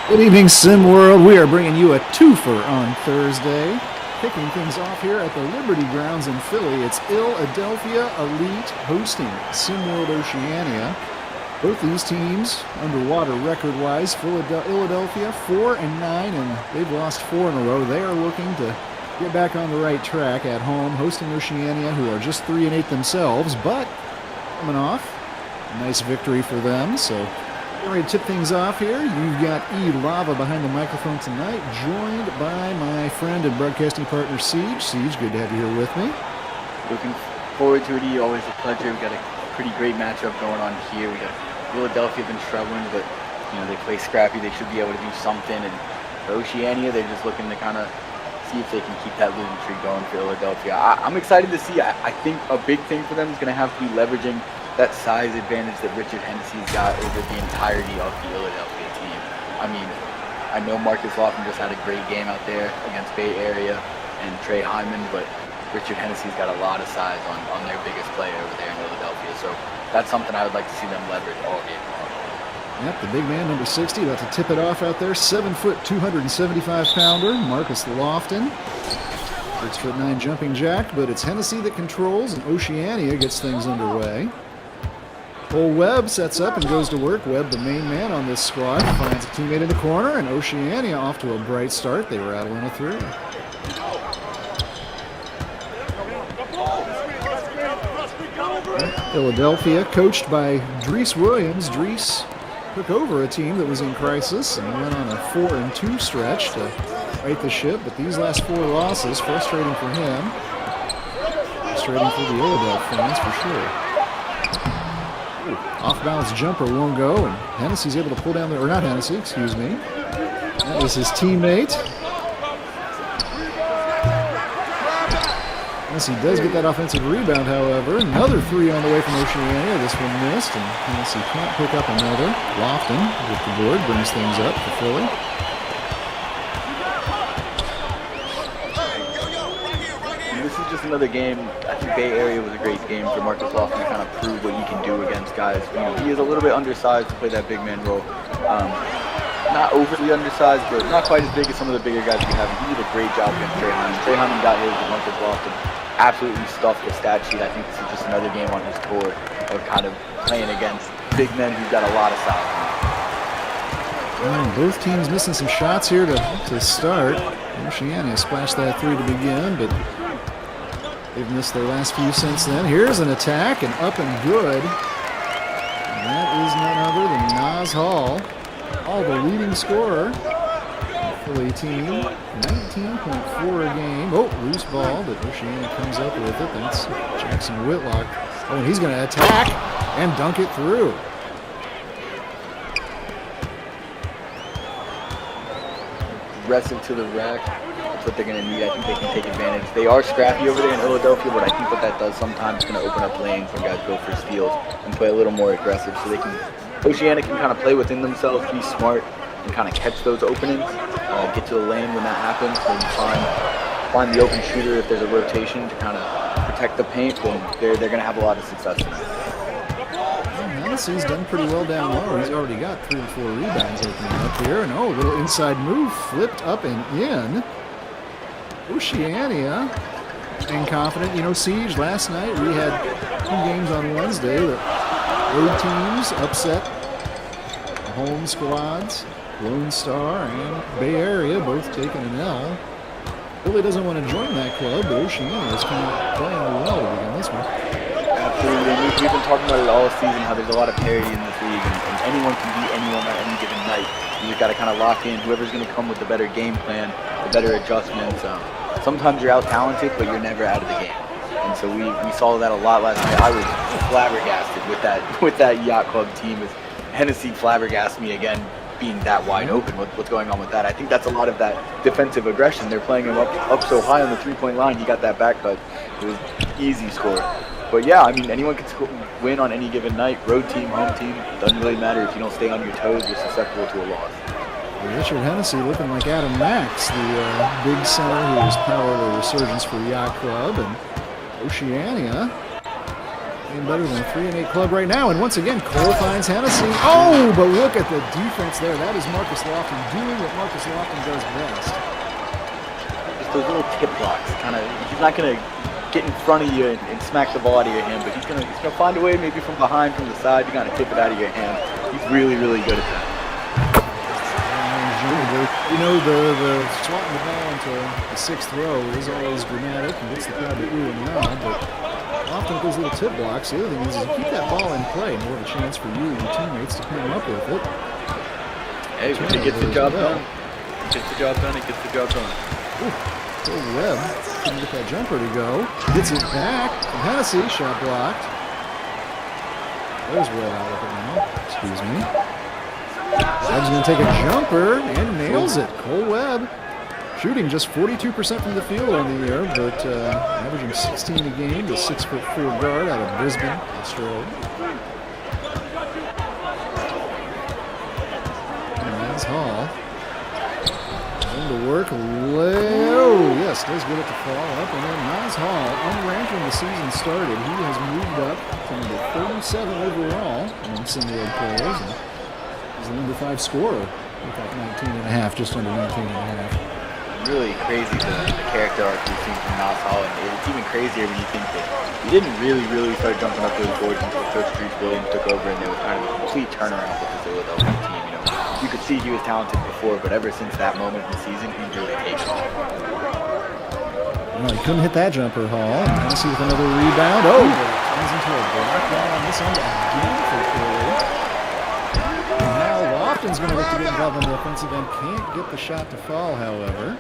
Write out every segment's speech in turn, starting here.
Good evening, Sim World. We are bringing you a twofer on Thursday. Kicking things off here at the Liberty Grounds in Philly. It's Ill-a-delphia Elite hosting Sim World Oceania. Both these teams underwater record-wise. Ill-a-delphia 4-9, and they've lost 4 in a row. They are looking to get back on the right track at home, hosting Oceania, who are just 3-8 themselves, but coming off a nice victory for them. So we're ready to tip things off here. You've got E-Lava behind the microphone tonight, joined by my friend and broadcasting partner, Siege. Siege, good to have you here with me. Looking forward to it, E. Always a pleasure. We've got a pretty great matchup going on here. We got Ill-a-delphia been struggling, but they play scrappy. They should be able to do something. And for Oceania, they're just looking to kind of see if they can keep that losing streak going for Ill-a-delphia. I'm excited to see. I think a big thing for them is going to have to be leveraging that size advantage that Richard Hennessy's got over the entirety of the Ill-a-delphia team. I mean, I know Marcus Lofton just had a great game out there against Bay Area and Trey Hyman, but Richard Hennessy's got a lot of size on their biggest player over there in Ill-a-delphia. So that's something I would like to see them leverage all game long. Yep, the big man, number 60, about to tip it off out there. 7-foot, 275-pounder, Marcus Lofton. 6'9" jumping jack, but it's Hennessy that controls, and Oceania gets things underway. Cole Webb sets up and goes to work. Webb, the main man on this squad, finds a teammate in the corner, and Oceania off to a bright start. They rattle in a 3. Ill-a-delphia, coached by Dries Williams. Dries took over a team that was in crisis and went on a 4-2 stretch to right the ship, but these last 4 losses, frustrating for him. Frustrating for the Ill-a-delphia fans, for sure. Off-balance jumper won't go, and Hennessy's able to pull down the, or not Hennessy, excuse me. That was his teammate. Hennessy does get that offensive rebound, however. Another 3 on the way from Oceania. This one missed, and Hennessy can't pick up another. Lofton with the board brings things up for Philly. Just another game. I think Bay Area was a great game for Marcus Lofton to kind of prove what he can do against guys. He is a little bit undersized to play that big man role. Not overly undersized, but not quite as big as some of the bigger guys we have. He did a great job against Trey Hyman. Trey Hyman got his, and Marcus Lofton absolutely stuffed the stat sheet. I think this is just another game on his tour of kind of playing against big men who've got a lot of size. Well, both teams missing some shots here to start. Oceania splashed that 3 to begin, but they've missed their last few since then. Here's an attack, and up and good. And that is none other than Nas Hall, the leading scorer. The Philly team, 19.4 a game. Oh, loose ball, but Oceania comes up with it. That's Jackson Whitlock. Oh, and he's going to attack and dunk it through. Aggressive to the rack. That's what they're going to need. I think they can take advantage. They are scrappy over there in Ill-a-delphia, but I think what that does sometimes is going to open up lanes when guys go for steals and play a little more aggressive, so they can. Oceania can kind of play within themselves, be smart, and kind of catch those openings, get to the lane when that happens, maybe find the open shooter if there's a rotation to kind of protect the paint, then they're going to have a lot of success in it. Hennessy's done pretty well down low. He's already got 3 or 4 rebounds opening up here, and a little inside move, flipped up and in. Oceania, and confident. Siege, last night we had 2 games on Wednesday that road teams upset the home squads, Lone Star and Bay Area, both taking an L. Philly doesn't want to join that club, but Oceania is kind of playing well to begin this one. Absolutely. We've been talking about it all season, how there's a lot of parity in this league, and anyone can beat anyone on any given night. You just got to kind of lock in whoever's going to come with the better game plan, the better adjustments. Sometimes you're out-talented, but you're never out of the game. And so we saw that a lot last night. I was flabbergasted with that Yacht Club team. As Hennessy flabbergasted me again, being that wide open. What's going on with that? I think that's a lot of that defensive aggression. They're playing him up so high on the 3-point line. He got that back cut. It was easy score. But yeah, I mean, anyone can win on any given night. Road team, home team, doesn't really matter. If you don't stay on your toes, you're susceptible to a loss. Richard Hennessy looking like Adam Max, the big center who was power of the resurgence for Yacht Club, and Oceania playing better than a 3-8 club right now. And once again, Cole finds Hennessy. Oh, but look at the defense there. That is Marcus Lofton doing what Marcus Lofton does best. Just those little tip blocks, kind of. He's not gonna get in front of you and smack the ball out of your hand, but he's gonna find a way, maybe from behind, from the side. You gotta tip it out of your hand. He's really, really good at that. You know, the swatting the ball into the 6th row is always dramatic and gets the crowd to ooh and ah, but often with those little tip blocks, the other thing is you keep that ball in play, more of a chance for you and your teammates to come up with it. Hey, when it gets the job done, it gets the job done, it gets the job done. Ooh, Cole Webb couldn't get that jumper to go. Gets it back from Hennessy, shot blocked. There's Webb out of it now, excuse me. Webb's going to take a jumper and nails it. Cole Webb shooting just 42% from the field on the year, but averaging 16 a game, the 6'4" guard out of Brisbane, Australia. And that's Hall. Going to work. Oh, yes, does get it to fall up. And then Nas Hall, unranked when the season started, he has moved up to number 37 overall among single-ed players. And he's the number 5 scorer with that 19.5, just under 19.5. Really crazy the character arc we've seen from Nas Hall, and it's even crazier when you think that he didn't really start jumping up those boards until Coach Reese Williams took over, and there was kind of a complete turnaround with the Philadelphia team. You know, you could see he was talented before, but ever since that moment in the season, he really takes off. Well, he couldn't hit that jumper, Hall. Tennessee with another rebound. Oh, but it turns into a block ball on this end again for Philly. And now Lofton's going to look to get involved on the offensive end. Can't get the shot to fall, however.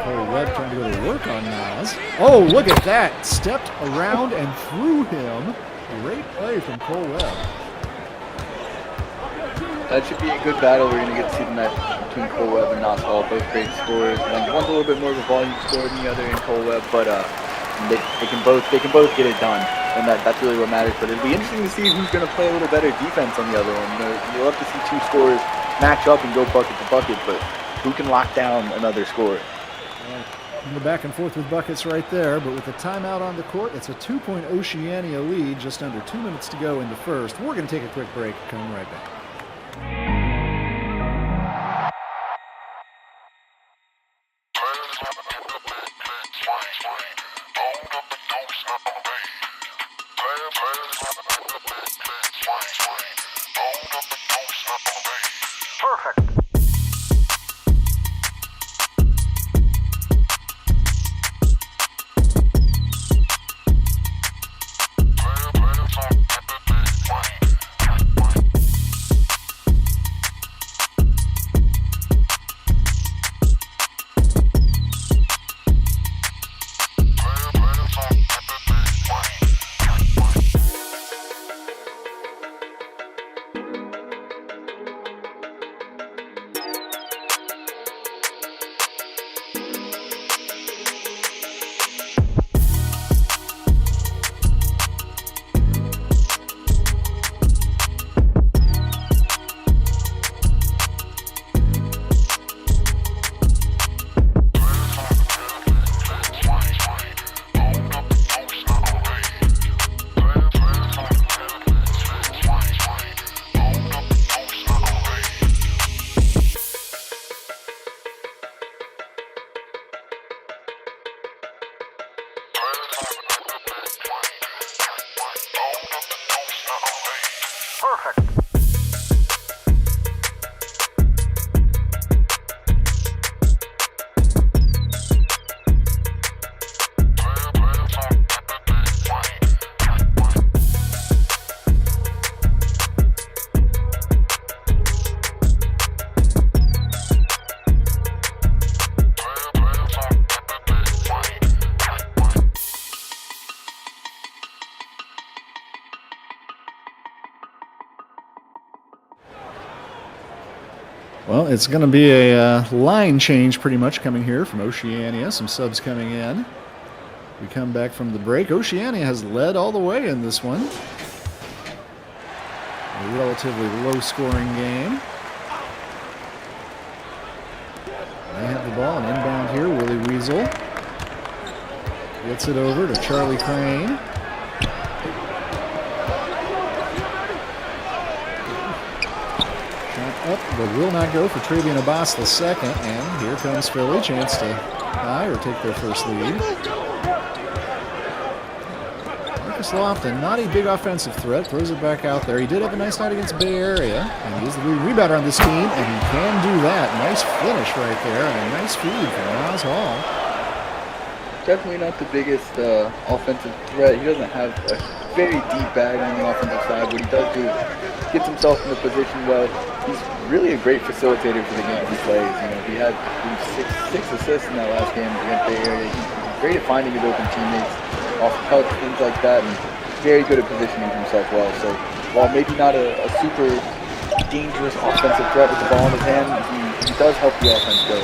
Cole Webb trying to go to work on Nas. Oh, look at that. Stepped around and through him. Great play from Cole Webb. That should be a good battle we're going to get to see tonight between Cole Webb and Nas Hall. Both great scorers. One's a little bit more of a volume scorer than the other in Cole Webb, but they can both get it done, and that's really what matters. But it'll be interesting to see who's going to play a little better defense on the other one. You know, you'll have to see two scorers match up and go bucket to bucket, but who can lock down another scorer? And the back and forth with buckets right there, but with the timeout on the court, it's a 2-point Oceania lead, just under 2 minutes to go in the first. We're going to take a quick break, coming right back. Well, it's going to be a line change pretty much coming here from Oceania. Some subs coming in. We come back from the break. Oceania has led all the way in this one. A relatively low-scoring game. They have the ball, an inbound here. Willie Weasel. Gets it over to Charlie Crane. Shot up, but will not go for Travian Abbas the second. And here comes Philly. Chance to tie or take their first lead. Marcus Lofton, not a big offensive threat, throws it back out there. He did have a nice night against Bay Area, and he's the leading rebounder on this team, and he can do that. Nice finish right there, and a nice feed from Miles Hall. Definitely not the biggest offensive threat. He doesn't have a very deep bag on the offensive side. What he does do is gets himself in the position well. He's really a great facilitator for the game he plays. You know, he had six assists in that last game against Bay Area. He's great at finding his open teammates off the touch, things like that, and very good at positioning himself well. So while maybe not a super dangerous offensive threat with the ball in his hand, he does help the offense go.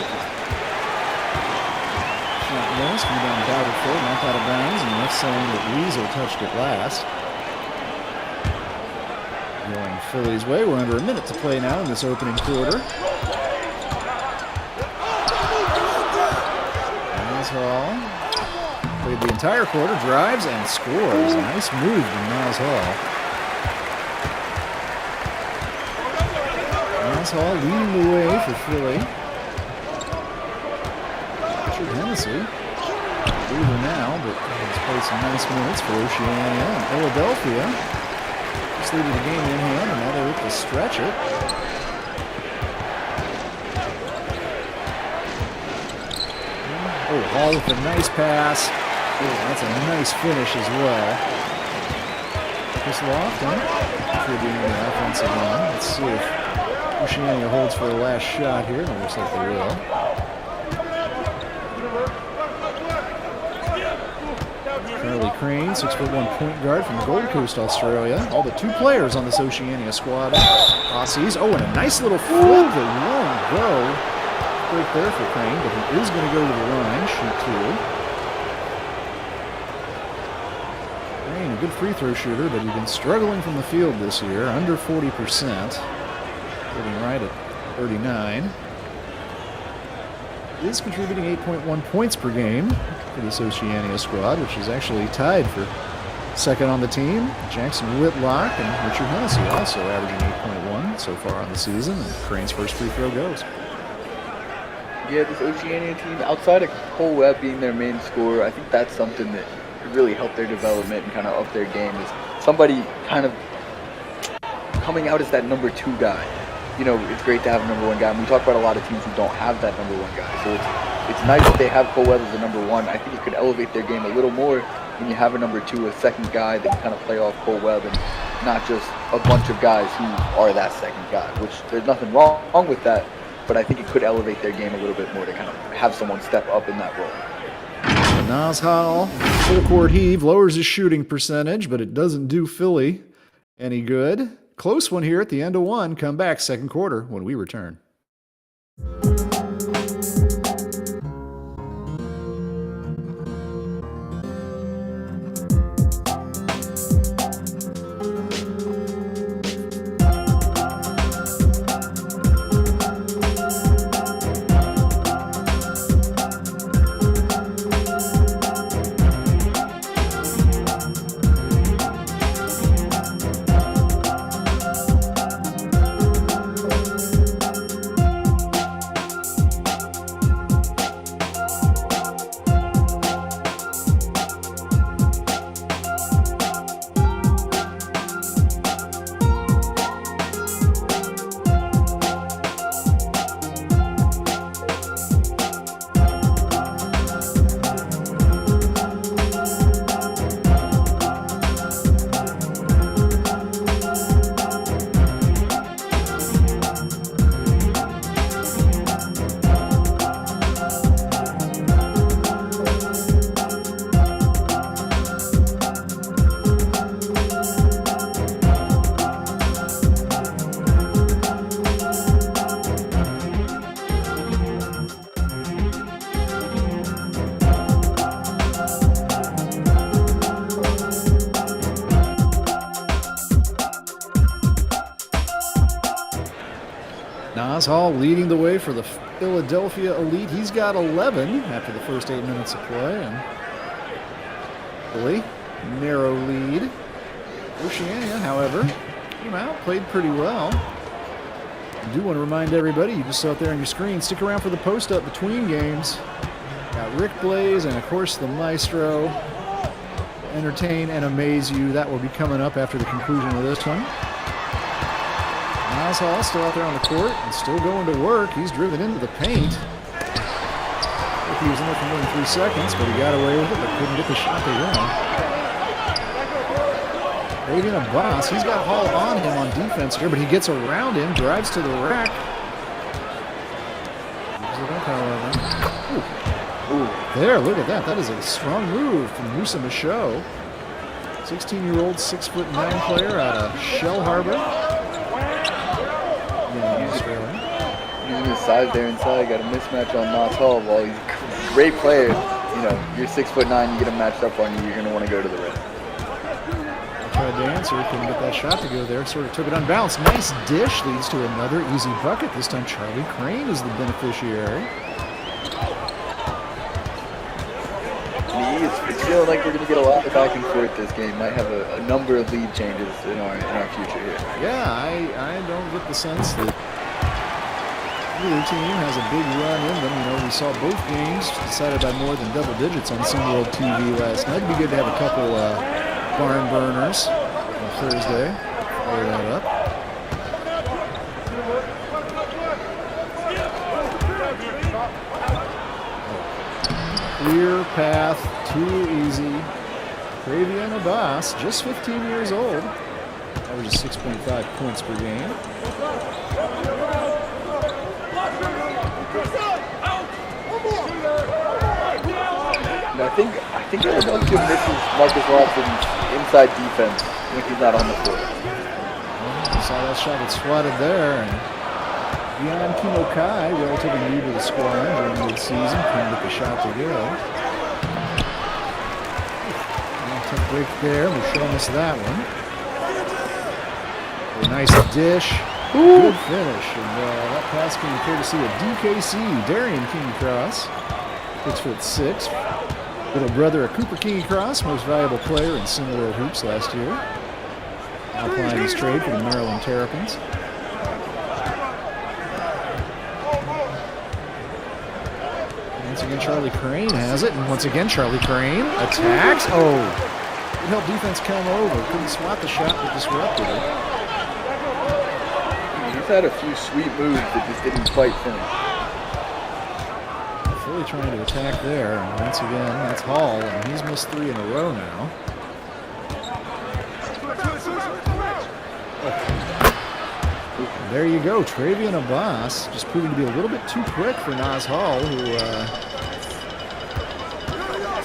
Yes, coming down Bowerford, knocked out of bounds, and that's saying that Weasel touched it last. Going Philly's way, we're under a minute to play now in this opening quarter. Miles Hall played the entire quarter, drives and scores. A nice move from Miles Hall. Miles Hall leading the way for Philly. Richard Hennessy. Leader now, but he's played some nice minutes for Oceania and Ill-a-delphia. Just leading the game in hand, and now they're able to stretch it. Oh, Hall with a nice pass. Oh, that's a nice finish as well. Marcus Lofton contributing to the offensive line. Let's see if Oceania holds for the last shot here, and it looks like they will. Charlie Crane, 6'1" point guard from Gold Coast, Australia. All but two players on this Oceania squad. Aussies. Oh, and a nice little flip that won't go. Great there for Crane, but he is going to go to the line, shoot two. Crane, a good free throw shooter, but he's been struggling from the field this year, under 40%. Sitting right at 39. Is contributing 8.1 points per game for this Oceania squad, which is actually tied for second on the team. Jackson Whitlock and Richard Hennessy also averaging 8.1 so far on the season, and Crane's first free throw goes. Yeah, this Oceania team, outside of Cole Webb being their main scorer, I think that's something that could really help their development and kind of up their game, is somebody kind of coming out as that number two guy. You know, it's great to have a number one guy, and we talk about a lot of teams who don't have that number one guy. So it's nice that they have Cole Webb as the number one. I think it could elevate their game a little more when you have a number two, a second guy that can kind of play off Cole Webb, and not just a bunch of guys who are that second guy, which there's nothing wrong with that, but I think it could elevate their game a little bit more to kind of have someone step up in that role. Nas Hall, full court heave, lowers his shooting percentage, but it doesn't do Philly any good. Close one here at the end of one. Come back second quarter when we return. Nas Hall leading the way for the Ill-a-delphia Elite, he's got 11 after the first 8 minutes of play. And really narrow lead. Oceania, however, came out, played pretty well. I do want to remind everybody, you just saw it there on your screen, stick around for the post-up between games. Got Rick Blaze and, of course, the Maestro. Entertain and amaze you. That will be coming up after the conclusion of this one. Niles Hall still out there on the court and still going to work. He's driven into the paint. He was in there for more than 3 seconds, but he got away with it, but couldn't get the shot to win. Ravian Abbas, he's got Hall on him on defense here, but he gets around him, drives to the rack. Gives it up, however. Ooh, there, look at that. That is a strong move from Musa Michaud. 16-year-old, 6'9" player out of Shell Harbor. Using his size there inside, got a mismatch on Nas Hall. While he's a great player, you know, you're 6'9", you get him matched up on you, you're going to want to go to the rim. Tried to answer, couldn't get that shot to go there, sort of took it unbalanced. Nice dish, leads to another easy bucket. This time Charlie Crane is the beneficiary. It's feeling like we're going to get a lot of back and forth this game. Might have a number of lead changes in our future here. Yeah, I don't get the sense that either team has a big run in them. You know, we saw both games decided by more than double digits on Sim World TV last night. It'd be good to have a couple barn burners on Thursday. Fire that up. Clear path, too easy. Ravian Abbas, just 15 years old. Averages 6.5 points per game. I think Ill-a-delphia misses Marcus Watson's inside defense when he's not on the floor. Saw that shot get swatted there. And Jan Kimokai, relatively new to the squad during mid-season, couldn't get the shot to go. Tough break there. Michelle missed that one. A nice dish. Good finish. And that pass came courtesy of DKC, Darian King Cross. 6'6". Little brother of Cooper King Cross, most valuable player in Sim World Hoops last year. Now applying his trade for the Maryland Terrapins. Once again, Charlie Crane has it, and once again, Charlie Crane attacks. Oh, good help defense come over. Couldn't swat the shot, but disrupted it. He's had a few sweet moves that just didn't quite finish. Philly trying to attack there, and once again, that's Hall, and he's missed 3 in a row now. There you go, Travian Abbas, just proving to be a little bit too quick for Nas Hall, who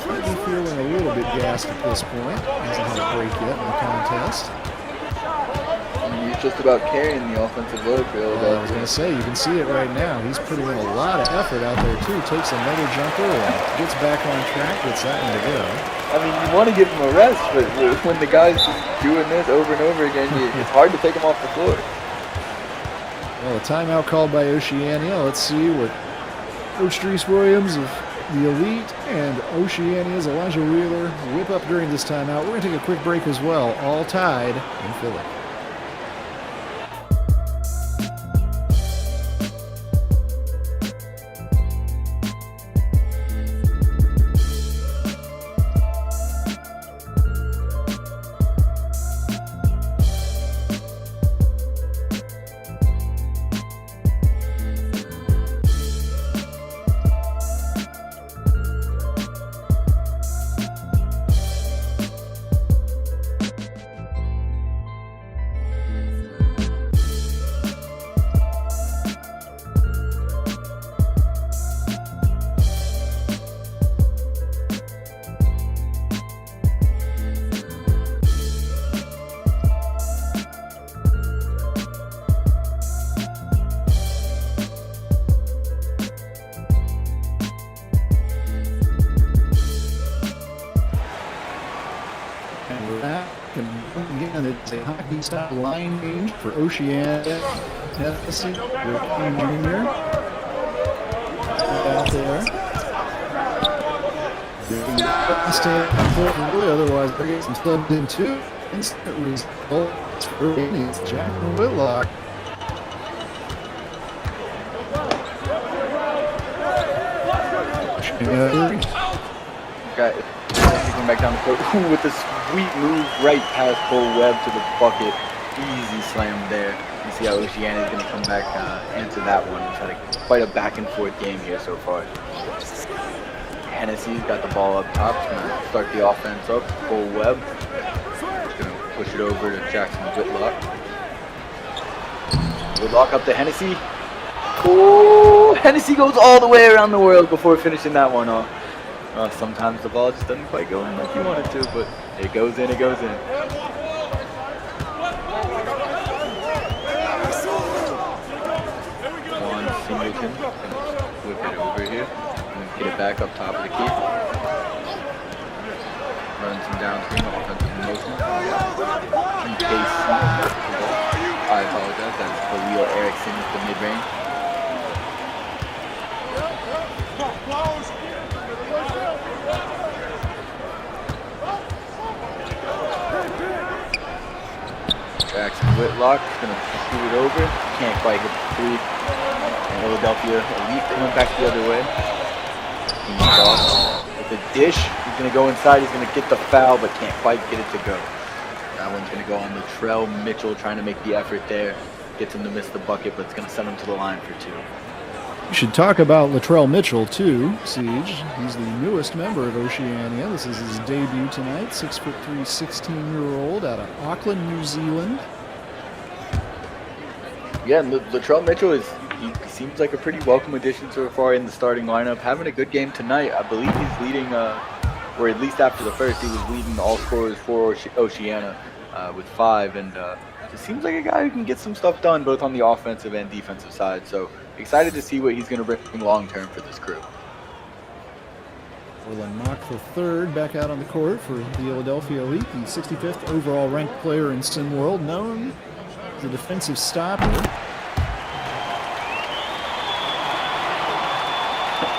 might be feeling a little bit gassed at this point. Hasn't had a break yet in the contest. He's just about carrying the offensive load for Ill-a-delphia. I was going to say, you can see it right now. He's putting in a lot of effort out there, too. Takes another jumper and gets back on track, gets that one to go. I mean, you want to give him a rest, but when the guy's just doing this over and over again, it's hard to take him off the floor. Well, a timeout called by Oceania. Let's see what Coach Dries Williams of the Elite and Oceania's Elijah Wheeler whip up during this timeout. We're going to take a quick break as well. All tied in Philly. Again, it's a hockey style line change for Oceania. Tennessee, Jr. there. Otherwise, they're getting some subbed in too. Instant results for Jack Whitlock. Okay, coming back down the court with a sweet move right past Cole Webb to the bucket. Easy slam there. You see how Oceania is going to come back answer that one. It's had quite a back and forth game here so far. Hennessy's got the ball up top. He's going to start the offense up. Cole Webb is going to push it over to Jackson Whitlock. Whitlock up to Hennessy. Oh, Hennessy goes all the way around the world before finishing that one off. Sometimes the ball just doesn't quite go in like you want it to, but it goes in, it goes in. One Singleton, whip it over here, and get it back up top of the key. Run some downstream offensive motion. I apologize, that's Khalil Erickson with the mid-range. Jackson Whitlock is going to shoot it over. Can't quite hit the three. And Ill-a-delphia Elite coming back the other way. He's off with the dish. He's going to go inside. He's going to get the foul, but can't quite get it to go. That one's going to go on Latrell Mitchell, trying to make the effort there. Gets him to miss the bucket, but it's going to send him to the line for two. We should talk about Latrell Mitchell, too, Siege. He's the newest member of Oceania. This is his debut tonight. 6'3", 16-year-old out of Auckland, New Zealand. Yeah, and Latrell Mitchell he seems like a pretty welcome addition so far in the starting lineup. Having a good game tonight. I believe he's leading, or at least after the first, he was leading all scorers for Oceania with 5. And it seems like a guy who can get some stuff done both on the offensive and defensive side. So excited to see what he's going to bring long-term for this crew. Orlin Mock III back out on the court for the Ill-a-delphia Elite, the 65th overall ranked player in Sim World, known as a defensive stopper.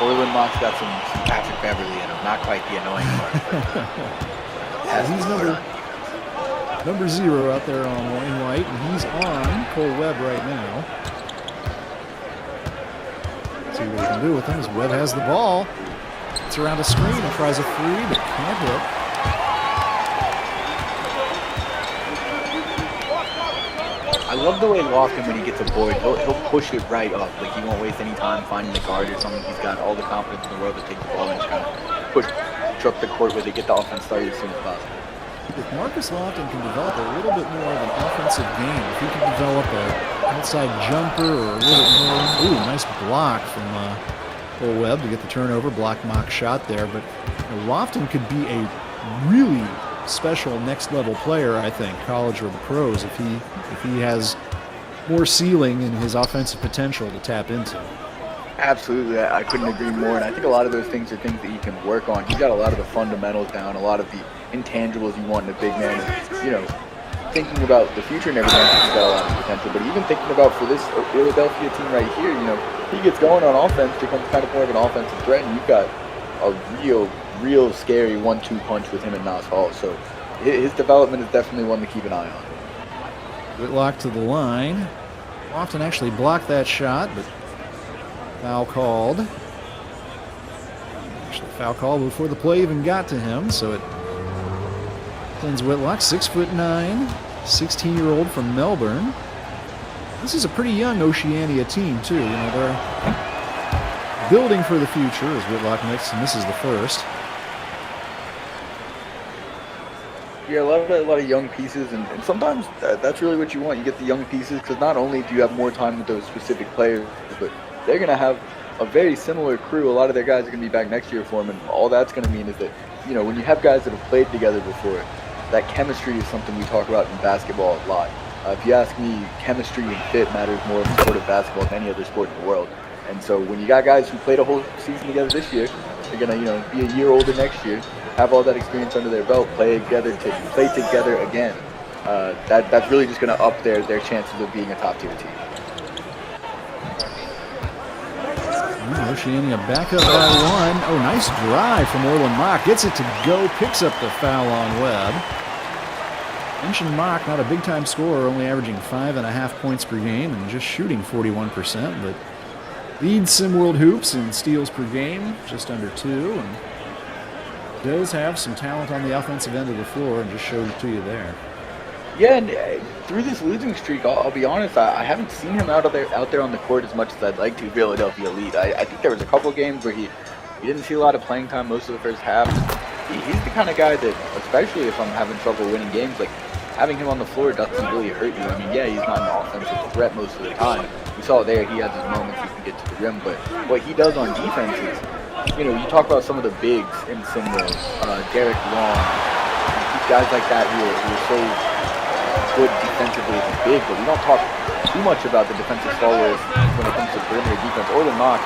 Orlin Mock's got some Patrick Beverly in him, not quite the annoying part. He's number 0 out there on in white, and he's on Cole Webb right now. See what he can do with him as Webb has the ball. It's around a screen and tries a free, but can't hit. I love the way Lofton, when he gets a board, he'll push it right up. Like, he won't waste any time finding the guard or something. He's got all the confidence in the world to take the ball and just kind of push up the court with it, get the offense started as soon as possible. If Marcus Lofton can develop a little bit more of an offensive game, if he can develop an outside jumper or a little bit more, nice block from Cole Webb to get the turnover, block mock shot there. But Lofton could be a really special next level player, I think, college or the pros, if he has more ceiling in his offensive potential to tap into. Absolutely, I couldn't agree more, and I think a lot of those things are things that he can work on. He's got a lot of the fundamentals down, a lot of the intangibles you want in a big man, and, thinking about the future and everything, he's got a lot of potential, but even thinking about for this Ill-a-delphia team right here, he gets going on offense, becomes kind of more of an offensive threat, and you've got a real scary 1-2 punch with him and Nas Hall, so his development is definitely one to keep an eye on. Whitlock to the line. Lofton actually blocked that shot, but foul called. Actually, foul called before the play even got to him, so it sends Whitlock, 6'9", 16-year-old from Melbourne. This is a pretty young Oceania team, too. They're building for the future as Whitlock misses the first. Yeah, a lot of young pieces, and sometimes that's really what you want. You get the young pieces because not only do you have more time with those specific players, but they're going to have a very similar crew. A lot of their guys are going to be back next year for them, and all that's going to mean is that, when you have guys that have played together before, that chemistry is something we talk about in basketball a lot. If you ask me, chemistry and fit matters more in the sport of basketball than any other sport in the world. And so when you got guys who played a whole season together this year, they're going to, be a year older next year, have all that experience under their belt, play together again. That's really just going to up their chances of being a top-tier team. Oceania back up by 1. Oh, nice drive from Orland Mock. Gets it to go, picks up the foul on Webb. Mentioned Mock, not a big-time scorer, only averaging 5.5 points per game and just shooting 41%, but leads SimWorld Hoops in steals per game, just under 2, and does have some talent on the offensive end of the floor, and just showed it to you there. Yeah, and through this losing streak, I'll be honest, I haven't seen him out there on the court as much as I'd like to. Philadelphia Elite. I think there was a couple games where he didn't see a lot of playing time most of the first half. He's the kind of guy that, especially if I'm having trouble winning games, like having him on the floor doesn't really hurt you. I mean, yeah, he's not an offensive threat most of the time. We saw it there, he has his moments he can get to the rim, but what he does on defense is, you know, you talk about some of the bigs in SimWorld, Derek Long, guys like that who are so good defensively as a big, but we don't talk too much about the defensive stalwarts when it comes to perimeter defense. Orland Mock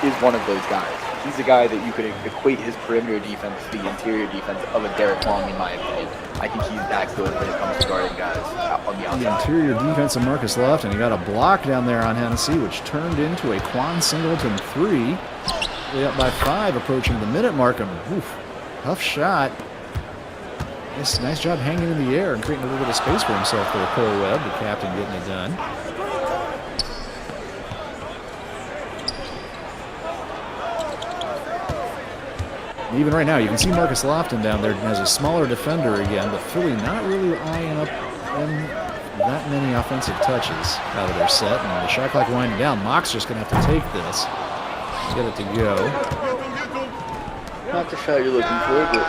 is one of those guys. He's a guy that you could equate his perimeter defense to the interior defense of a Derek Long, in my opinion. I think he's that good when it comes to guarding guys on the outside. The interior defense of Marcus Lofton. He got a block down there on Hennessy, which turned into a Quan Singleton 3. Way up by 5, approaching the minute mark. Oof, tough shot. Nice job hanging in the air and creating a little bit of space for himself there, Cole Webb, the captain, getting it done. And even right now, you can see Marcus Lofton down there as a smaller defender again, but Philly not really eyeing up that many offensive touches out of their set. And the shot clock winding down. Mock's just going to have to take this, get it to go. Not the shot you're looking for, but...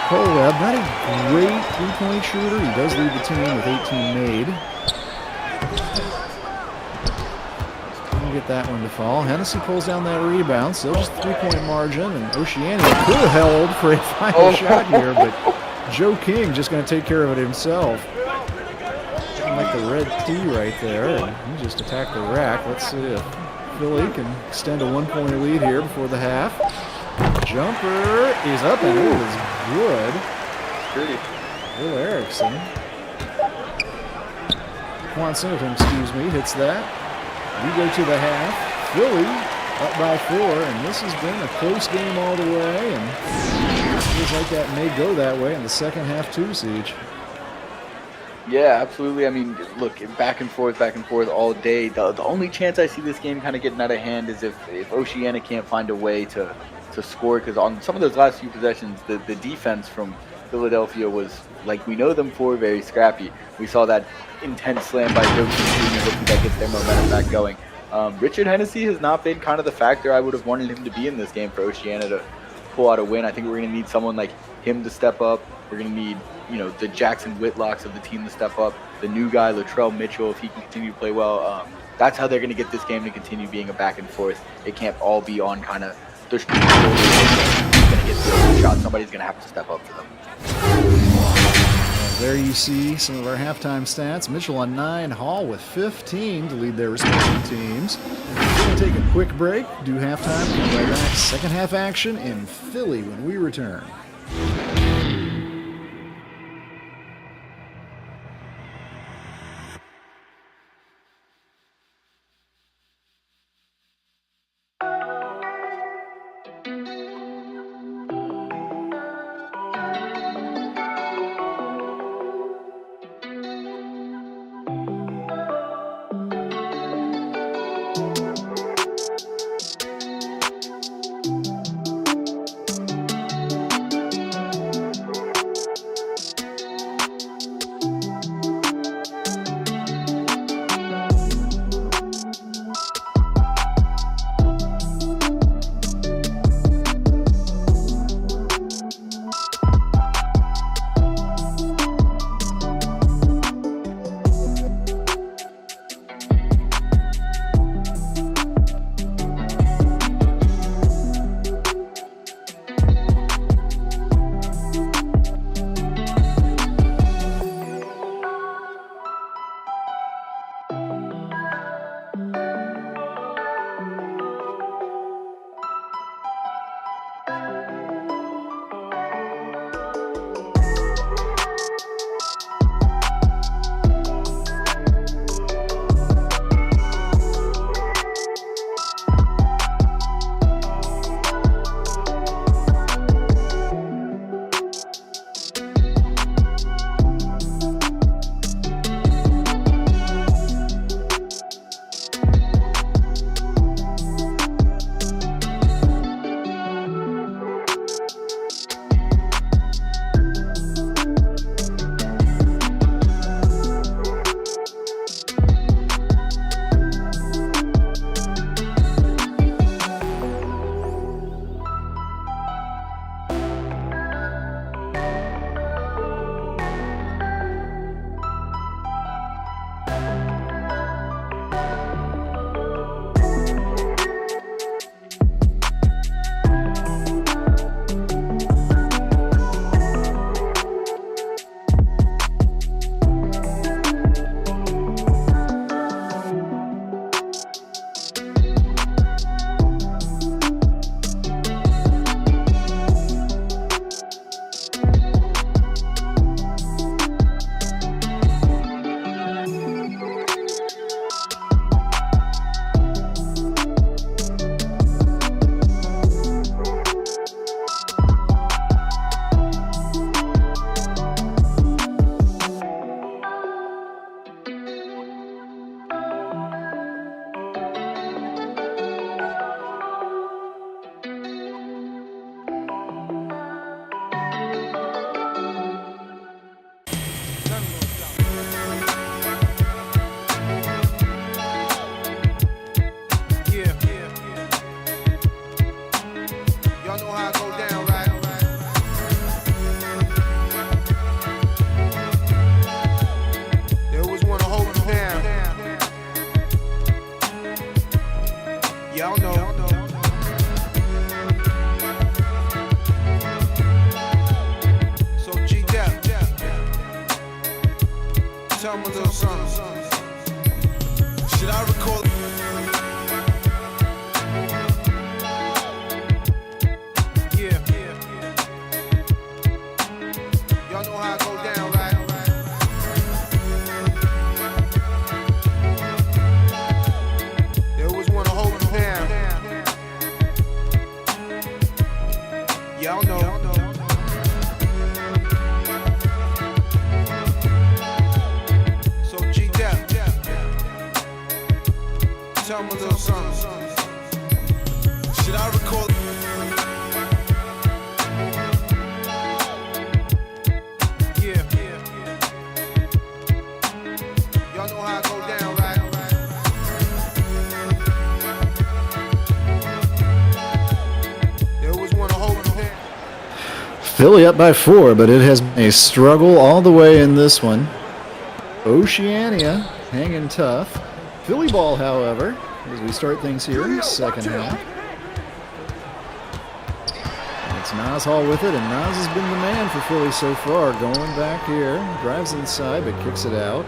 Cole Webb, not a great three-point shooter. He does lead the team with 18 made. Couldn't get that one to fall. Hennessy pulls down that rebound. Still just 3-point margin, and Oceania could have held for a final shot here, but Joe King just going to take care of it himself. Looking like the red T right there, and he just attacked the rack. Let's see if Philly can extend a 1-point lead here before the half. Jumper is up, and it is good. Pretty. Will Erickson. Quan Singleton, excuse me, hits that. We go to the half. Philly up by 4, and this has been a close game all the way, and it feels like that may go that way in the second half too, Siege. Yeah, absolutely. I mean, look, back and forth all day. The only chance I see this game kind of getting out of hand is if Oceania can't find a way to score, because on some of those last few possessions, the defense from Philadelphia was, like we know them for, very scrappy. We saw that intense slam by Joe King, hoping that gets their momentum back going. Richard Hennessy has not been kind of the factor I would have wanted him to be in this game for Oceania to pull out a win. I think we're going to need someone like him to step up. We're going to need, you know, the Jackson Whitlocks of the team to step up. The new guy, Latrell Mitchell, if he can continue to play well. That's how they're going to get this game to continue being a back and forth. It can't all be on kind of their shoulders. Who's going to get the shot? Somebody's going to have to step up for them. There you see some of our halftime stats. Mitchell on 9, Hall with 15 to lead their respective teams. We're going to take a quick break, do halftime, and come right back. Second half action in Philly when we return. know how I go down, right? They always wanna hold me down. Y'all know. So G-Dep, tell me a little something. Should I recall? Yeah. Y'all know how I go down, right? They always wanna hold me down. Y'all know. So G-Dep, tell me a little something. Should I recall? Yeah. Y'all know how I go down, right? They always wanna hold me down. Philly up by 4, but it has been a struggle all the way in this one. Oceania hanging tough. Philly ball, however, as we start things here in the second half. It's Nas Hall with it, and Nas has been the man for Philly so far. Going back here, drives inside, but kicks it out.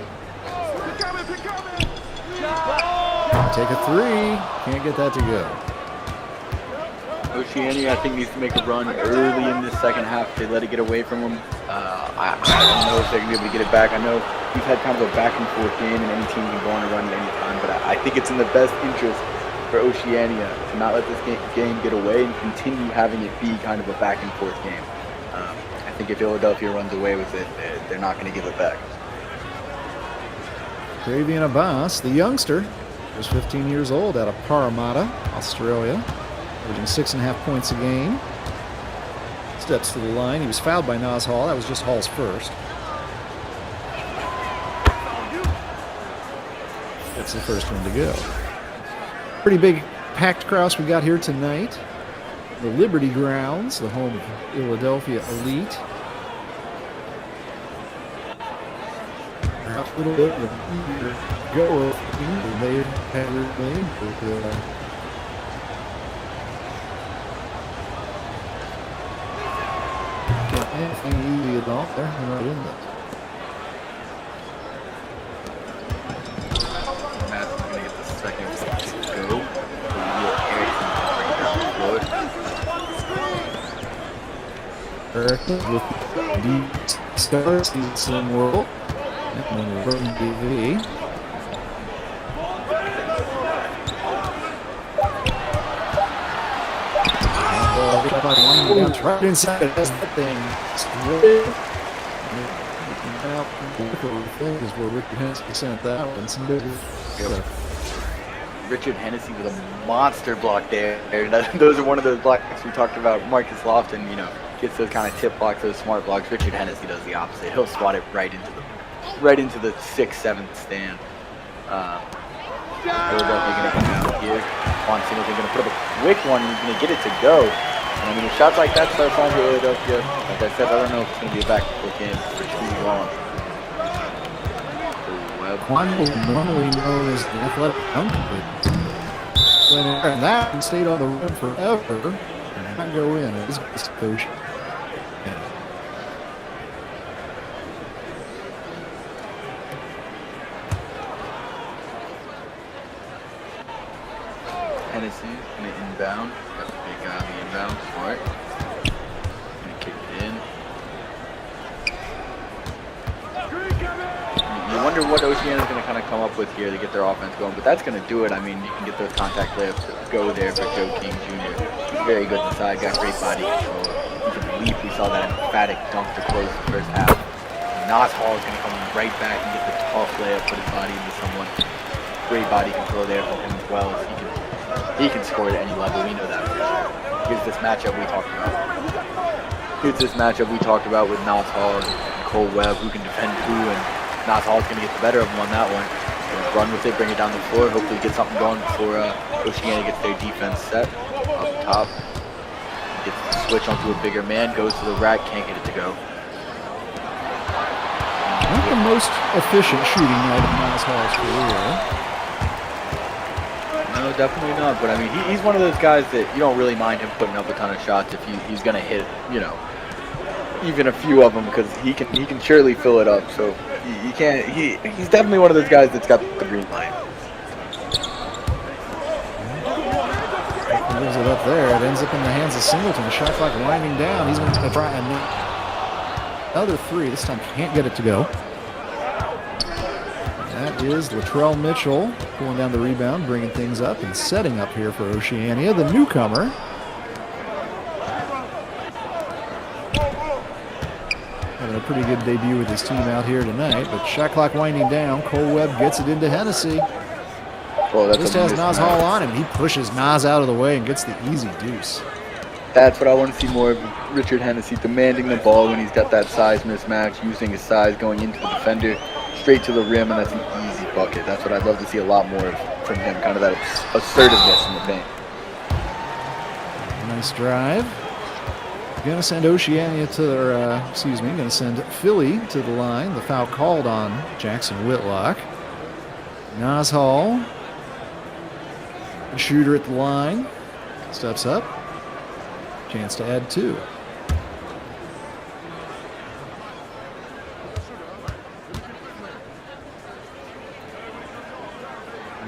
Take a 3, can't get that to go. Oceania, I think, needs to make a run early in this second half. They let it get away from them. I don't know if they're going to be able to get it back. I know we've had kind of a back and forth game, and any team can go on a run at any time, but I think it's in the best interest for Oceania to not let this game get away and continue having it be kind of a back and forth game. I think if Ill-a-delphia runs away with it, they're not going to give it back. Cravian Abbas, the youngster, was 15 years old out of Parramatta, Australia, averaging 6.5 points a game. Steps to the line. He was fouled by Nas Hall. That was just Hall's first. That's the first one to go. Pretty big packed crowd we got here tonight. The Liberty Grounds, the home of Ill-a-delphia Elite. A little bit of a go they had remained anything easy at all. They're not in it. Matt's going to get the second to go. Eric with the stars in some world. And then from TV. Right inside it, that's that thing. Is where Richard Hennessy sent that one. Richard Hennessy with a monster block there. Those are one of those blocks we talked about. Marcus Lofton, gets those kind of tip blocks, those smart blocks. Richard Hennessy does the opposite. He'll swat it right into the 6th, 7th stand. Ill-a-delphia going to come out here. Juan Singleton going to put up a quick one, and he's going to get it to go. And I mean, if shots like that start falling for Ill-a-delphia, like I said, I don't know if it's going to be a back-and-forth game for too long. Juan was normally known as the athletic dunker, and that stayed on the rim forever and not go in. It was coach. Hennessy going to inbound. Got the big guy on the inbound. Smart. Going to kick it in. You wonder what Oceania is going to kind of come up with here to get their offense going, but that's going to do it. I mean, you can get those contact layups to go there for Joe King Jr. He's very good inside, got great body control. You can believe we saw that emphatic dunk to close the first half. Nas Hall is going to come right back and get the tough layup, put his body into someone. Great body control there from him as well. He can score at any level. We know that for sure. Here's this matchup we talked about. With Nas Hall and Cole Webb, who can defend who, and Nas Hall's going to get the better of him on that one. Run with it, bring it down the floor, hopefully get something going before Oceania gets their defense set up top. Gets the switch onto a bigger man, goes to the rack, can't get it to go. Not the most efficient shooting night of Nas Hall's career. No, definitely not. But I mean, he's one of those guys that you don't really mind him putting up a ton of shots if he's gonna hit, you know, even a few of them, because he can surely fill it up. So you can't. He's definitely one of those guys that's got the green light. He gives it up there. It ends up in the hands of Singleton. The shot clock winding down. He's going to try another three. This time can't get it to go. That is Latrell Mitchell pulling down the rebound, bringing things up and setting up here for Oceania, the newcomer. Having a pretty good debut with his team out here tonight, but shot clock winding down. Cole Webb gets it into Hennessy. Oh, that's just has Nas Hall on him. He pushes Nas out of the way and gets the easy deuce. That's what I want to see more of Richard Hennessy, demanding the ball when he's got that size mismatch, using his size going into the defender, straight to the rim, and that's an easy bucket. That's what I'd love to see a lot more of from him, kind of that assertiveness in the paint. Nice drive. Going to send Oceania to their, going to send Philly to the line. The foul called on Jackson Whitlock. Nas Hall, the shooter at the line, steps up. Chance to add two.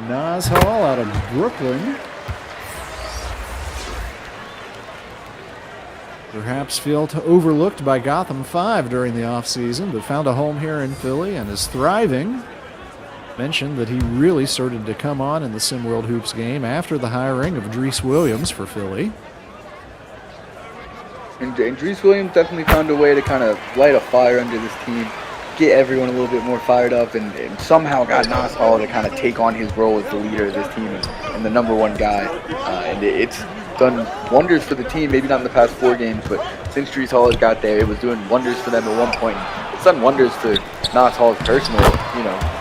Nas Hall out of Brooklyn. Perhaps felt overlooked by Gotham 5 during the offseason, but found a home here in Philly and is thriving. Mentioned that he really started to come on in the SimWorld Hoops game after the hiring of Dries Williams for Philly. And Dries Williams definitely found a way to kind of light a fire under this team, get everyone a little bit more fired up, and somehow got Nas Hall to kind of take on his role as the leader of this team and the number one guy. And it's done wonders for the team, maybe not in the past 4 games, but since Dries Hall has got there, it was doing wonders for them at one point. It's done wonders for Nas Hall's personal,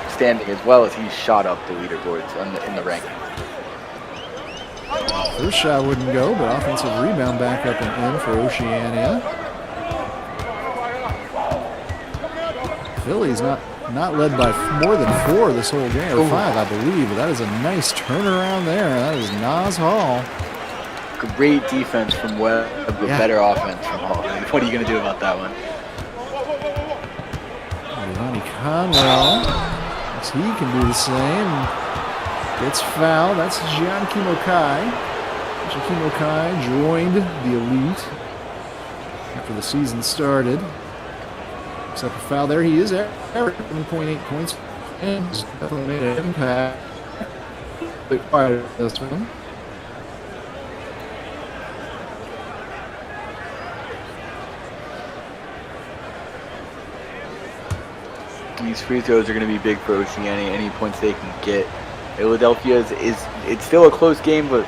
standing as well as he's shot up the leaderboards in the rankings. First shot wouldn't go, but offensive rebound back up and in for Oceania. Philly's not led by more than 4 this whole game, or 5, I believe. But that is a nice turnaround there. That is Nas Hall. Great defense from Webb, but better offense from Hall. What are you going to do about that one? Lonnie Conwell, he can do the same. Gets fouled. That's Gian Kimokai. Gian Kimokai joined the Elite after the season started. Except a foul there. He is averaging 7.8 points. And he's definitely made an impact. A bit quieter this one. These free throws are going to be big for Oceania. Any points they can get. Ill-a-delphia it's still a close game, but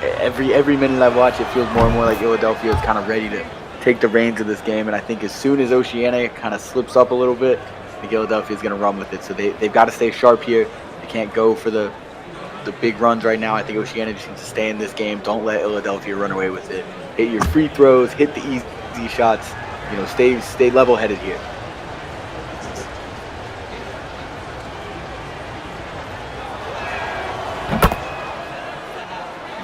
every minute I watch, it feels more and more like Ill-a-delphia is kind of ready to take the reins of this game. And I think as soon as Oceania kind of slips up a little bit, I think Ill-a-delphia is going to run with it. So they've got to stay sharp here. They can't go for the big runs right now. I think Oceania just needs to stay in this game. Don't let Ill-a-delphia run away with it. Hit your free throws. Hit the easy shots. Stay level-headed here.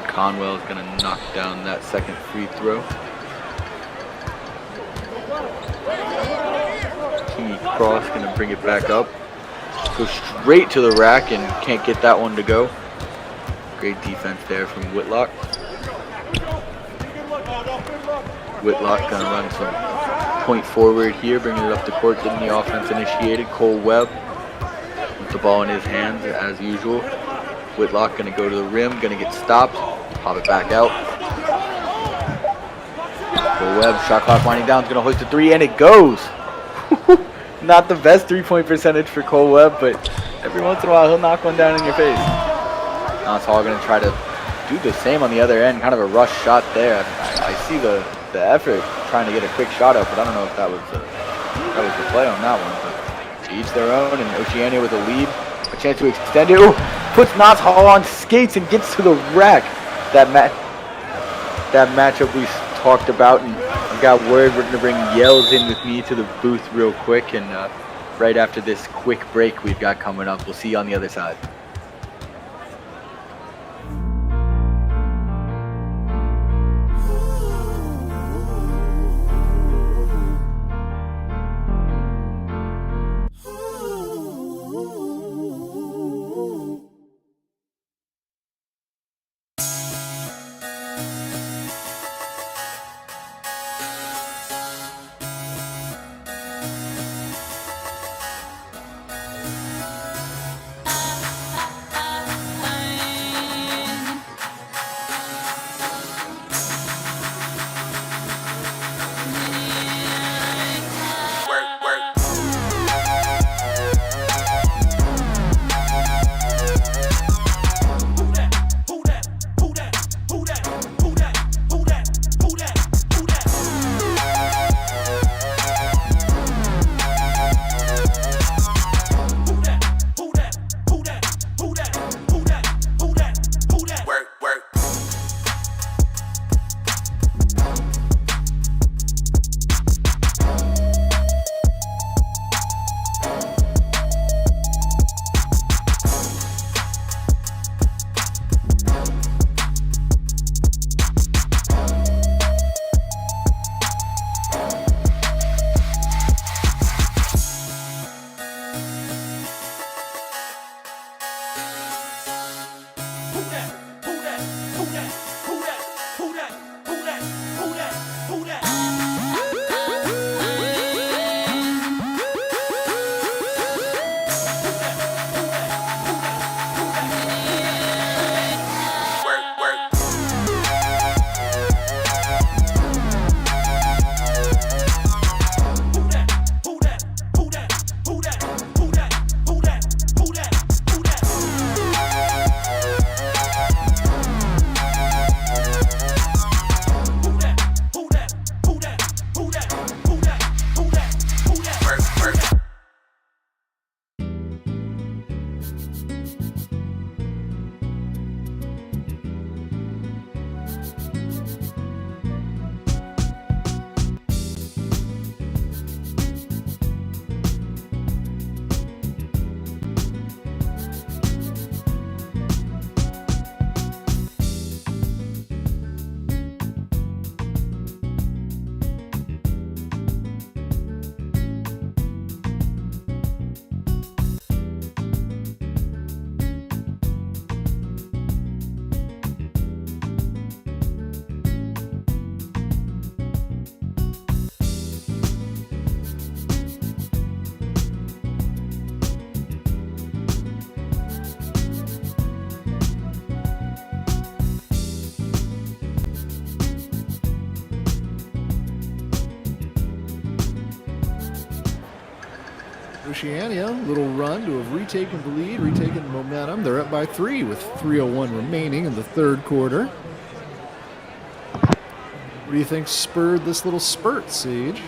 Conwell is going to knock down that second free throw. Kingy Cross going to bring it back up. Go straight to the rack and can't get that one to go. Great defense there from Whitlock. Whitlock going to run some point forward here, bringing it up the court, getting the offense initiated. Cole Webb with the ball in his hands as usual. Whitlock going to go to the rim, going to get stopped. Pop it back out. Cole Webb, shot clock winding down, is going to hoist a 3, and it goes. Not the best 3-point percentage for Cole Webb, but every once in a while he'll knock one down in your face. Nas Hall going to try to do the same on the other end, kind of a rush shot there. I see the effort trying to get a quick shot up, but I don't know if that was the play on that one. But to each their own, and Oceania with a lead, a chance to extend it. Ooh, puts Nas Hall on skates and gets to the rack. That matchup we talked about, and I've got word we're going to bring Yells in with me to the booth real quick, and right after this quick break we've got coming up, we'll see you on the other side. Oceania, little run to have retaken the lead, retaken the momentum. They're up by 3 with 3:01 remaining in the third quarter. What do you think spurred this little spurt, Sage?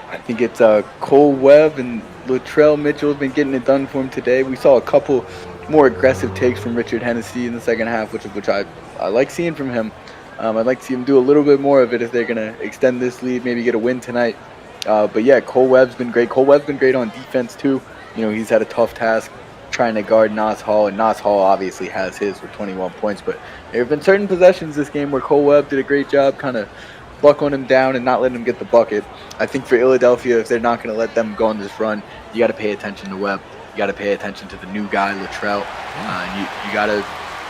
I think it's Cole Webb and Latrell Mitchell has been getting it done for him today. We saw a couple more aggressive takes from Richard Hennessy in the second half, which I like seeing from him. I'd like to see him do a little bit more of it if they're going to extend this lead, maybe get a win tonight. But yeah, Cole Webb's been great. Cole Webb's been great on defense too. You know, he's had a tough task trying to guard Nas Hall, and Nas Hall obviously has his for 21 points. But there have been certain possessions this game where Cole Webb did a great job kind of buckling him down and not letting him get the bucket. I think for Ill-a-delphia, if they're not going to let them go on this run, you got to pay attention to Webb. You got to pay attention to the new guy, Latrell. You got to.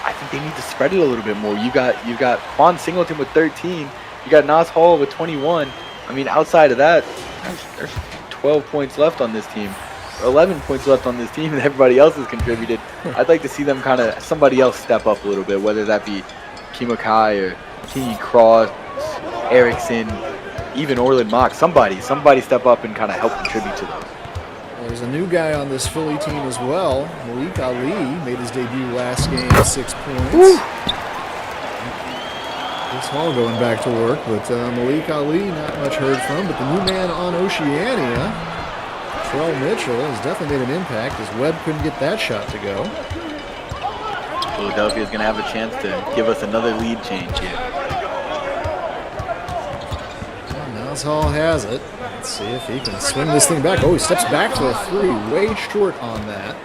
I think they need to spread it a little bit more. You got Quan Singleton with 13. You got Nas Hall with 21. I mean, outside of that, there's 12 points left on this team. 11 points left on this team, and everybody else has contributed. I'd like to see them kind of somebody else step up a little bit, whether that be Kimakai or Kingy Cross, Erickson, even Orland Mock. Somebody step up and kind of help contribute to those. There's a new guy on this Philly team as well. Malik Ali made his debut last game, 6 points. Woo. This Hall going back to work, but Malik Ali not much heard from. But the new man on Oceania, Latrell Mitchell, has definitely made an impact as Webb couldn't get that shot to go. Philadelphia is going to have a chance to give us another lead change here. Niles Hall has it. Let's see if he can swing this thing back. Oh, he steps back to a three. Way short on that.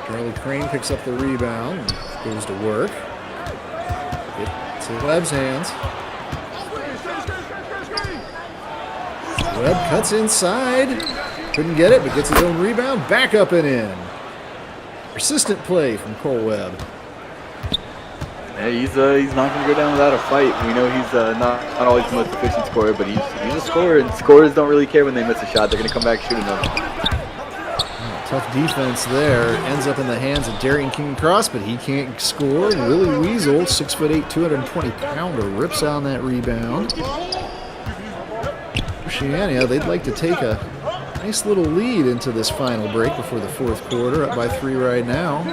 Charlie Crane picks up the rebound and goes to work. Get to Webb's hands. Webb cuts inside. Couldn't get it, but gets his own rebound. Back up and in. Persistent play from Cole Webb. Yeah, he's not going to go down without a fight. We know he's not always the most efficient scorer, but he's a scorer, and scorers don't really care when they miss a shot. They're going to come back and shoot another. Tough defense there. Ends up in the hands of Darian King-Cross, but he can't score. Willie Weasel, 6'8", 220-pounder, rips on that rebound. Oceania, they'd like to take a nice little lead into this final break before the fourth quarter. Up by 3 right now.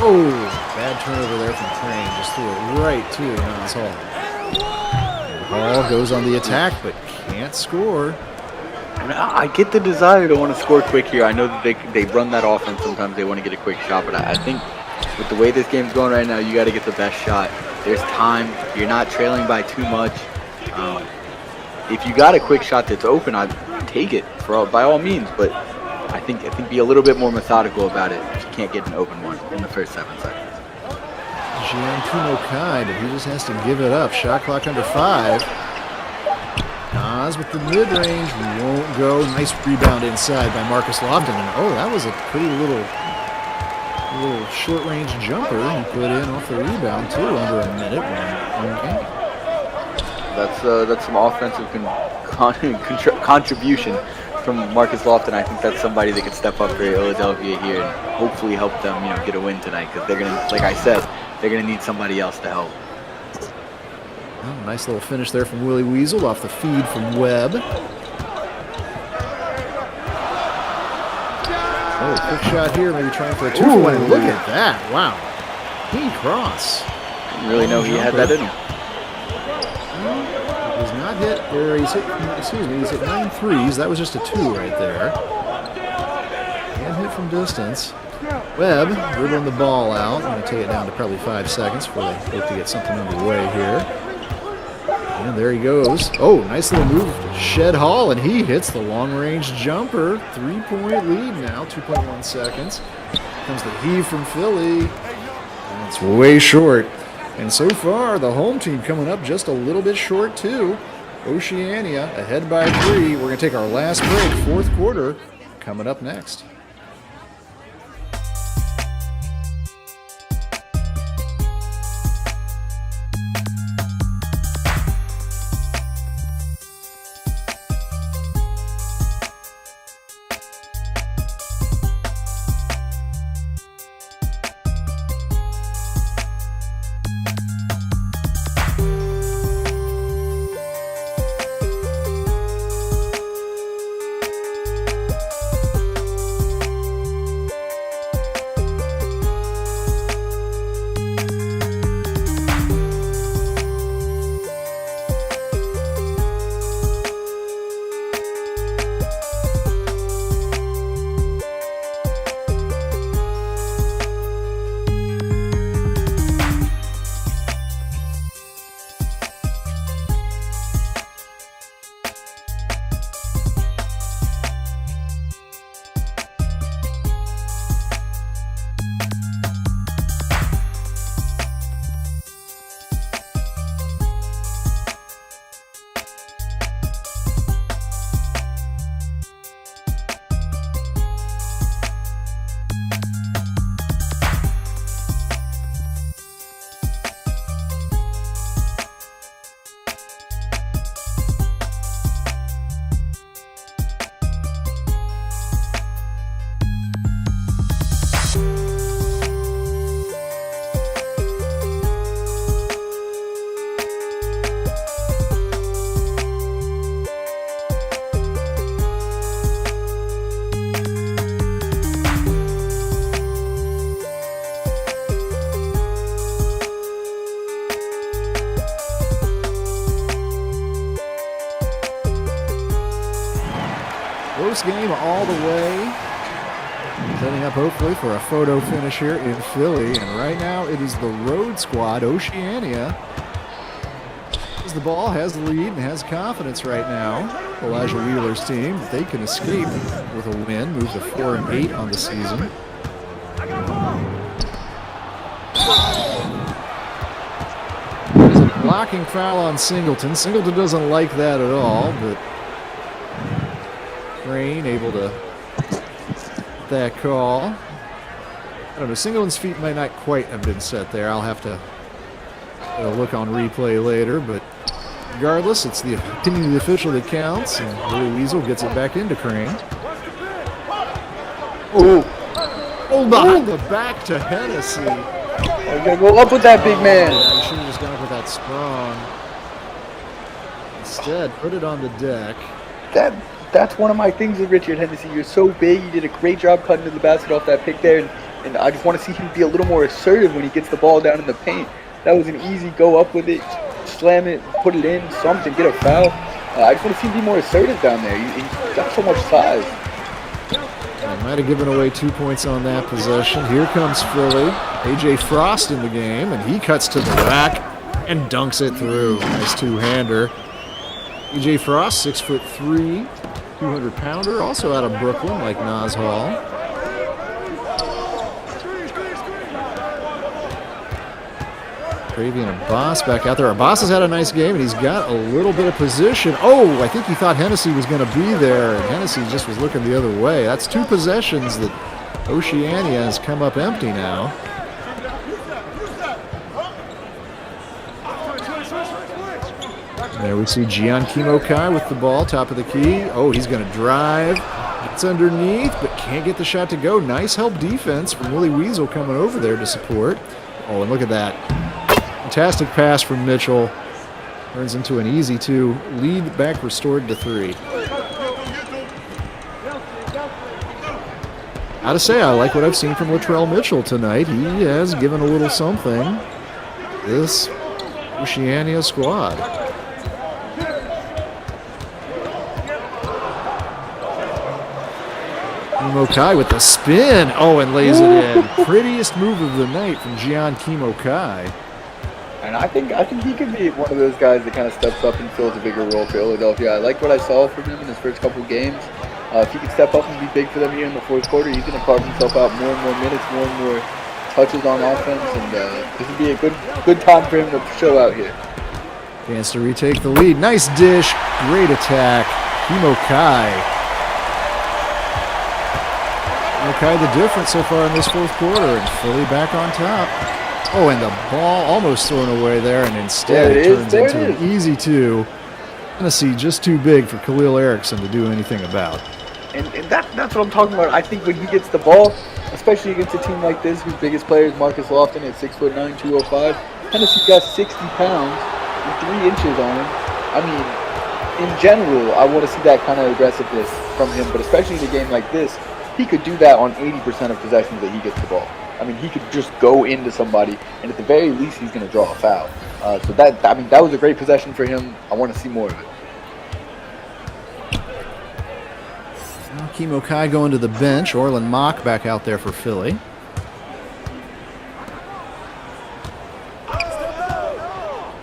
Oh, bad turnover there from Crane. Just threw it right to Niles Hall. Hall goes on the attack, but can't score. I get the desire to want to score quick here. I know that they run that offense. Sometimes they want to get a quick shot, but I think with the way this game's going right now, you got to get the best shot. There's time. You're not trailing by too much. If you got a quick shot that's open, I'd take it by all means. But I think be a little bit more methodical about it if you can't get an open one in the first 7 seconds. Giancuno Kai, but he just has to give it up. Shot clock under 5. Nas with the mid-range won't go. Nice rebound inside by Marcus Lofton. And oh, that was a pretty little short-range jumper he put in off the rebound too, under a minute. That's some offensive contribution from Marcus Lofton. I think that's somebody that could step up for Ill-a-delphia here and hopefully help them, get a win tonight, because they're gonna, like I said, they're gonna need somebody else to help. Oh, nice little finish there from Willie Weasel off the feed from Webb. Oh, quick shot here, maybe trying for a 2-for-1. And look at that! Wow, clean cross. Didn't really know he had that in him. He's not hit, or he's hit, he's hit 9 threes. That was just a 2 right there. And hit from distance. Webb dribbling the ball out. I'm going to take it down to probably 5 seconds before they hope to get something underway here. And there he goes. Oh, nice little move to Shed Hall, and he hits the long-range jumper. 3-point lead now, 2.1 seconds. Comes the heave from Philly. And it's way short. And so far, the home team coming up just a little bit short, too. Oceania ahead by 3. We're going to take our last break, fourth quarter, coming up next. Close game all the way. Setting up hopefully for a photo finish here in Philly. And right now it is the road squad, Oceania, As the ball has the lead and has confidence right now. Elijah Wheeler's team, they can escape with a win, move to 4-8 on the season. There's a blocking foul on Singleton. Singleton doesn't like that at all, but Crane able to get that call. I don't know, Singleton's feet might not quite have been set there. I'll have to look on replay later, but regardless, it's the opinion of the official that counts, and Willie Weasel gets it back into Crane. Ooh. Oh, behind the back to Hennessy. Oh, you gotta go up with that big man. Yeah, you should have just gone up with that sprung. Instead, put it on the deck. That's one of my things with Richard Hennessy. You're so big. You did a great job cutting to the basket off that pick there, and I just want to see him be a little more assertive when he gets the ball down in the paint. That was an easy go up with it, slam it, put it in, something, get a foul. I just want to see him be more assertive down there. He's got so much size. He might have given away 2 points on that possession. Here comes Philly. A.J. Frost in the game, and he cuts to the rack and dunks it through. Nice two-hander. A.J. Frost, 6'3", 200-pounder, also out of Brooklyn, like Nas Hall. Travian Abbas back out there. Abbas has had a nice game, and he's got a little bit of position. Oh, I think he thought Hennessy was going to be there, and Hennessy just was looking the other way. That's 2 possessions that Oceania has come up empty now. There we see Gian Kimokai with the ball, top of the key. Oh, he's going to drive. Gets underneath, but can't get the shot to go. Nice help defense from Willie Weasel coming over there to support. Oh, and look at that. Fantastic pass from Mitchell. Turns into an easy 2. Lead back restored to 3. Gotta say, I like what I've seen from Latrell Mitchell tonight. He has given a little something. This Oceania squad. Kimokai with the spin. Oh, and lays it in. Prettiest move of the night from Gian Kimokai. And I think he could be one of those guys that kind of steps up and fills a bigger role for Ill-a-delphia. I like what I saw from him in his first couple games. If he could step up and be big for them here in the fourth quarter, he's going to carve himself out more and more minutes, more and more touches on offense, and this would be a good time for him to show out here. Chance to retake the lead. Nice dish. Great attack. Kimokai. Kimokai the difference so far in this fourth quarter, and Philly back on top. Oh, and the ball almost thrown away there, and instead it turns into an easy 2. Tennessee just too big for Khalil Erickson to do anything about. And that's what I'm talking about. I think when he gets the ball, especially against a team like this, whose biggest player is Marcus Lofton at 6'9", 205, Tennessee's got 60 pounds and 3 inches on him. I mean, in general, I want to see that kind of aggressiveness from him, but especially in a game like this, he could do that on 80% of possessions that he gets the ball. I mean, he could just go into somebody, and at the very least, he's going to draw a foul. So that was a great possession for him. I want to see more of it. Now Kimokai going to the bench. Orland Mock back out there for Philly.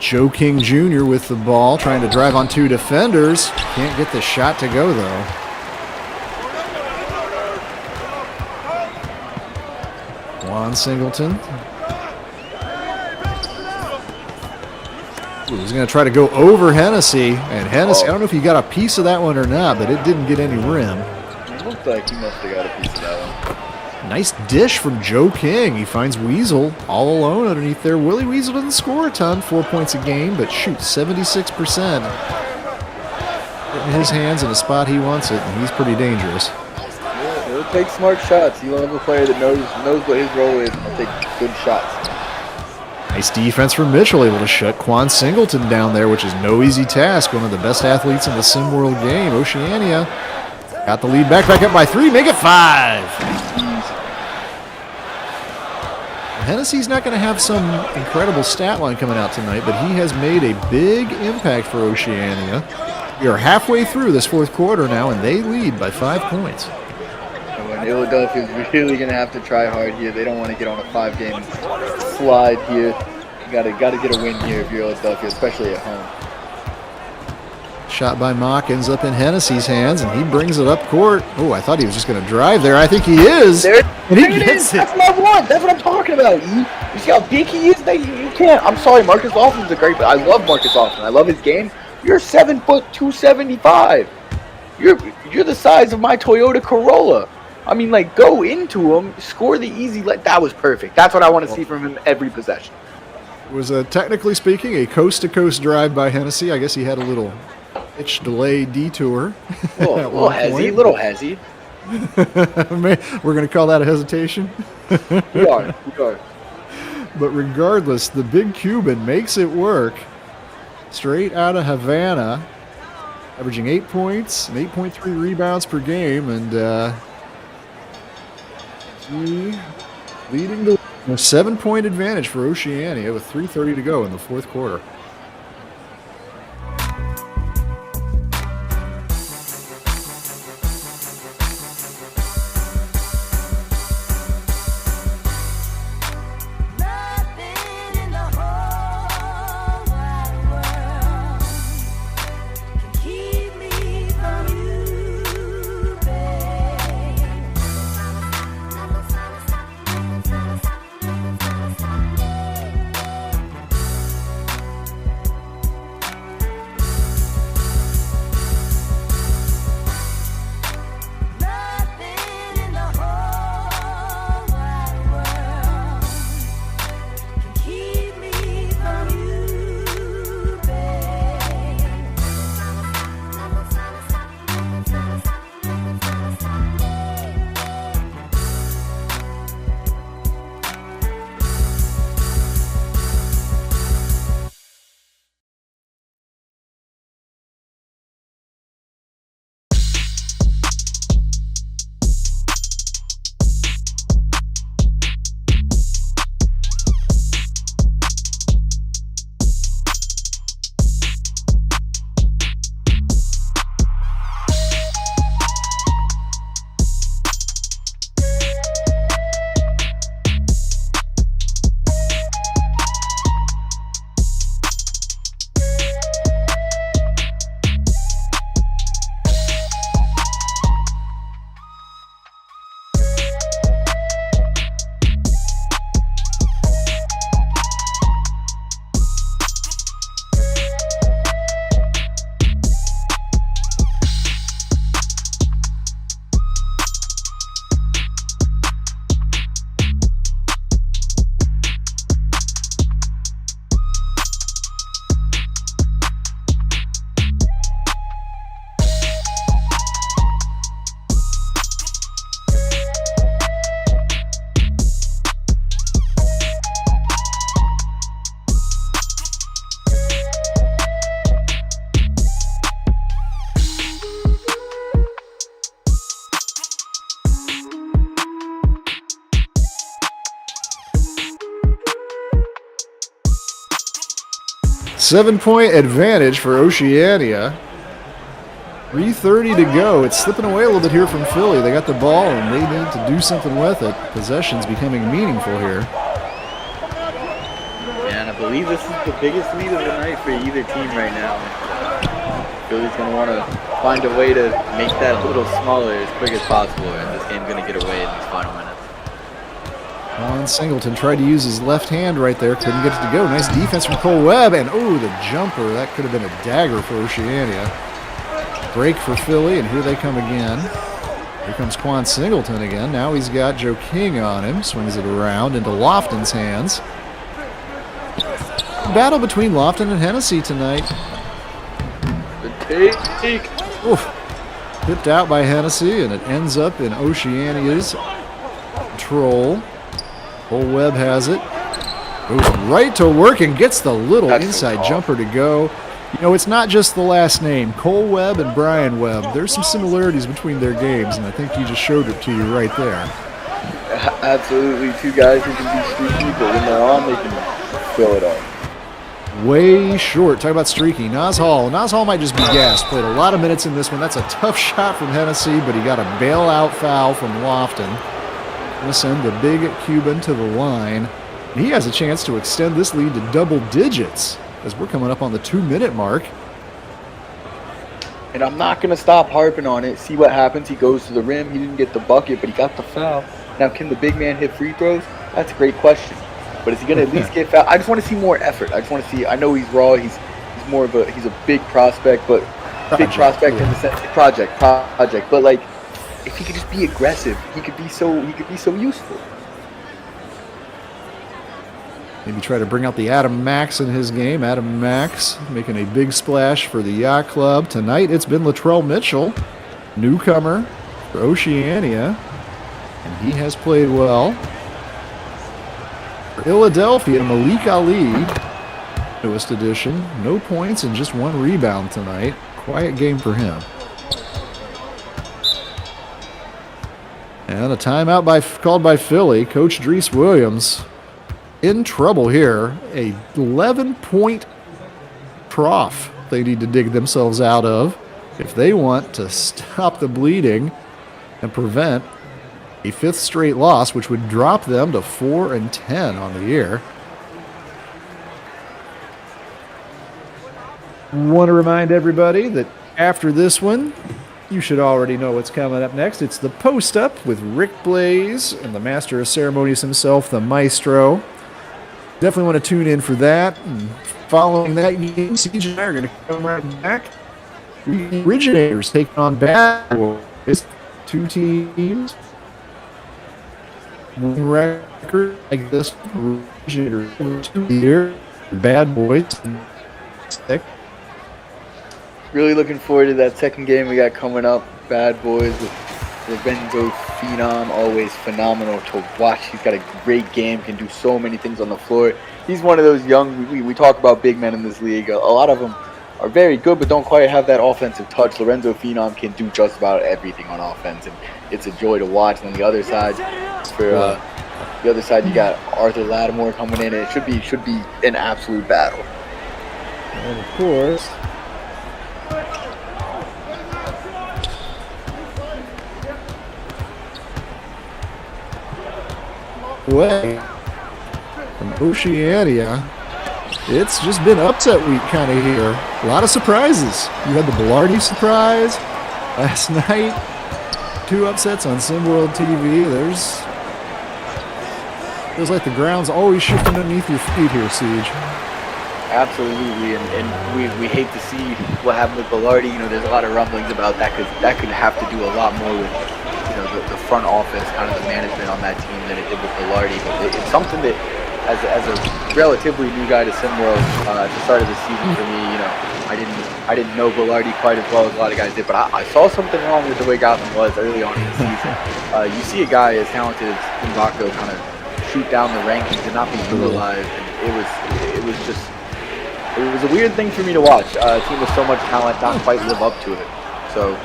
Joe King Jr. with the ball, trying to drive on 2 defenders. Can't get the shot to go, though. Juan Singleton. Ooh, he's going to try to go over Hennessy. And Hennessy, I don't know if you got a piece of that one or not, but it didn't get any rim. It looked like he must have got a piece of that one. Nice dish from Joe King. He finds Weasel all alone underneath there. Willie Weasel doesn't score a ton, 4 points a game, but shoots 76%. Getting his hands in a spot he wants it, and he's pretty dangerous. He'll take smart shots. He'll have a player that knows what his role is, and he'll take good shots. Nice defense from Mitchell, able to shut Quan Singleton down there, which is no easy task. One of the best athletes in the Sim World game. Oceania got the lead back up by 3, make it 5. Hennessy's not going to have some incredible stat line coming out tonight, but he has made a big impact for Oceania. We are halfway through this fourth quarter now, and they lead by 5 points. Ill-a-delphia is really going to have to try hard here. They don't want to get on a 5-game slide here. You got to get a win here if you're Ill-a-delphia, especially at home. shot by Mock ends up in Hennessy's hands, and he brings it up court. Oh, I thought he was just going to drive there. I think he is. There, and he there gets it. That's what I want. That's what I'm talking about. You see how big he is? You can't. I'm sorry, Marcus Lawson's a great, but I love Marcus Lawson. I love his game. You're 7 foot 275. You're the size of my Toyota Corolla. I mean, like, go into him, score the easy. That was perfect. That's what I want to see from him every possession. It was, technically speaking, a coast-to-coast drive by Hennessy. I guess he had a little pitch delay detour. Little hezzy. We're going to call that a hesitation? We are. But regardless, the big Cuban makes it work. Straight out of Havana, averaging 8 points and 8.3 rebounds per game, and he leading the a 7-point advantage for Oceania with 3:30 to go in the fourth quarter. Seven-point advantage for Oceania. 3:30 to go. It's slipping away a little bit here from Philly. They got the ball, and they need to do something with it. Possession's becoming meaningful here. Yeah, and I believe this is the biggest lead of the night for either team right now. Philly's going to want to find a way to make that a little smaller as quick as possible, and this game's going to get away in these final minutes. Juan Singleton tried to use his left hand right there. Couldn't get it to go. Nice defense from Cole Webb, and the jumper. That could have been a dagger for Oceania. Break for Philly, and here they come again. Here comes Quan Singleton again. Now he's got Joe King on him. Swings it around into Lofton's hands. Battle between Lofton and Hennessy tonight. Good take. Tipped out by Hennessy, and it ends up in Oceania's control. Cole Webb has it. Goes right to work and gets the little inside jumper to go. You know, it's not just the last name. Cole Webb and Brian Webb. There's some similarities between their games, and I think he just showed it to you right there. Absolutely. Two guys who can be streaky, but when they're on, they can fill it up. Way short. Talk about streaky. Nas Hall. Nas Hall might just be gassed. Played a lot of minutes in this one. That's a tough shot from Hennessy, but he got a bailout foul from Lofton. Going to send the big Cuban to the line. He has a chance to extend this lead to double digits as we're coming up on the 2-minute mark. And I'm not going to stop harping on it. See what happens. He goes to the rim. He didn't get the bucket, but he got the foul. Now, can the big man hit free throws? That's a great question. But is he going to at least get fouled? I just want to see more effort. I just want to see. I know he's raw. He's a big prospect, but big prospect in the sense project. But like, if he could just be aggressive, he could be so useful. Maybe try to bring out the Adam Max in his game. Adam Max making a big splash for the Yacht Club. Tonight it's been Latrell Mitchell, newcomer for Oceania, and he has played well. For Ill-a-delphia, Malik Ali, newest addition. No points and just 1 rebound tonight. Quiet game for him. And a timeout called by Philly. Coach Dries Williams in trouble here. A 11-point trough they need to dig themselves out of if they want to stop the bleeding and prevent a 5th straight loss, which would drop them to 4-10 on the year. Want to remind everybody that after this one, you should already know what's coming up next. It's the post-up with Rick Blaze and the master of ceremonies himself, the maestro. Definitely want to tune in for that. And following that game, CJ and I are going to come right back. The Originators taking on Bad Boys. 2 teams. One record like this. Originators 2 year. Bad Boys 6. Really looking forward to that second game we got coming up. Bad Boys with Lorenzo Phenom, always phenomenal to watch. He's got a great game, can do so many things on the floor. He's one of those young, we talk about big men in this league. A lot of them are very good, but don't quite have that offensive touch. Lorenzo Phenom can do just about everything on offense, and it's a joy to watch. And on the other side, you got Arthur Lattimore coming in, and it should be an absolute battle. And of course, way from Oceania, it's just been upset week kind of here. A lot of surprises. You had the Bilardi surprise last night. 2 upsets on SimWorld TV. Feels like the ground's always shifting underneath your feet here, Siege. Absolutely, and we hate to see what happened with Bilardi. You know, there's a lot of rumblings about that because that could have to do a lot more with the front office, kind of the management on that team than it did with Bilardi. But it's something that, as a relatively new guy to SimWorld at the start of the season for me, I didn't know Bilardi quite as well as a lot of guys did. But I saw something wrong with the way Gotham was early on in the season. You see a guy as talented as Mbako kind of shoot down the rankings and not be utilized, and it was a weird thing for me to watch. A team with so much talent not quite live up to it. So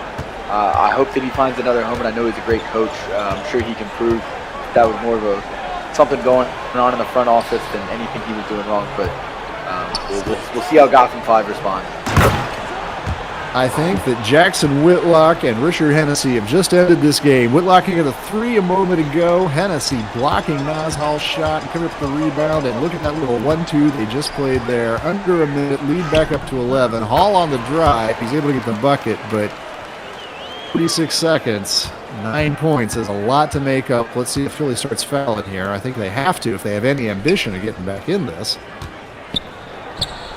I hope that he finds another home, and I know he's a great coach. I'm sure he can prove that was more of something going on in the front office than anything he was doing wrong. But we'll see how Gotham 5 responds. I think that Jackson Whitlock and Richard Hennessy have just ended this game. Whitlock getting a 3 a moment ago. Hennessy blocking Nas Hall's shot and coming up with the rebound. And look at that little 1-2 they just played there. Under a minute, lead back up to 11. Hall on the drive. He's able to get the bucket, but 46 seconds, 9 points is a lot to make up. Let's see if Philly starts fouling here. I think they have to if they have any ambition of getting back in this.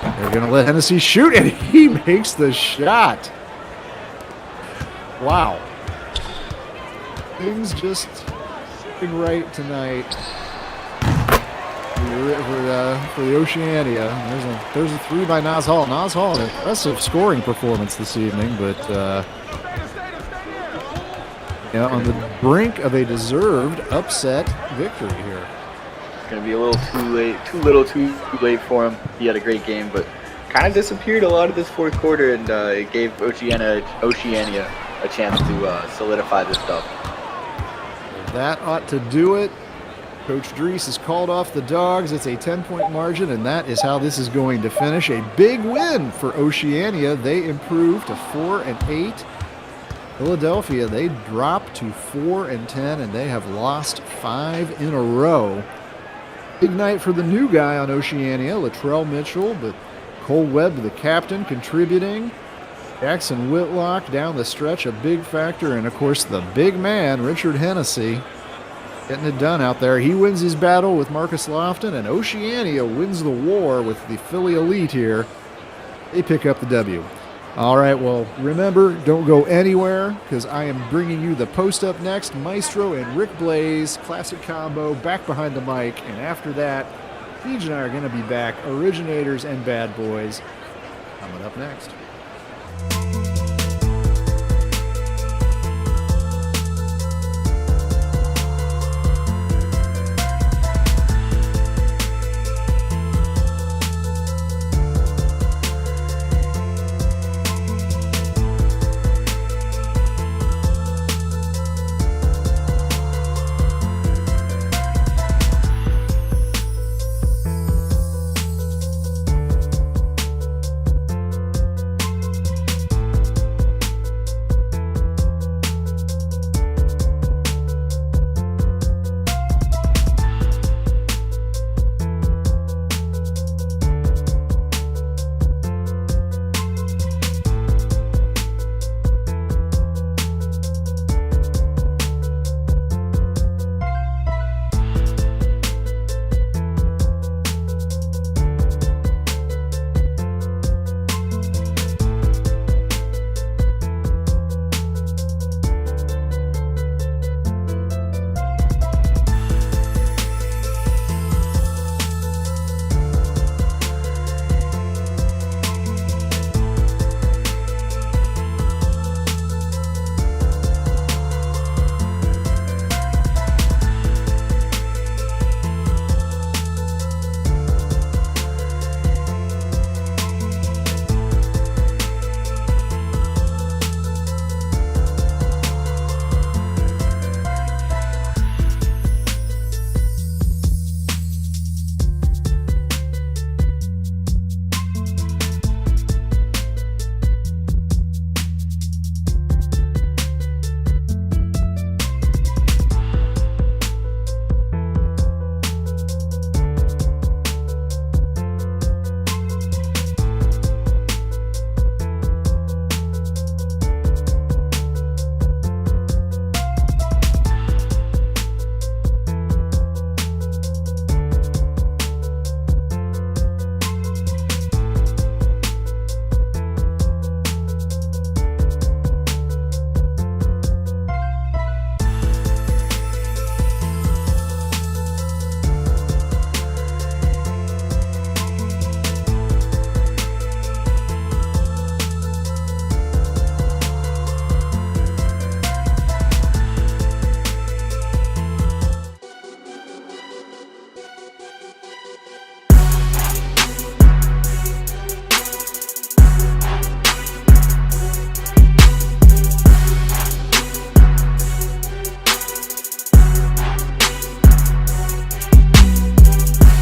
They're going to let Hennessy shoot, and he makes the shot. Wow. Things just being right tonight for the Oceania. There's a 3 by Nas Hall. Nas Hall, an impressive scoring performance this evening, but on the brink of a deserved upset victory here. It's going to be a little too late for him. He had a great game, but kind of disappeared a lot of this fourth quarter, and it gave Oceania a chance to solidify this stuff. That ought to do it. Coach Dries has called off the Dogs. It's a 10-point margin, and that is how this is going to finish. A big win for Oceania. They improved to 4-8. Ill-a-delphia, they dropped to 4-10, and they have lost 5 in a row. Big night for the new guy on Oceania, Latrell Mitchell, but Cole Webb, the captain, contributing. Jackson Whitlock down the stretch, a big factor, and of course the big man, Richard Hennessy, getting it done out there. He wins his battle with Marcus Lofton, and Oceania wins the war with the Philly Elite here. They pick up the W. All right, well, remember, don't go anywhere, because I am bringing you the post up next. Maestro and Rick Blaze, classic combo, back behind the mic, and after that, Paige and I are going to be back, Originators and Bad Boys, coming up next.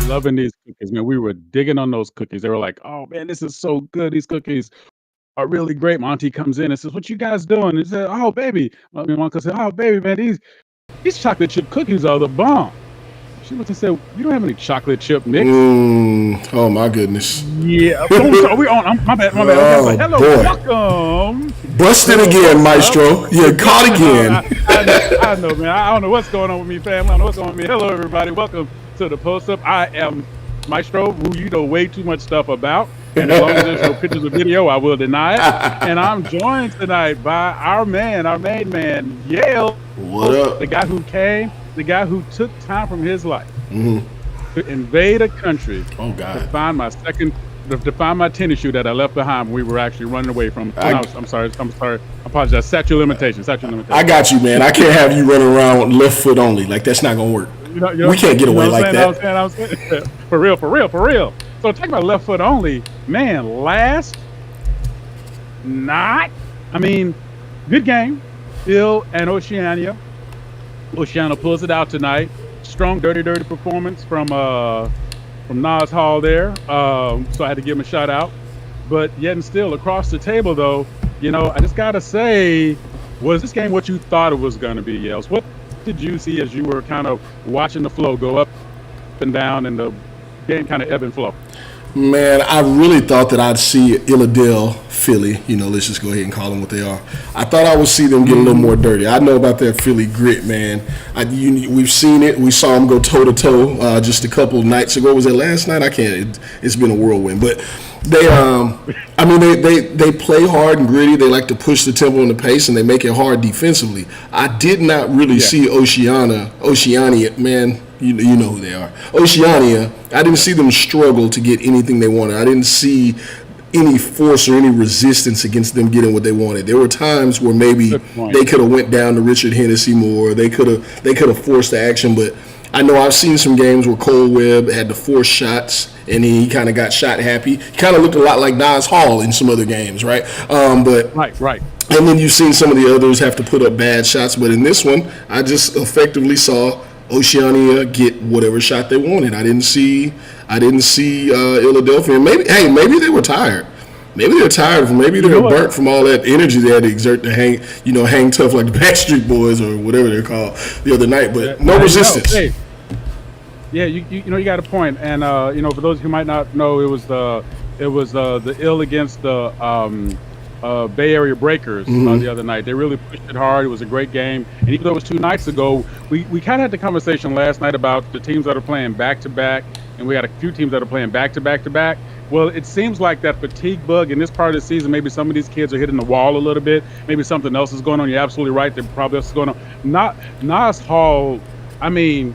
Loving these cookies, man. We were digging on those cookies. They were like, "Oh man, this is so good. These cookies are really great." My auntie comes in and says, "What you guys doing?" And said, "Oh baby," my uncle said, "Oh baby, man, these chocolate chip cookies are the bomb." She looked and said, "You don't have any chocolate chip mix." Oh my goodness. Yeah, so we on. My bad. Okay, I was like, hello, boy. welcome. Busted again, Maestro. Yeah, caught again. I know, man. I don't know what's going on with me, family. I don't know what's going on with me. Hello, everybody. Welcome to the Post Up. I am Maestro, who you know way too much stuff about. And as long as there's no pictures or video, I will deny it. And I'm joined tonight by our man, our main man, Yale. What up? The guy who came, the guy who took time from his life to invade a country to find my tennis shoe that I left behind when we were actually running away from. I'm sorry. I apologize. Statute of limitations. I got you, man. I can't have you running around with left foot only. Like, that's not going to work. We can't get away like that. I was saying. For real. So talking about left foot only, man, good game. Ill and Oceania. Oceania pulls it out tonight. Strong, dirty performance from Nas Hall there. So I had to give him a shout out. But yet and still, across the table, though, I just got to say, was this game what you thought it was going to be, Yels? What did you see as you were kind of watching the flow go up and down and the game kind of ebb and flow? Man, I really thought that I'd see Ill-a-delphia, Philly. Let's just go ahead and call them what they are. I thought I would see them get a little more dirty. I know about that Philly grit, man. We've seen it. We saw them go toe-to-toe just a couple of nights ago. Was it last night? I can't. It's been a whirlwind. But they play hard and gritty. They like to push the tempo and the pace, and they make it hard defensively. I did not really see Oceania, man. You know who they are. Oceania, I didn't see them struggle to get anything they wanted. I didn't see any force or any resistance against them getting what they wanted. There were times where maybe they could have went down to Richard Hennessy more. They could have forced the action, but I know I've seen some games where Cole Webb had to force shots, and he kind of got shot happy. He kind of looked a lot like Nas Hall in some other games, right? Right. And then you've seen some of the others have to put up bad shots, but in this one, I just effectively saw Oceania get whatever shot they wanted. I didn't see Ill-a-delphia. Maybe they were tired. Maybe they're tired. Maybe they're burnt from all that energy they had to exert to hang tough like the Backstreet Boys or whatever they're called the other night. But no resistance. Hey. Yeah, you got a point. And for those who might not know, it was the Ill against the Bay Area Breakers the other night. They really pushed it hard. It was a great game. And even though it was 2 nights ago, we kind of had the conversation last night about the teams that are playing back-to-back, and we got a few teams that are playing back-to-back-to-back. Well, it seems like that fatigue bug in this part of the season, maybe some of these kids are hitting the wall a little bit. Maybe something else is going on. You're absolutely right. There probably else is going on. Not Nas Hall, I mean,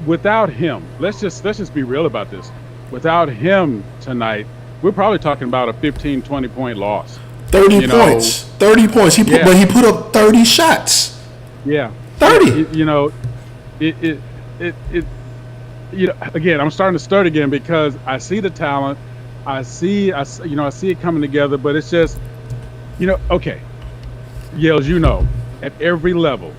without him, let's just be real about this. Without him tonight, we're probably talking about a 15, 20-point loss. 30 points. 30 points. But he put up 30 shots. Yeah. 30. Again, I'm starting to start again because I see the talent. I see it coming together, but it's just, okay. Yells, at every level,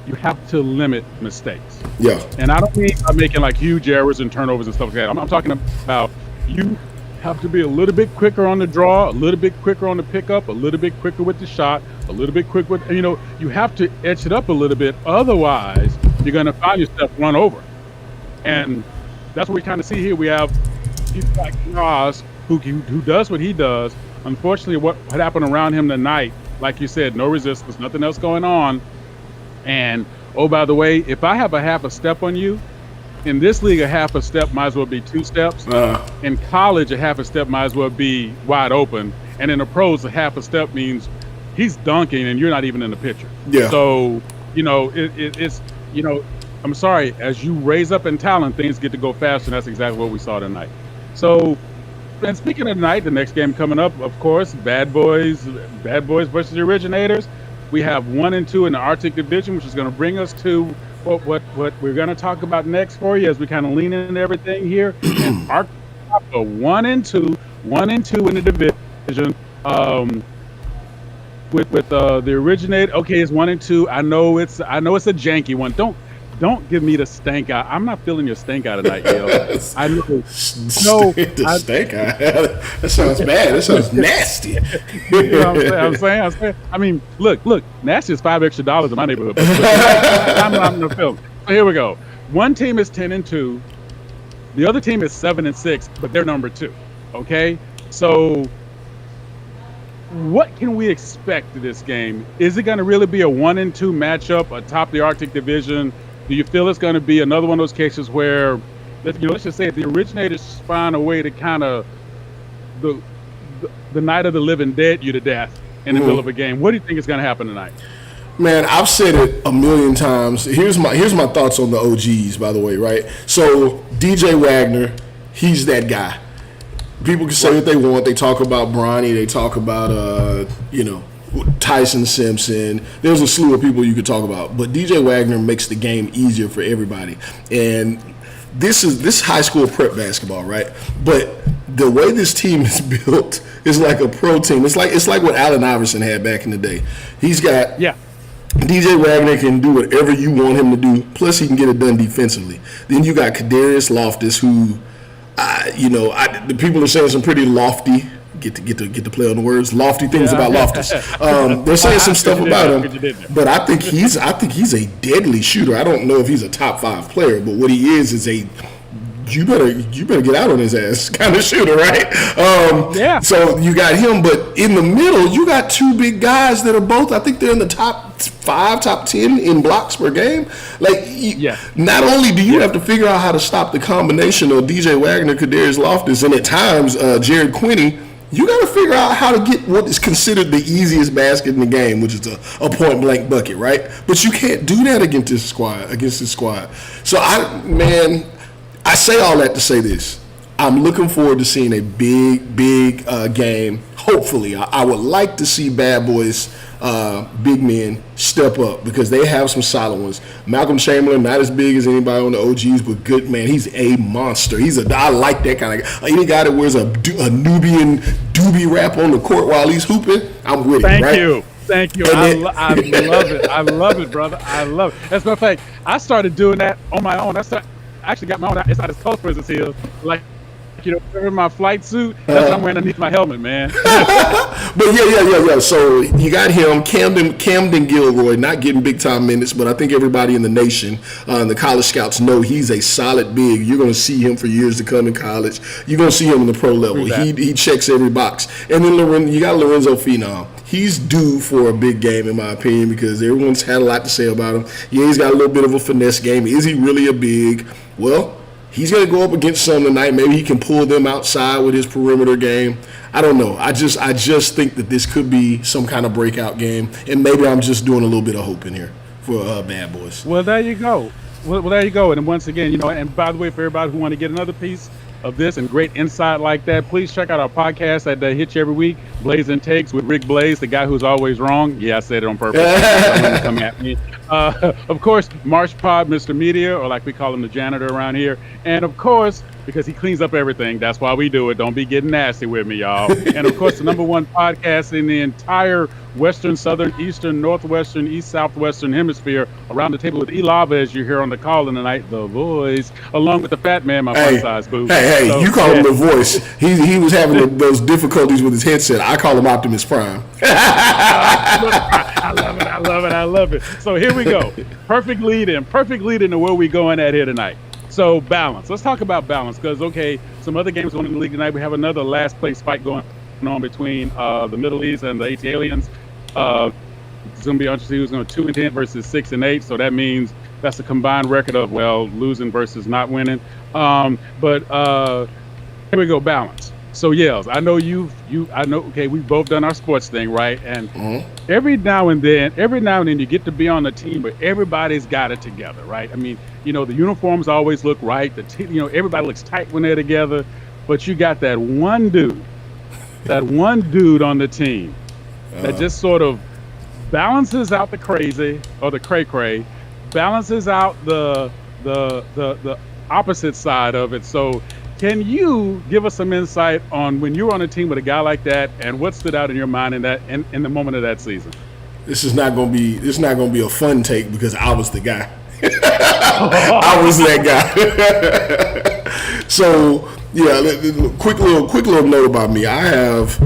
you have to limit mistakes. Yeah. And I don't mean I'm making like huge errors and turnovers and stuff like that. I'm talking about you have to be a little bit quicker on the draw, a little bit quicker on the pickup, a little bit quicker with the shot, a little bit quicker with, you have to etch it up a little bit. Otherwise, you're going to find yourself run over. And that's what we kind of see here. We have people like Nas who does what he does. Unfortunately, what happened around him tonight, like you said, no resistance, nothing else going on. And, oh, by the way, if I have a half a step on you, in this league, a half a step might as well be 2 steps. In college, a half a step might as well be wide open. And in the pros, a half a step means he's dunking and you're not even in the picture. Yeah. So, it's, I'm sorry, as you raise up in talent, things get to go faster, and that's exactly what we saw tonight. So, and speaking of tonight, the next game coming up, of course, Bad Boys versus the Originators. We have 1 and 2 in the Arctic Division, which is going to bring us to what we're going to talk about next for you as we kind of lean into everything here. And Arctic 1 and 2 in the division. With the Originator, okay, it's 1 and 2. I know it's a janky one. Don't give me the stank eye. I'm not feeling your stank eye tonight, yo. I know. Stank eye. That sounds bad. That sounds nasty. You know what I'm saying? I mean, look. Nasty is $5 extra in my neighborhood. But I'm not feeling. So here we go. One team is 10 and 2. The other team is 7 and 6, but they're number 2. Okay, so what can we expect of this game? Is it going to really be a 1 and 2 matchup atop the Arctic Division? Do you feel it's going to be another one of those cases where, let's just say the Originators find a way to kind of the night of the living dead you to death in the middle of a game? What do you think is going to happen tonight? Man, I've said it a million times. Here's my thoughts on the OGs, by the way, right? So DJ Wagner, he's that guy. People can say what they want. They talk about Bronny. They talk about Tyson Simpson. There's a slew of people you could talk about, but DJ Wagner makes the game easier for everybody. And this is high school prep basketball, right? But the way this team is built is like a pro team. It's like what Allen Iverson had back in the day. He's got DJ Wagner can do whatever you want him to do. Plus, he can get it done defensively. Then you got Kadarius Loftus, who, the people are saying some pretty lofty. Get to play on the words. Lofty things about Loftus. They're saying some stuff about him, but I think he's a deadly shooter. I don't know if he's a top 5 player, but what he is a you better get out on his ass kind of shooter, right? Yeah. So you got him, but in the middle, you got two big guys that are both, I think they're in the top 5, top 10 in blocks per game. Like, not only do you have to figure out how to stop the combination of DJ Wagner, Kadarius Loftus, and at times Jared Quinney, you got to figure out how to get what is considered the easiest basket in the game, which is a point blank bucket, right? But you can't do that against this squad. So I say all that to say this. I'm looking forward to seeing a big game. Hopefully, I would like to see Bad Boys, big men, step up because they have some solid ones. Malcolm Chamberlain, not as big as anybody on the OGs, but good, man. He's a monster. I like that kind of guy. Any guy that wears a Nubian doobie wrap on the court while he's hooping, I'm with it. Thank you. I love it. I love it, brother. I love it. As a matter of fact, I started doing that on my own. I actually got my own. It's not as colorful as it is. Like, in my flight suit, that's what I'm wearing underneath my helmet, man. But yeah. So you got him, Camden Gilroy, not getting big time minutes, but I think everybody in the nation, the college scouts know he's a solid big. You're going to see him for years to come in college. You're going to see him in the pro level. He checks every box. And then you got Lorenzo Phenom. He's due for a big game, in my opinion, because everyone's had a lot to say about him. Yeah, he's got a little bit of a finesse game. Is he really a big? Well, he's going to go up against some tonight. Maybe he can pull them outside with his perimeter game. I don't know. I just think that this could be some kind of breakout game, and maybe I'm just doing a little bit of hope in here for Bad Boys. Well, there you go. Well, there you go. And once again, and by the way, for everybody who want to get another piece of this and great insight like that, please check out our podcast that hits you every week, Blazing Takes with Rick Blaze, the guy who's always wrong. Yeah, I said it on purpose. Come at me. Of course, Marsh Pod, Mr. Media, or like we call him, the janitor around here. And of course, because he cleans up everything, that's why we do it. Don't be getting nasty with me, y'all. And of course, the #1 podcast in the entire Western, Southern, Eastern, Northwestern, East, Southwestern hemisphere, around the table with E-Lava, as you hear on the call in the night, the voice, along with the fat man, my fun-size boo. Hey, so, you call him the voice. He was having those difficulties with his headset. I call him Optimus Prime. I love it. So here we go. Perfect lead in to where we going at here tonight. So balance. Let's talk about balance because, okay, some other games going in the league tonight. We have another last place fight going on between the Middle East and the AT-Aliens. It's going to be interesting who's going to 2-10 versus 6-8. So that means that's a combined record of, losing versus not winning. But here we go, balance. So Yells, I know okay, we've both done our sports thing, right? And every now and then you get to be on a team where everybody's got it together, right? I mean, the uniforms always look right. Everybody looks tight when they're together, but you got that one dude on the team that just sort of balances out the crazy or the cray-cray, balances out the opposite side of it. So can you give us some insight on when you were on a team with a guy like that and what stood out in your mind in the moment of that season? This is not gonna be a fun take because I was the guy. I was that guy. So yeah, quick little note about me. I have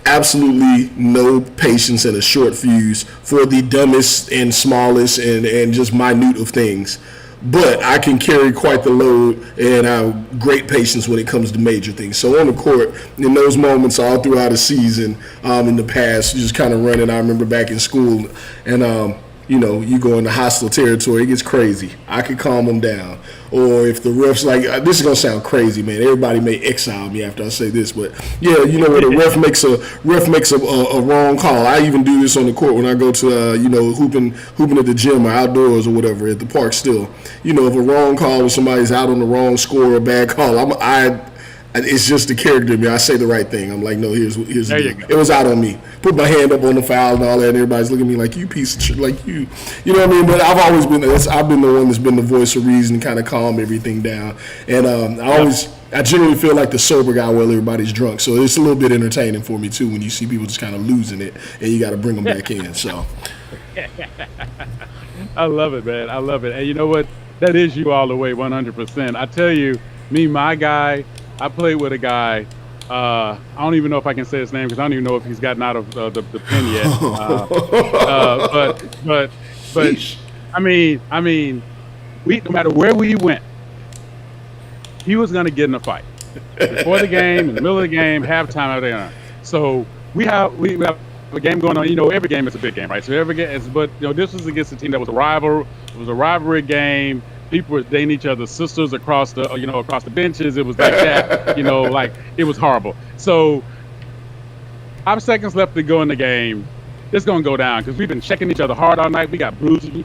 absolutely no patience and a short fuse for the dumbest and smallest and just minute of things. But I can carry quite the load and I have great patience when it comes to major things. So on the court, in those moments all throughout a season, in the past, just kind of running. I remember back in school and, you go into hostile territory, it gets crazy. I could calm them down. Or if the ref's like, this is going to sound crazy, man. Everybody may exile me after I say this, but yeah, when a ref makes a wrong call. I even do this on the court when I go to, hooping at the gym or outdoors or whatever at the park still. If a wrong call or somebody's out on the wrong score or a bad call, it's just the character in me. I say the right thing. I'm like, no, here's the deal. It was out on me. Put my hand up on the foul and all that, and everybody's looking at me like, you piece of shit, like you know what I mean? But I've always been the one that's been the voice of reason, kind of calm everything down. And I generally feel like the sober guy while everybody's drunk. So it's a little bit entertaining for me too when you see people just kind of losing it and you got to bring them back in. So I love it, man. I love it. And you know what? That is you all the way, 100%. I tell you, my guy. I played with a guy. I don't even know if I can say his name because I don't even know if he's gotten out of the pen yet. But I mean, we no matter where we went, he was going to get in a fight before the game, in the middle of the game, halftime, everything. So we have a game going on. You know, every game is a big game, right? So every game is, but you know, this was against a team that was a rival. It was a rivalry game. People were dating each other's sisters across the benches. It was like that. You know, like it was horrible. So 5 seconds left to go in the game. It's gonna go down because we've been checking each other hard all night. We got bruises, we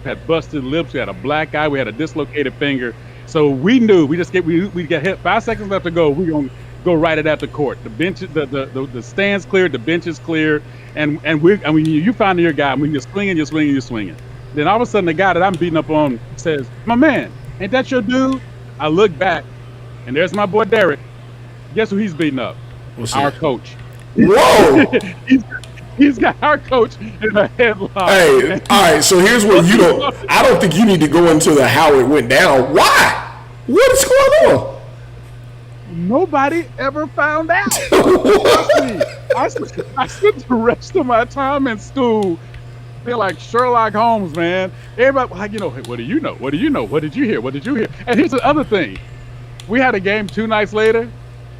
had busted lips, we had a black eye, we had a dislocated finger. So we knew we got hit. 5 seconds left to go. We're gonna go right at the court. The bench, the stands cleared, the bench is cleared, and you find your guy. When you're swinging. Then all of a sudden, the guy that I'm beating up on says, "My man, ain't that your dude?" I look back, and there's my boy Derek. Guess who he's beating up? Our coach. Whoa! He's got our coach in a headlock. Hey, all right. So here's what you don't. I don't think you need to go into the how it went down. Why? What is going on? Nobody ever found out. I spent the rest of my time in school. They're like Sherlock Holmes, man. Everybody, like, you know, hey, what do you know? What do you know? What did you hear? What did you hear? And here's the other thing. We had a game 2 nights later.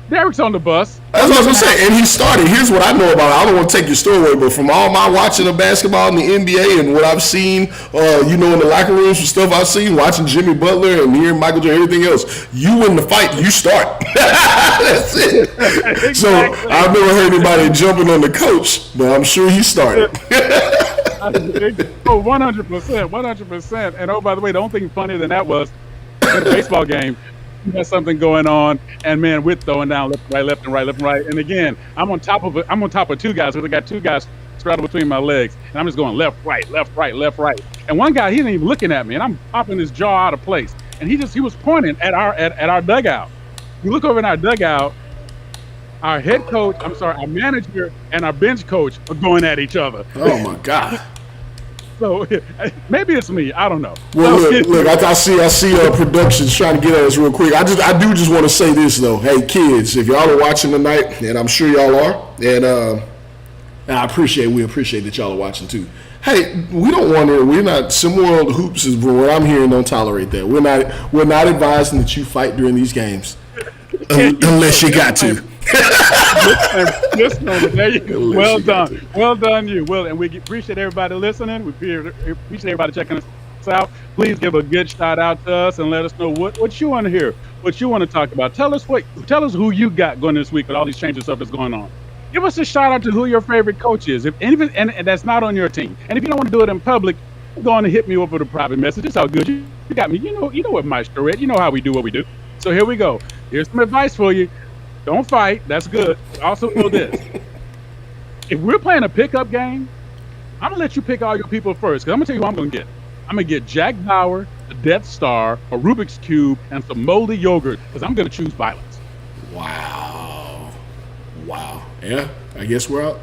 Derek's on the bus. That's what I was gonna say. And he started. Here's what I know about it. I don't want to take your story away, but from all my watching of basketball in the NBA and what I've seen, in the locker rooms and stuff I've seen, watching Jimmy Butler and hearing Michael Jordan, everything else, you win the fight, you start. That's it. Exactly. So I've never heard anybody jumping on the coach, but I'm sure he started. 100%. And oh, by the way, the only thing funnier than that was in the baseball game. We had something going on, and man, we're throwing down left and right. And again, I'm on top of 2 guys. So I got 2 guys straddled between my legs, and I'm just going left, right. And one guy, he ain't even looking at me, and I'm popping his jaw out of place. And he was pointing at our dugout. You look over in our dugout, our our manager and our bench coach are going at each other. Oh my God. So maybe it's me. I don't know. Well, look. I see productions trying to get at us real quick. I do just want to say this though. Hey, kids, if y'all are watching tonight, and I'm sure y'all are, and we appreciate that y'all are watching too. Hey, we're not. Sim World Hoops is what I'm hearing. Don't tolerate that. We're not advising that you fight during these games, unless you got to. Well done, you. Well, and we appreciate everybody listening. We appreciate everybody checking us out. Please give a good shout out to us and let us know what you want to hear, what you want to talk about. Tell us who you got going this week with all these changes stuff that's going on. Give us a shout out to who your favorite coach is, and that's not on your team. And if you don't want to do it in public, go on and hit me up with a private message. It's all good. You got me. You know what Maestro is. You know how we do what we do. So here we go. Here's some advice for you. Don't fight. That's good. Also know this. If we're playing a pickup game, I'm going to let you pick all your people first, because I'm going to tell you who I'm going to get. I'm going to get Jack Bauer, a Death Star, a Rubik's Cube, and some moldy yogurt, because I'm going to choose violence. Wow. Yeah, I guess we're out.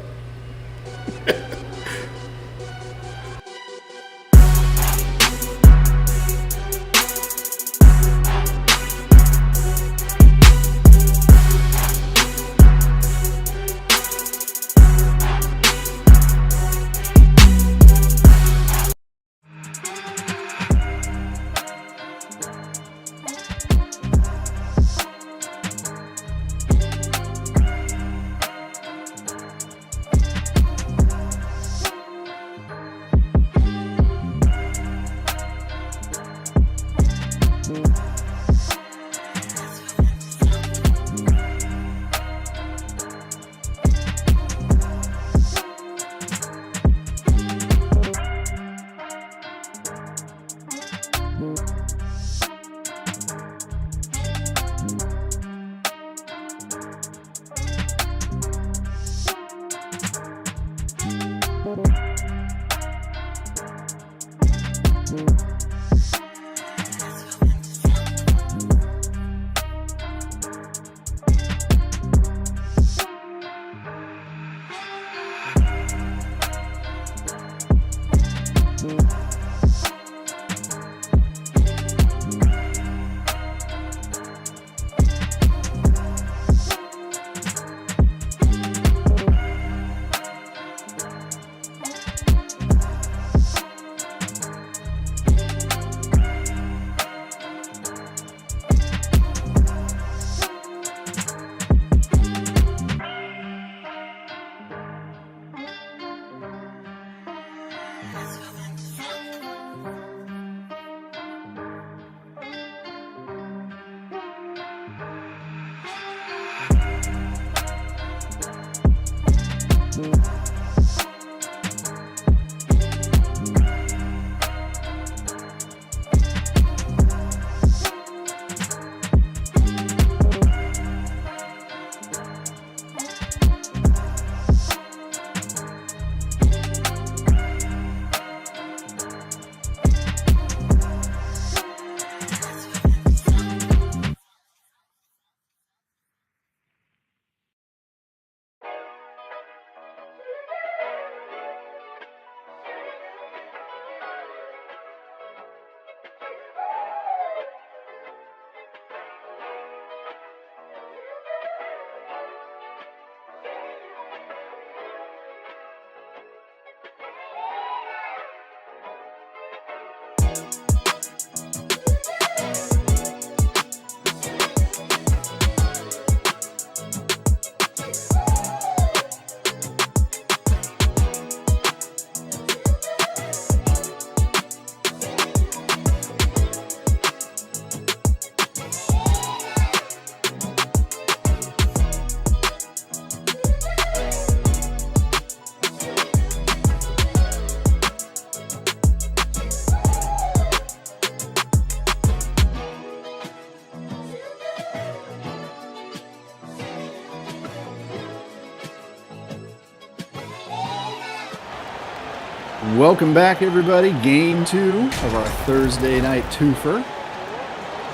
Welcome back, everybody. Game 2 of our Thursday night twofer.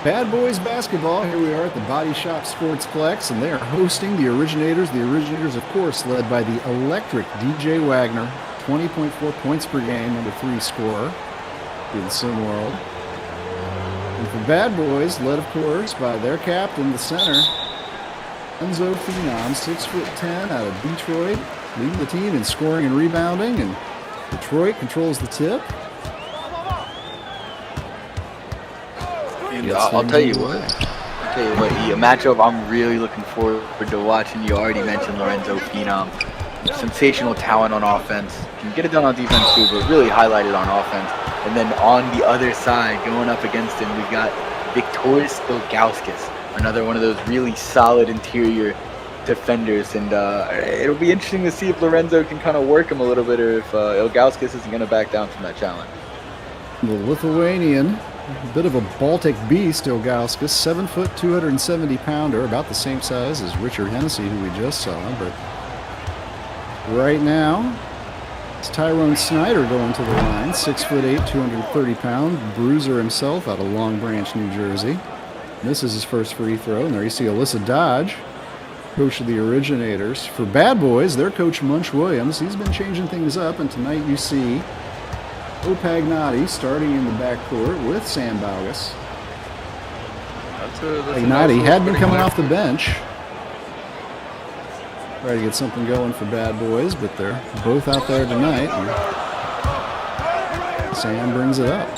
Bad Boys basketball. Here we are at the Body Shop Sportsplex, and they are hosting the Originators. The Originators, of course, led by the electric DJ Wagner, 20.4 points per game, number 3 scorer in Sim World. And for Bad Boys, led, of course, by their captain, the center, Enzo Phenom, 6'10", out of Detroit, leading the team in scoring and rebounding, and Detroit controls the tip. And I'll tell you what, a matchup I'm really looking forward to watching. You already mentioned Lorenzo Phenom. Sensational talent on offense. Can get it done on defense too, but really highlighted on offense. And then on the other side, going up against him, we've got Viktoras Ilgauskas, another one of those really solid interior defenders. And it'll be interesting to see if Lorenzo can kind of work him a little bit, or if Ilgauskas isn't going to back down from that challenge. The Lithuanian, a bit of a Baltic beast, Ilgauskas, 7 foot, 270 pounder, about the same size as Richard Hennessy, who we just saw. But right now, it's Tyrone Snyder going to the line, 6'8", 230 pound, bruiser himself out of Long Branch, New Jersey. Misses his first free throw, and there you see Alyssa Dodge, coach of the Originators. For Bad Boys, their coach Munch Williams, he's been changing things up, and tonight you see Opagnati starting in the backcourt with Sam Baugus. Opagnati had been coming off the bench. Try to get something going for Bad Boys, but they're both out there tonight. And Sam brings it up.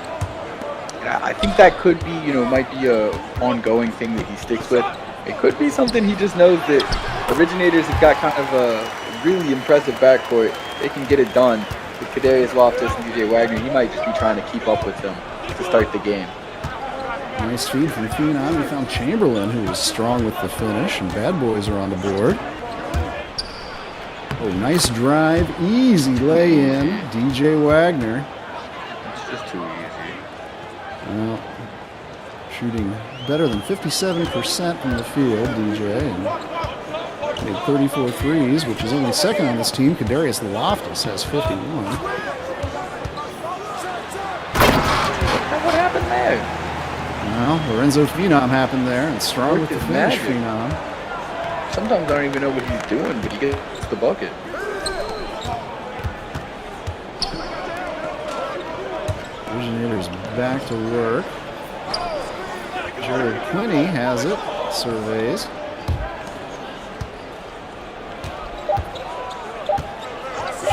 I think that could be, might be a ongoing thing that he sticks with. It could be something he just knows that Originators have got kind of a really impressive backcourt. They can get it done. With Kadarius Loftus and DJ Wagner, he might just be trying to keep up with them to start the game. Nice feed from Phenom. We found Chamberlain, who was strong with the finish, and Bad Boys are on the board. Oh, nice drive, easy lay-in, DJ Wagner. It's just too easy. Well, shooting better than 57% from the field, DJ, and made 34 threes, which is only second on this team. Kadarius Loftus has 51. What happened there? Well, Lorenzo Phenom happened there, and strong with the finish, Phenom. Sometimes I don't even know what he's doing, but he gets the bucket. Originators back to work. Jared Quinney has it, surveys.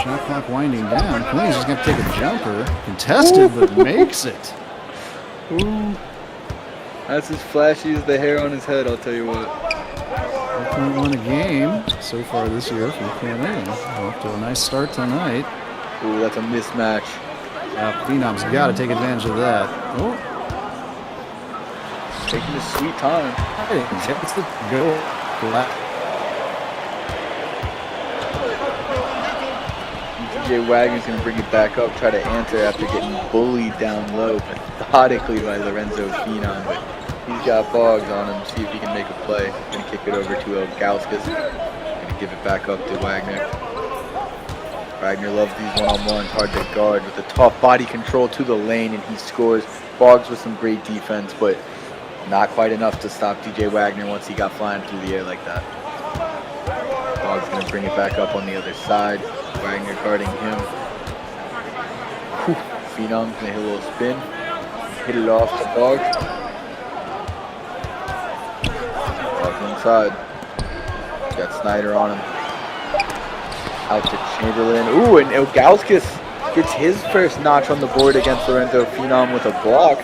Shot clock winding down. Quinney's just going to take a jumper. Contested, but makes it. Ooh. That's as flashy as the hair on his head, I'll tell you what. 4.1 a game so far this year from Quinney. And off to a nice start tonight. Ooh, that's a mismatch. Phenom's got to take advantage of that. Oh. Taking his sweet time. It's the go flat. DJ Wagner's going to bring it back up, try to answer after getting bullied down low methodically by Lorenzo Phenom, but he's got Boggs on him. See if he can make a play. Going to kick it over to Ilgauskas. Going to give it back up to Wagner. Wagner loves these one-on-ones, hard to guard with a tough body control to the lane, and he scores. Boggs with some great defense, but not quite enough to stop DJ Wagner once he got flying through the air like that. Boggs going to bring it back up on the other side. Wagner guarding him. Phenom's going to hit a little spin. Hit it off to Boggs. Boggs inside. Got Snyder on him. Out to Chamberlain. Ooh, and Ilgauskas gets his first notch on the board against Lorenzo Phenom with a block.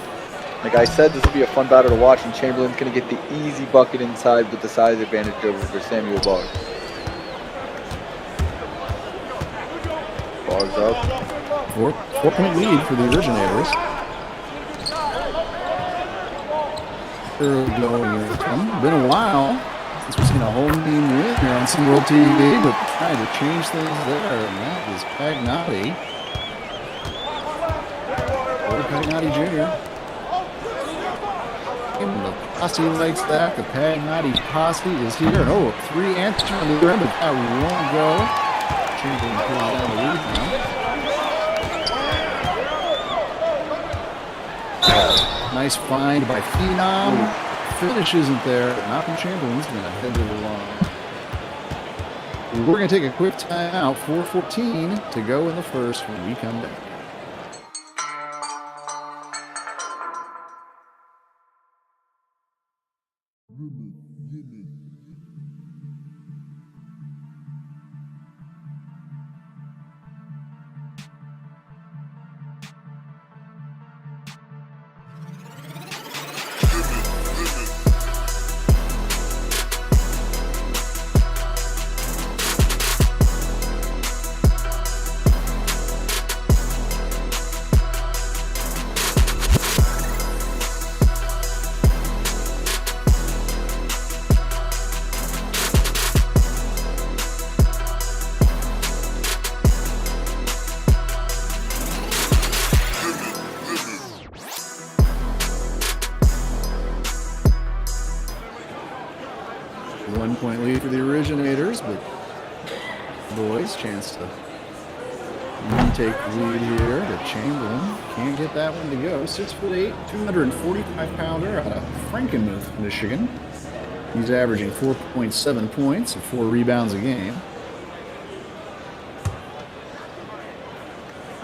Like I said, this will be a fun battle to watch, and Chamberlain's going to get the easy bucket inside with the size advantage over for Samuel Boggs. Boggs up. 4-point lead for the Originators. Early going here. Been a while since we've seen a home team win here on Sim World TV, but trying to change things there, and that is Pagnotti. Pagnotti Jr. And the posse likes that. The Pagnotti posse is here. And oh, 3 answers on the other end, but that won't go. Chamberlain pulls down the lead now. Nice find by Phenom. Finish isn't there. Malcolm Chamberlain's going to head to the line. We're going to take a quick timeout. 4:14 to go in the first when we come back. One-point lead for the Originators, but boys, chance to retake the lead here. But Chamberlain can't get that one to go. 6'8", 245-pounder out of Frankenmuth, Michigan. He's averaging 4.7 points and 4 rebounds a game.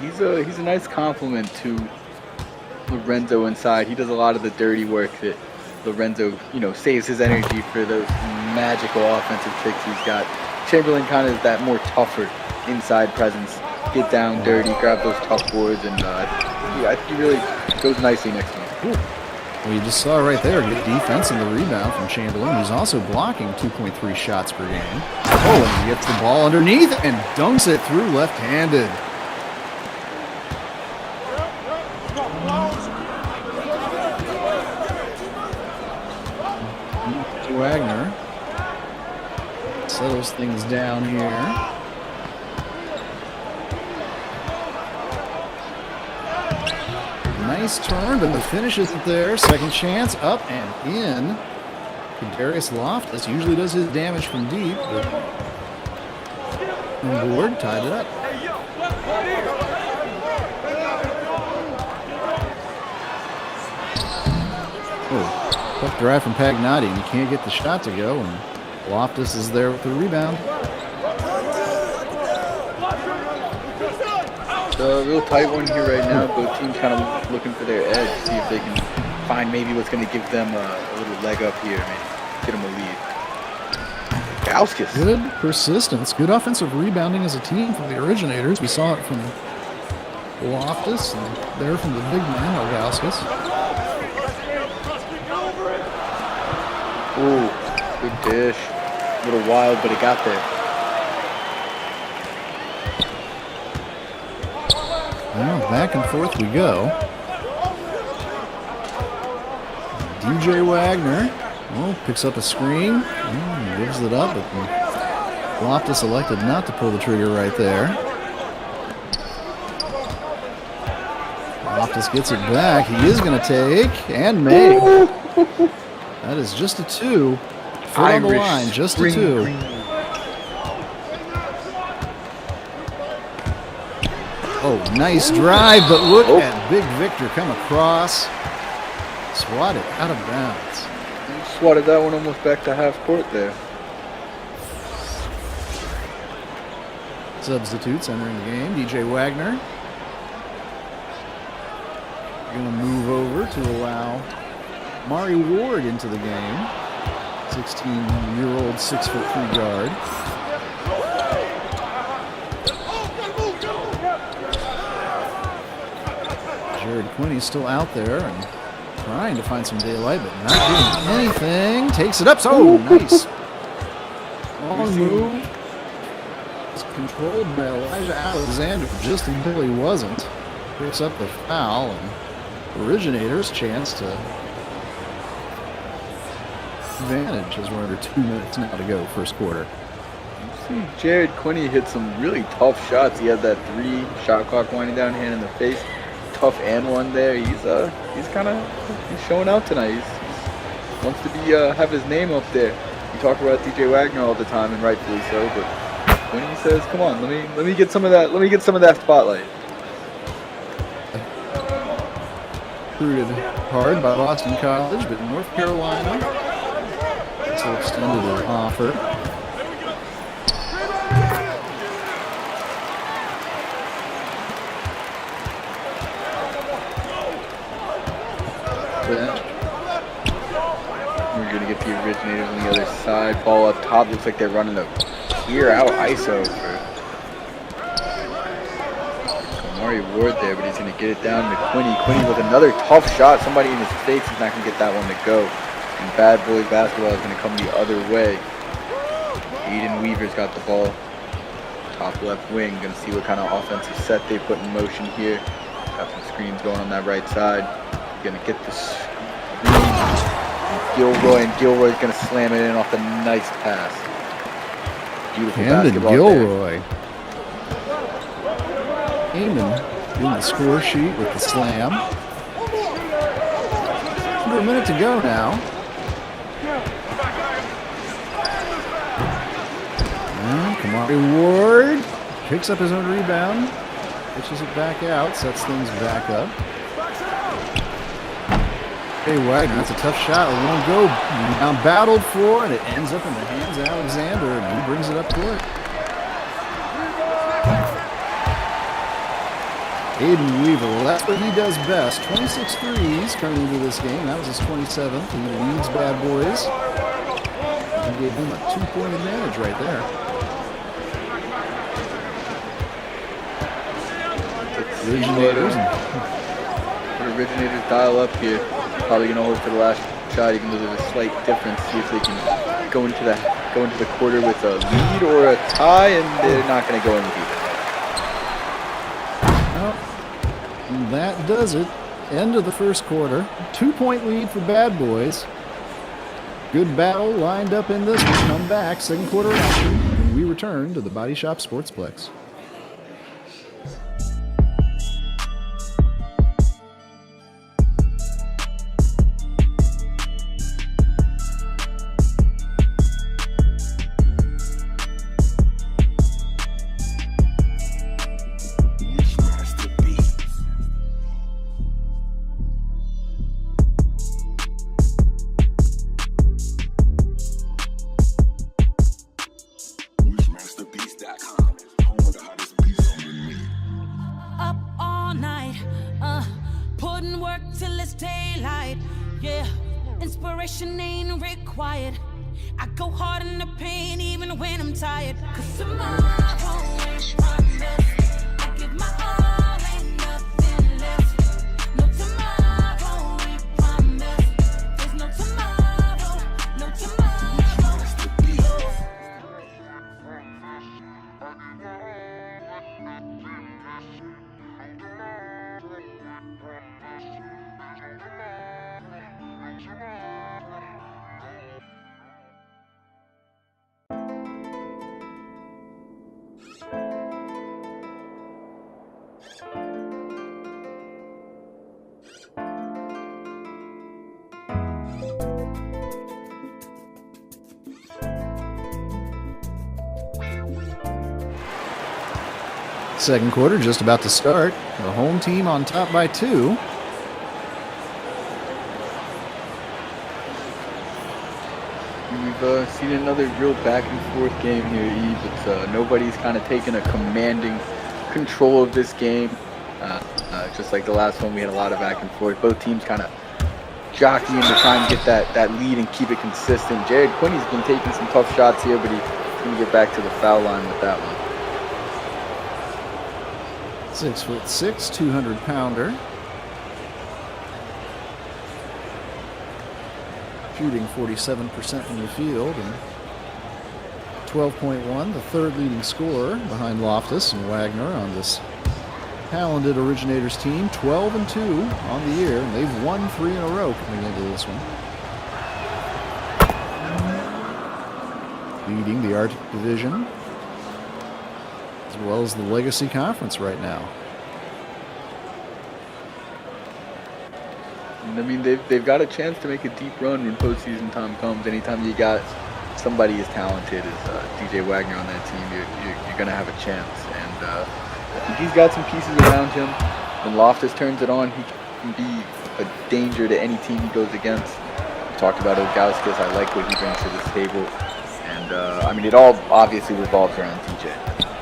He's a nice compliment to Lorenzo inside. He does a lot of the dirty work that Lorenzo, saves his energy for those magical offensive tricks he's got. Chamberlain kind of is that more tougher inside presence. Get down dirty, grab those tough boards, and he really goes nicely next to him. Well, you just saw right there, good defense and the rebound from Chamberlain. He's also blocking 2.3 shots per game. Oh, and he gets the ball underneath and dunks it through left-handed. Wagner settles things down here. Nice turn, but the finish isn't there. Second chance, up and in. Darius Loftus usually does his damage from deep, but on board, tied it up. Oh. Tough drive from Pagnotti, and he can't get the shot to go, and Loftus is there with the rebound. It's a real tight one here right now. Both teams kind of looking for their edge, see if they can find maybe what's going to give them a little leg up here, get them a lead. Gauskas. Good persistence, good offensive rebounding as a team from the Originators. We saw it from Loftus, and there from the big man, Gauskas. Ooh, good dish. A little wild, but it got there. Well, back and forth we go. DJ Wagner, picks up a screen, gives it up, but Loftus elected not to pull the trigger right there. Loftus gets it back. He is going to take and make. That is just a 2. Foot on the line, just a 2. Oh, nice drive, but look at Big Victor come across. Swatted out of bounds. He swatted that one almost back to half court there. Substitutes entering the game. DJ Wagner going to move over to allow Mari Ward into the game. 16-year-old 6'3" guard. Jared Quinney's still out there and trying to find some daylight, but not getting anything. Takes it up. So nice. Long move. It's controlled by Elijah Alexander just until he wasn't. Picks up the foul, and Originators chance to advantage as we're under 2 minutes now to go, first quarter. See, Jared Quinney hit some really tough shots. He had that 3 shot clock winding down, hand in the face. Tough and one there. He's showing out tonight. He wants to be have his name up there. You talk about DJ Wagner all the time, and rightfully so. But Quinney says, "Come on, let me get some of that. Let me get some of that spotlight." recruited hard by Boston College, but North Carolina still extended their offer. We're going to get the originators on the other side. Ball up top. Looks like they're running a clear out ISO for Kamari Ward there, but he's going to get it down to Quinny. Quinny with another tough shot. Somebody in his face. He's not going to get that one to go. And Bad Boy Basketball is going to come the other way. Aiden Weaver's got the ball. Top left wing. Going to see what kind of offensive set they put in motion here. Got some screens going on that right side. Going to get the screen. Gilroy's going to slam it in off the nice pass. Beautiful basketball Gilroy. Eamon in the score sheet with the slam. Under a minute to go now. And Kamari Ward picks up his own rebound, pitches it back out, sets things back up. Hey, Wagner, that's a tough shot. It won't go. Now battled for, and it ends up in the hands of Alexander, and he brings it up court. Aiden Weaver, well, that's what he does best. 26 threes coming into this game. That was his 27th. He leads Bad Boys. He gave him a 2-point advantage right there. Originators dial up here. Probably going to hold for the last shot, even though there's a slight difference. See if they can go into the quarter with a lead or a tie, and they're not going to go in with either. Well, that does it. End of the first quarter. 2-point lead for Bad Boys. Good battle lined up in this one. Come back, second quarter action, and we return to the Body Shop Sportsplex. Inspiration ain't required. I go hard in the pain even when I'm tired. 'Cause tomorrow ain't promised. I give my all, ain't nothing left. No tomorrow ain't promised. There's no tomorrow, no tomorrow. Second quarter just about to start. The home team on top by 2. We've seen another real back and forth game here, Eve. It's nobody's kind of taken a commanding control of this game. Just like the last one, we had a lot of back and forth. Both teams kind of jockeying to try and get that lead and keep it consistent. Jared Quinney's been taking some tough shots here, but he's going to get back to the foul line with that one. 6'6", 200-pounder. Shooting 47% from the field, and 12.1, the third leading scorer behind Loftus and Wagner on this talented Originators team. 12-2 on the year, and they've won 3 in a row coming into this one. Leading the Arctic Division, as well as the Legacy Conference right now. I mean, they've got a chance to make a deep run when postseason time comes. Anytime you got somebody as talented as DJ Wagner on that team, you're going to have a chance. And I think he's got some pieces around him. When Loftus turns it on, he can be a danger to any team he goes against. We talked about Ilgauskas. I like what he brings to this table. And, I mean, it all obviously revolves around TJ.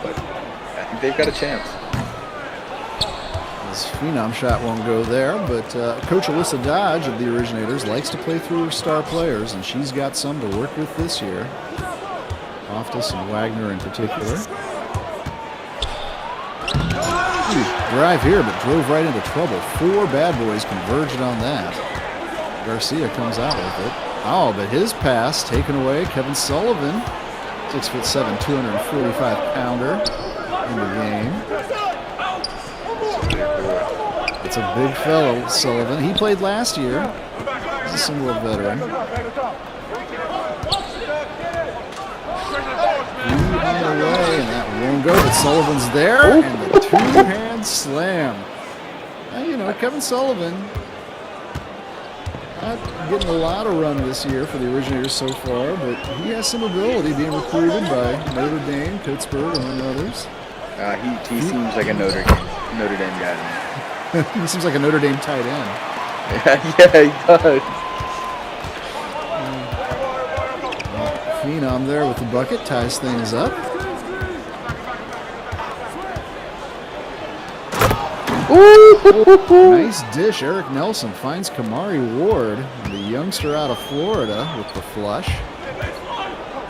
But I think they've got a chance. His phenom shot won't go there, but Coach Alyssa Dodge of the Originators likes to play through her star players, and she's got some to work with this year. Loftus and Wagner in particular. Drive here, but drove right into trouble. 4 bad boys converged on that. Garcia comes out with it. Oh, but his pass taken away. Kevin Sullivan, 6'7", 245-pounder in the game. It's a big fellow, Sullivan. He played last year. He's a single veteran. On the way, and that won't go, but Sullivan's there, and the two-hand slam. And, you know, Kevin Sullivan not getting a lot of run this year for the Originators so far, but he has some ability being recruited by Notre Dame, Pittsburgh, among others. He seems like a Notre Dame guy to me. He seems like a Notre Dame tight end. Yeah, he does. Phenom there with the bucket, ties things up. Nice dish. Eric Nelson finds Kamari Ward, the youngster out of Florida, with the flush.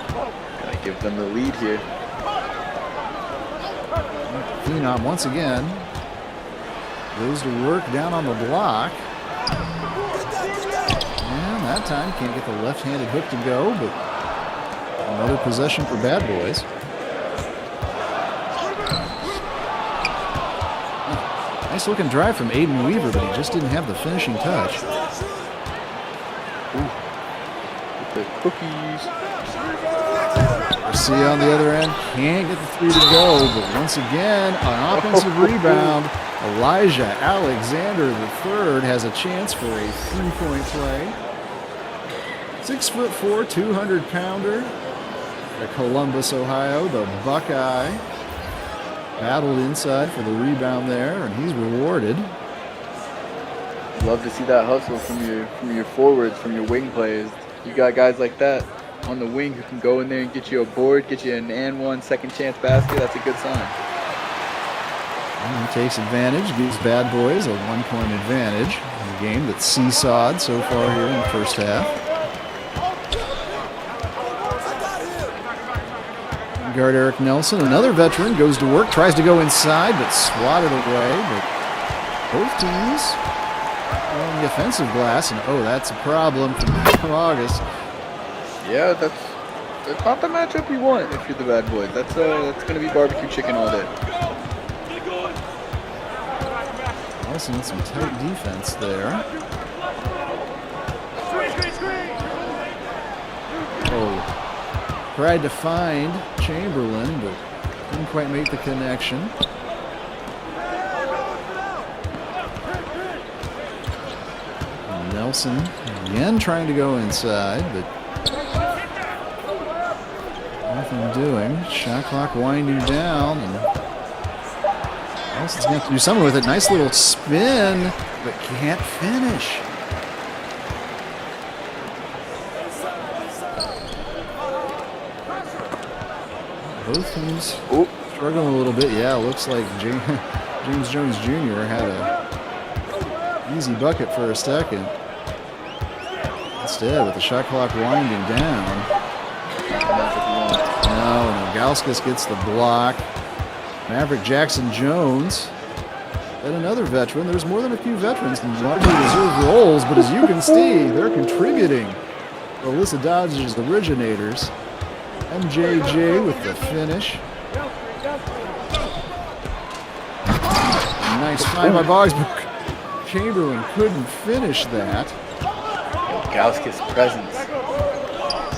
Gotta give them the lead here. Phenom once again goes to work down on the block. And that time can't get the left-handed hook to go, but another possession for Bad Boys. Nice looking drive from Aiden Weaver, but he just didn't have the finishing touch. Ooh. With the cookies. Garcia on the other end can't get the 3 to go, but once again, an offensive rebound. Elijah Alexander III has a chance for a 3-point play. 6'4", 200-pounder at Columbus, Ohio, the Buckeye. Battled inside for the rebound there, and he's rewarded. Love to see that hustle from your forwards, from your wing players. You got guys like that on the wing who can go in there and get you a board, get you an and one second chance basket. That's a good sign. And he takes advantage, gives Bad Boys a 1-point advantage in a game that's seesawed so far here in the first half. Guard Eric Nelson, another veteran, goes to work, tries to go inside, but swatted away. But both teams on the offensive glass, and oh, that's a problem from August. Yeah, that's not the matchup you want if you're the Bad Boys. That's going to be barbecue chicken all day. Nelson with some tight defense there. Oh, tried to find Chamberlain, but couldn't quite make the connection. And Nelson again trying to go inside, but nothing doing. Shot clock winding down, and Nelson's going to have to do something with it. Nice little spin, but can't finish. Both teams struggling a little bit. Yeah, looks like James Jones Jr. had a easy bucket for a second. Instead, with the shot clock winding down. No, Gauskas gets the block. Maverick Jackson Jones. And another veteran. There's more than a few veterans in largely reserve roles, but as you can see, they're contributing. Alyssa Dodge's Originators. MJJ with the finish. Nice find by Boggs, but Chamberlain couldn't finish that. Gauskas' presence.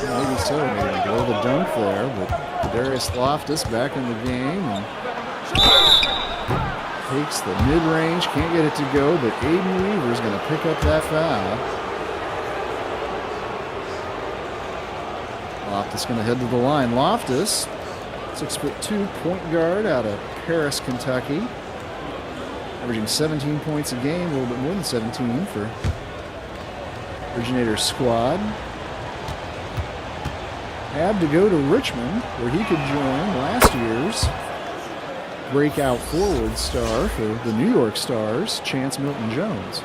Maybe so, maybe go the dunk there, but Darius Loftus back in the game and takes the mid-range, can't get it to go, but Aiden Weaver's going to pick up that foul. Loftus going to head to the line. Loftus, 6'2", point guard out of Paris, Kentucky. averaging 17 points a game, a little bit more than 17 for Originator squad. Had to go to Richmond, where he could join last year's breakout forward star for the New York Stars, Chance Milton-Jones.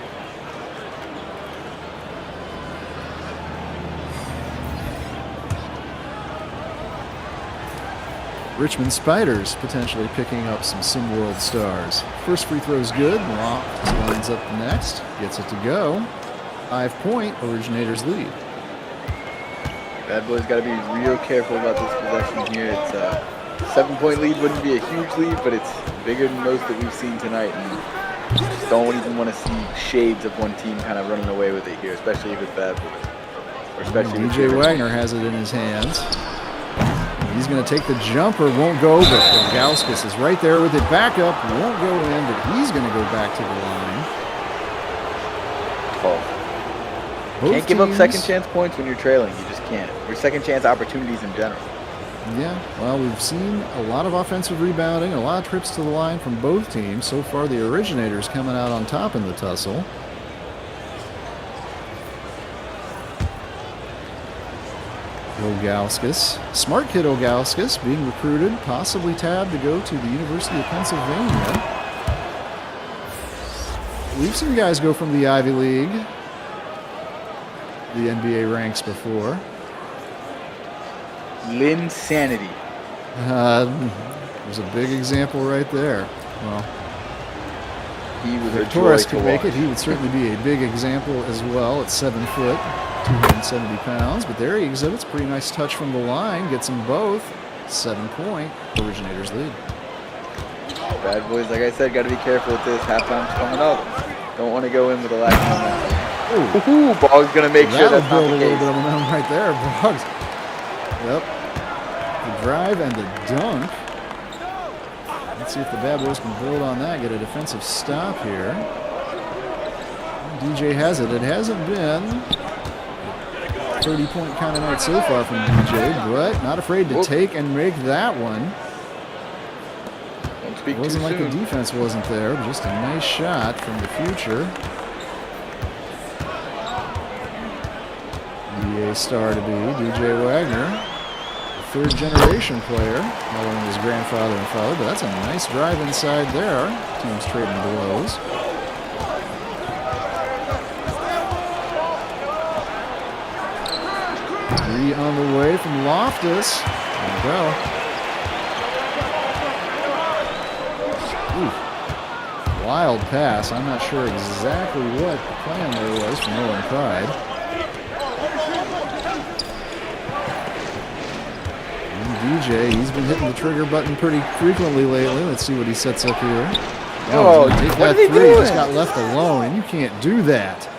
Richmond Spiders potentially picking up some SimWorld stars. First free throw is good. Loft lines up next. Gets it to go. 5-point Originators lead. Bad Boys got to be real careful about this possession here. It's a 7-point lead. Wouldn't be a huge lead, but it's bigger than most that we've seen tonight. And just don't even want to see shades of one team kind of running away with it here, especially if it's Bad Boys. Or especially DJ Wagner has it in his hands. He's going to take the jumper, won't go, but Ilgauskas is right there with it back up, won't go in, but he's going to go back to the line. Oh. Can't give up second chance points when you're trailing. You just can't. Or second chance opportunities in general. Yeah, well, we've seen a lot of offensive rebounding, a lot of trips to the line from both teams. So far, the Originators coming out on top in the tussle. Ilgauskas, smart kid Ilgauskas, being recruited, possibly tabbed to go to the University of Pennsylvania. We've seen guys go from the Ivy League, the NBA ranks before. Linsanity. There's a big example right there. Well, he was if a Torres joy could to make watch. it, he would certainly be a big example as well at 7 foot. 270 pounds, but there he exhibits pretty nice touch from the line, gets them both. 7-point, Originators lead. Bad Boys, like I said, got to be careful with this. Halftime's coming up. Don't want to go in with a lack of momentum. Ooh, Boggs going to make sure that's not That'll the build a little case. bit of momentum right there, Boggs. Yep. The drive and the dunk. Let's see if the Bad Boys can build on that, get a defensive stop here. DJ has it. It hasn't been 30-point kind of night so far from DJ, but not afraid to take and make that one. Don't speak It wasn't too like soon. the defense wasn't there, but just a nice shot from the future. NBA star to be, DJ Wagner, a third-generation player, following his grandfather and father, but that's a nice drive inside there. Teams trading blows. Three on the way from Loftus. There we go. Ooh. Wild pass. I'm not sure exactly what the plan there was from Owen Pride. And DJ, he's been hitting the trigger button pretty frequently lately. Let's see what he sets up here. Oh, he's gonna take what that are they three. doing? Just got left alone, and you can't do that.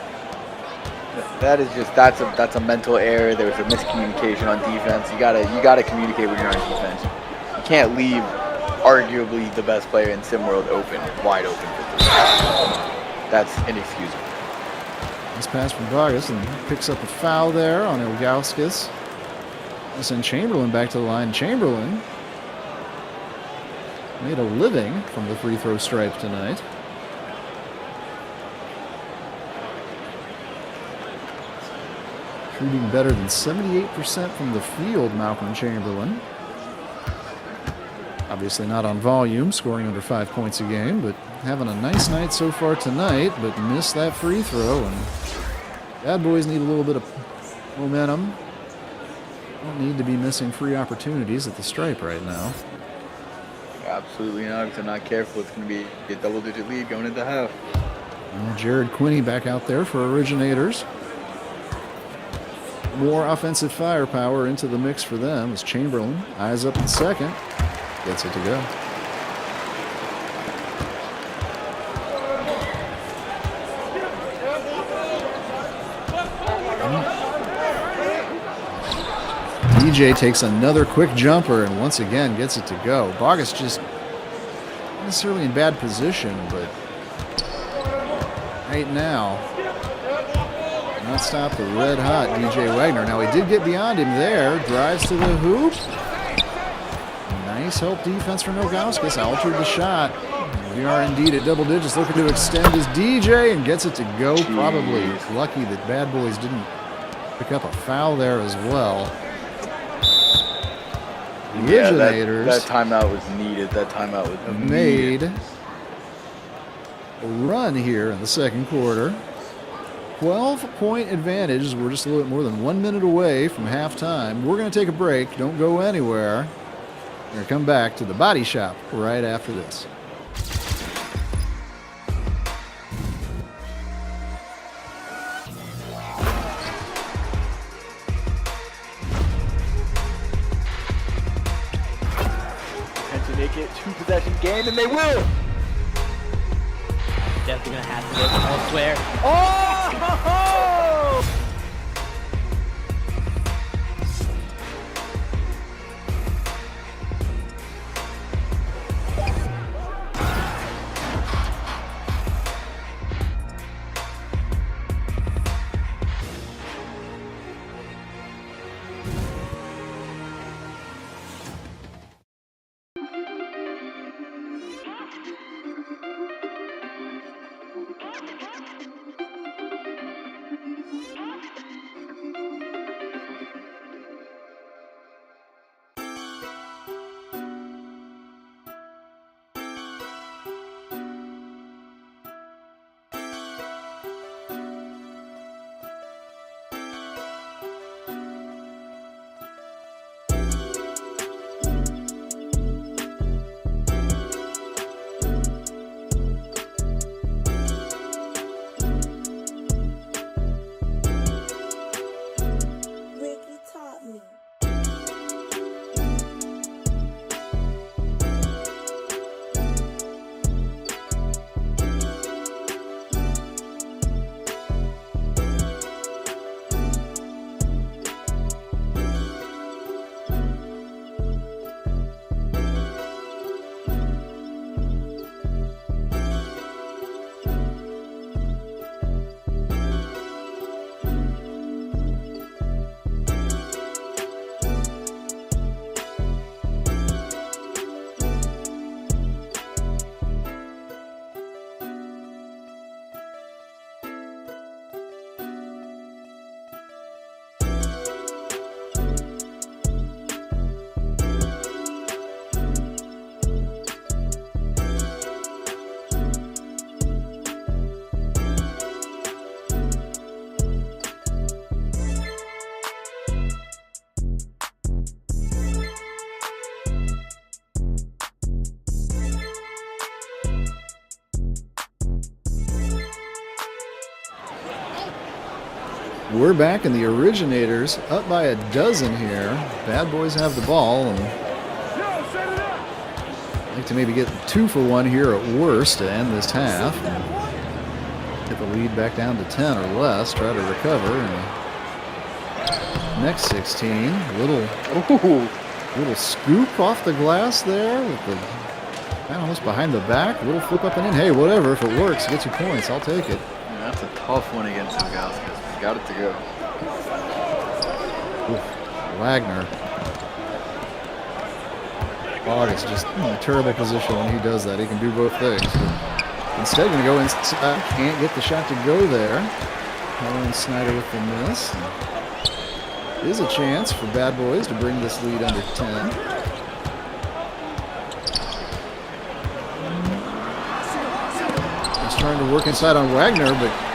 That is just that's a mental error. There was a miscommunication on defense. You gotta communicate when you're on defense. You can't leave arguably the best player in SimWorld wide open for three. That's inexcusable. Nice pass from Vargas, and he picks up a foul there on Ilgauskas. We'll send Chamberlain back to the line. Chamberlain made a living from the free throw stripe tonight. Shooting better than 78% from the field, Malcolm Chamberlain. Obviously not on volume, scoring under 5 points a game, but having a nice night so far tonight, but missed that free throw. And Bad Boys need a little bit of momentum. Don't need to be missing free opportunities at the stripe right now. Absolutely not. If they're not careful, it's going to be a double-digit lead going into half. Well, Jared Quinney back out there for Originators. More offensive firepower into the mix for them as Chamberlain eyes up in second. Gets it to go. DJ takes another quick jumper and once again gets it to go. Bogus just not necessarily in bad position, but right now, not stop the red hot DJ Wagner. Now he did get beyond him there. Drives to the hoop. Nice help defense from Ilgauskas. Altered the shot. We are indeed at double digits, looking to extend his DJ and gets it to go. Probably lucky that Bad Boys didn't pick up a foul there as well. Yeah, Originators that timeout was needed. That timeout was made needed. a run here in the second quarter. 12-point advantage. We're just a little bit more than 1 minute away from halftime. We're going to take a break. Don't go anywhere. We're going to come back to the Body Shop right after this. To make it 2-possession game, and they will. Definitely gonna have to look elsewhere. Oh! Ricky taught me. We're back in the Originators, up by a dozen here. Bad Boys have the ball, and I'd like to maybe get 2 for 1 here at worst to end this half. Get the lead back down to 10 or less, try to recover. And next 16, little scoop off the glass there with the almost behind the back, little flip up and in. Hey, whatever, if it works, gets you points, I'll take it. Yeah, that's a tough one against Nogales. Got it to go. Oof, Wagner. August just in a terrible position when he does that. He can do both things. But instead, going to go inside. Can't get the shot to go there. Owen Snyder with the miss. Is a chance for Bad Boys to bring this lead under 10. He's trying to work inside on Wagner, but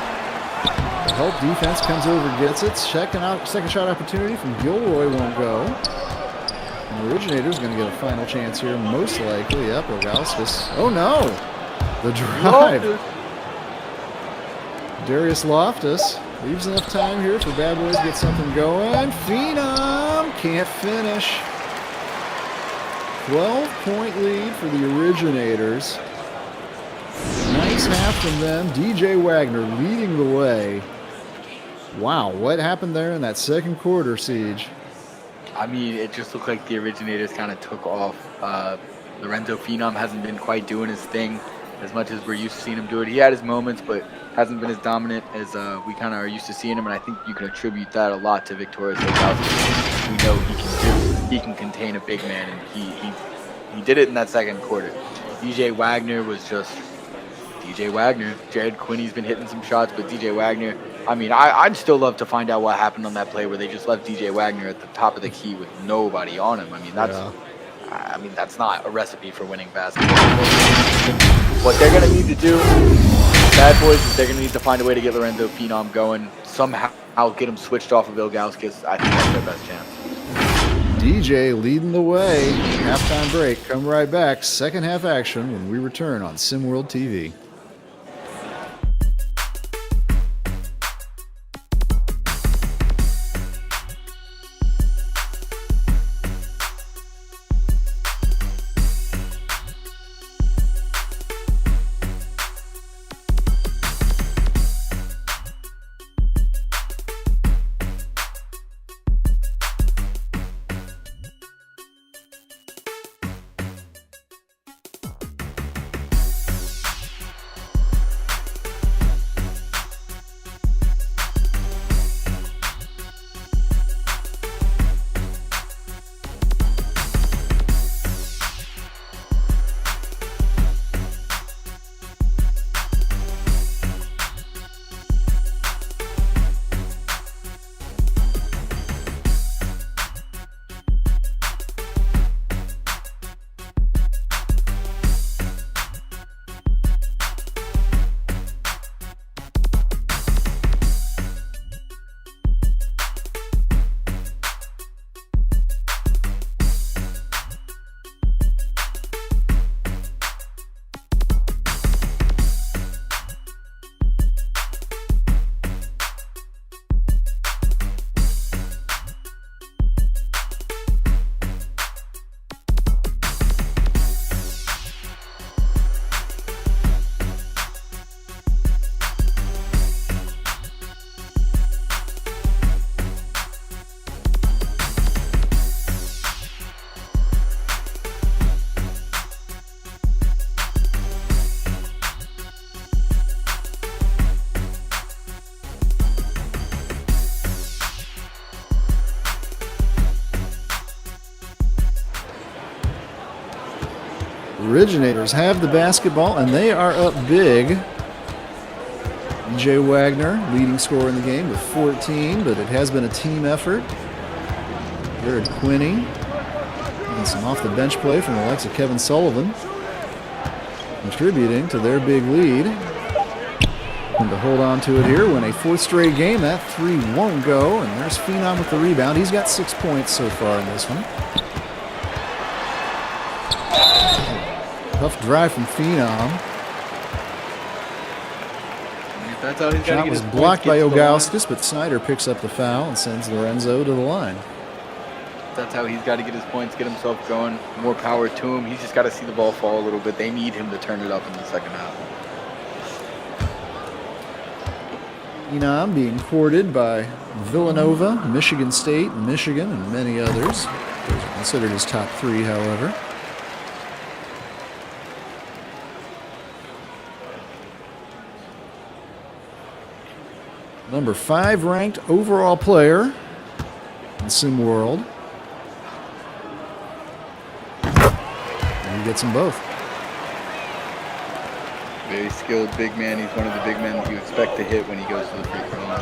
the help defense comes over, gets it. Second shot opportunity from Gilroy won't go. And the Originator's going to get a final chance here, most likely. Yep, Rogauskas. Oh no! The drive. Darius Loftus leaves enough time here for Bad Boys to get something going. Phenom can't finish. 12-point lead for the Originators. Nice half from them. DJ Wagner leading the way. Wow, what happened there in that second quarter, Siege? I mean, it just looked like the Originators kind of took off. Lorenzo Phenom hasn't been quite doing his thing as much as we're used to seeing him do it. He had his moments, but hasn't been as dominant as we kind of are used to seeing him. And I think you can attribute that a lot to Victoria's Lockout. We know he can do. He can contain a big man, and he did it in that second quarter. DJ Wagner was just DJ Wagner. Jared Quinney's been hitting some shots, but DJ Wagner, I mean, I'd still love to find out what happened on that play where they just left DJ Wagner at the top of the key with nobody on him. I mean, that's not a recipe for winning basketball. What they're going to need to do, Bad Boys, is they're going to need to find a way to get Lorenzo Phenom going. Somehow get him switched off of Ilgauskas. I think that's their best chance. DJ leading the way. Halftime break. Come right back. Second half action when we return on SimWorld TV. Originators have the basketball, and they are up big. DJ Wagner, leading scorer in the game with 14, but it has been a team effort. Jared Quinney, and some off-the-bench play from the likes of Kevin Sullivan, contributing to their big lead. And to hold on to it here, win a fourth straight game. That three won't go, and there's Phenom with the rebound. He's got 6 points so far in this one. Tough drive from Phenom. That's how he's Shot was blocked by Ilgauskas, but Snyder picks up the foul and sends Lorenzo to the line. That's how he's got to get his points, get himself going. More power to him. He's just got to see the ball fall a little bit. They need him to turn it up in the second half. Phenom being courted by Villanova, Michigan State, Michigan, and many others. Those are considered his top three, however. Number 5 ranked overall player in SimWorld. And he gets them both. Very skilled big man. He's one of the big men that you expect to hit when he goes to the free throw line.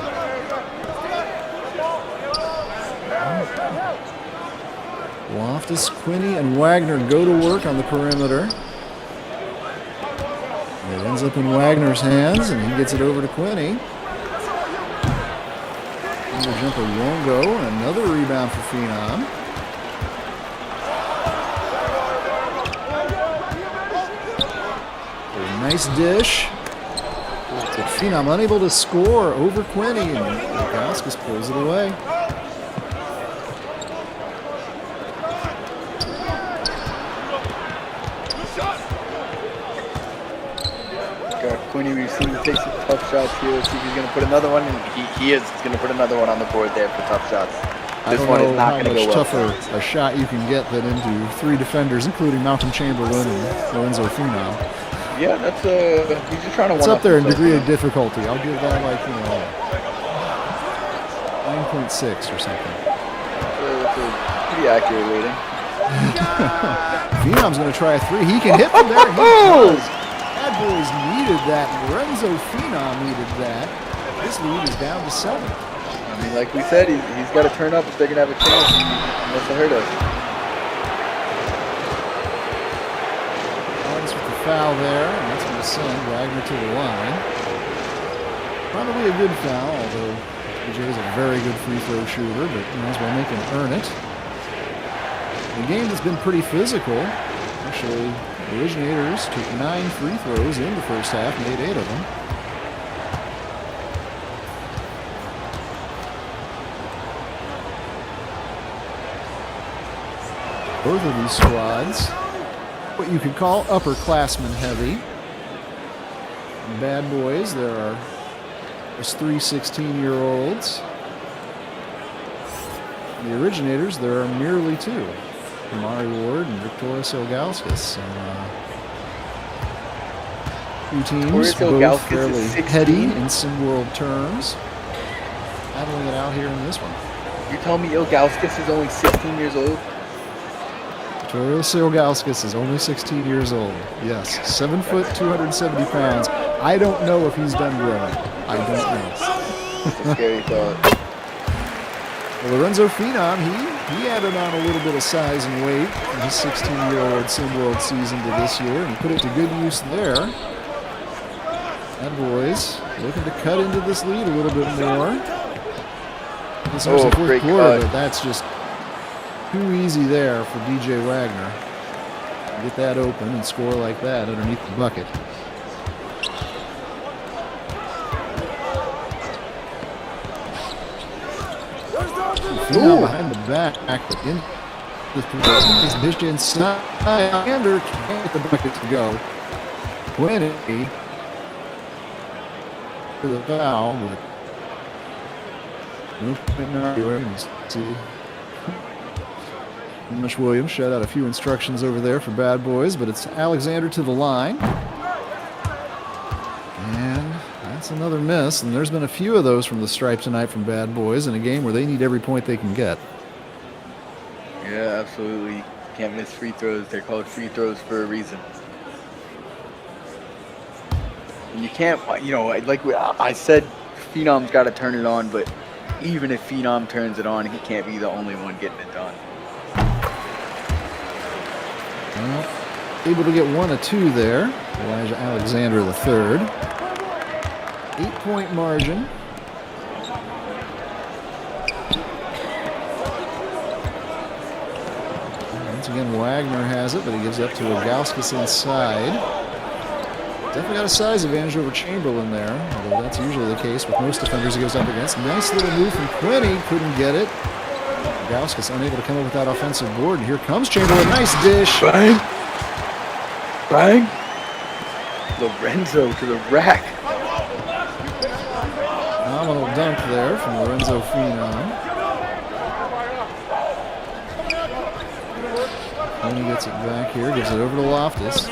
Loftus, Quinney, and Wagner go to work on the perimeter. It ends up in Wagner's hands, and he gets it over to Quinney. The jumper won't go, and another rebound for Phenom. A nice dish. But Phenom unable to score over Quinney, and Ilgauskas pulls it away. Quinney, we've seen him take some tough shots here. Let's see if he's going to put another one, and he is going to put another one on the board there for tough shots. This one is not going to go well. How much tougher a shot you can get than into 3 defenders, including Malcolm Chamberlain and Lorenzo Phenom. Yeah, that's he's just trying to. It's up there in degree of difficulty. I'll give that 9.6 or something. That's a pretty accurate rating. Phenom's going to try a three. He can hit from there. He does. Bad Boys needed that. Lorenzo Phenom needed that. This lead is down to 7. I mean, like we said, he's got to turn up if they're going to have a chance. Unless they hurt us. Owens with the foul there, and that's going to send Wagner to the line. Probably a good foul, although DJ is a very good free throw shooter, but might as well make him earn it. The game has been pretty physical. Actually, the Originators took 9 free throws in the first half, made 8 of them. Both of these squads, what you could call upperclassmen heavy. In Bad Boys, there's 3 16-year-olds. The Originators, there are merely 2. Amari Ward and Victorious Ilgauskas. Two teams, both fairly heady in SimWorld terms. Battling it out here in this one. You tell me Ilgauskas is only 16 years old? Victorious Ilgauskas is only 16 years old. Yes, 7 foot, 270 pounds. I don't know if he's done growing. I don't know. That's a scary thought. Well, Lorenzo Phenom, he added on a little bit of size and weight from his 16-year-old SimWorld season to this year, and put it to good use there. Bad Boys looking to cut into this lead a little bit more. This was the fourth quarter, but that's just too easy there for DJ Wagner. Get that open and score like that underneath the bucket. Phenom behind the back, but in this dished inside. Ander can't get the bucket to go. 20 for the foul, but no point in arguing. See, Mish Williams shut out a few instructions over there for Bad Boys, but it's Alexander to the line. And that's another miss, and there's been a few of those from the stripe tonight from Bad Boys in a game where they need every point they can get. Yeah, absolutely. Can't miss free throws. They're called free throws for a reason. And you can't, like I said, Phenom's got to turn it on, but even if Phenom turns it on, he can't be the only one getting it done. Well, able to get 1 of 2 there. Elijah Alexander the third. 8-point margin. Once again, Wagner has it, but he gives up to Ilgauskas inside. Definitely got a size advantage over Chamberlain there, although that's usually the case with most defenders he goes up against. Nice little move from Quinney, couldn't get it. Ilgauskas unable to come up with that offensive board, and here comes Chamberlain. Nice dish. Bang! Bang! Lorenzo to the rack. Phenomenal dunk there from Lorenzo Phenom. And he gets it back here, gives it over to Loftus.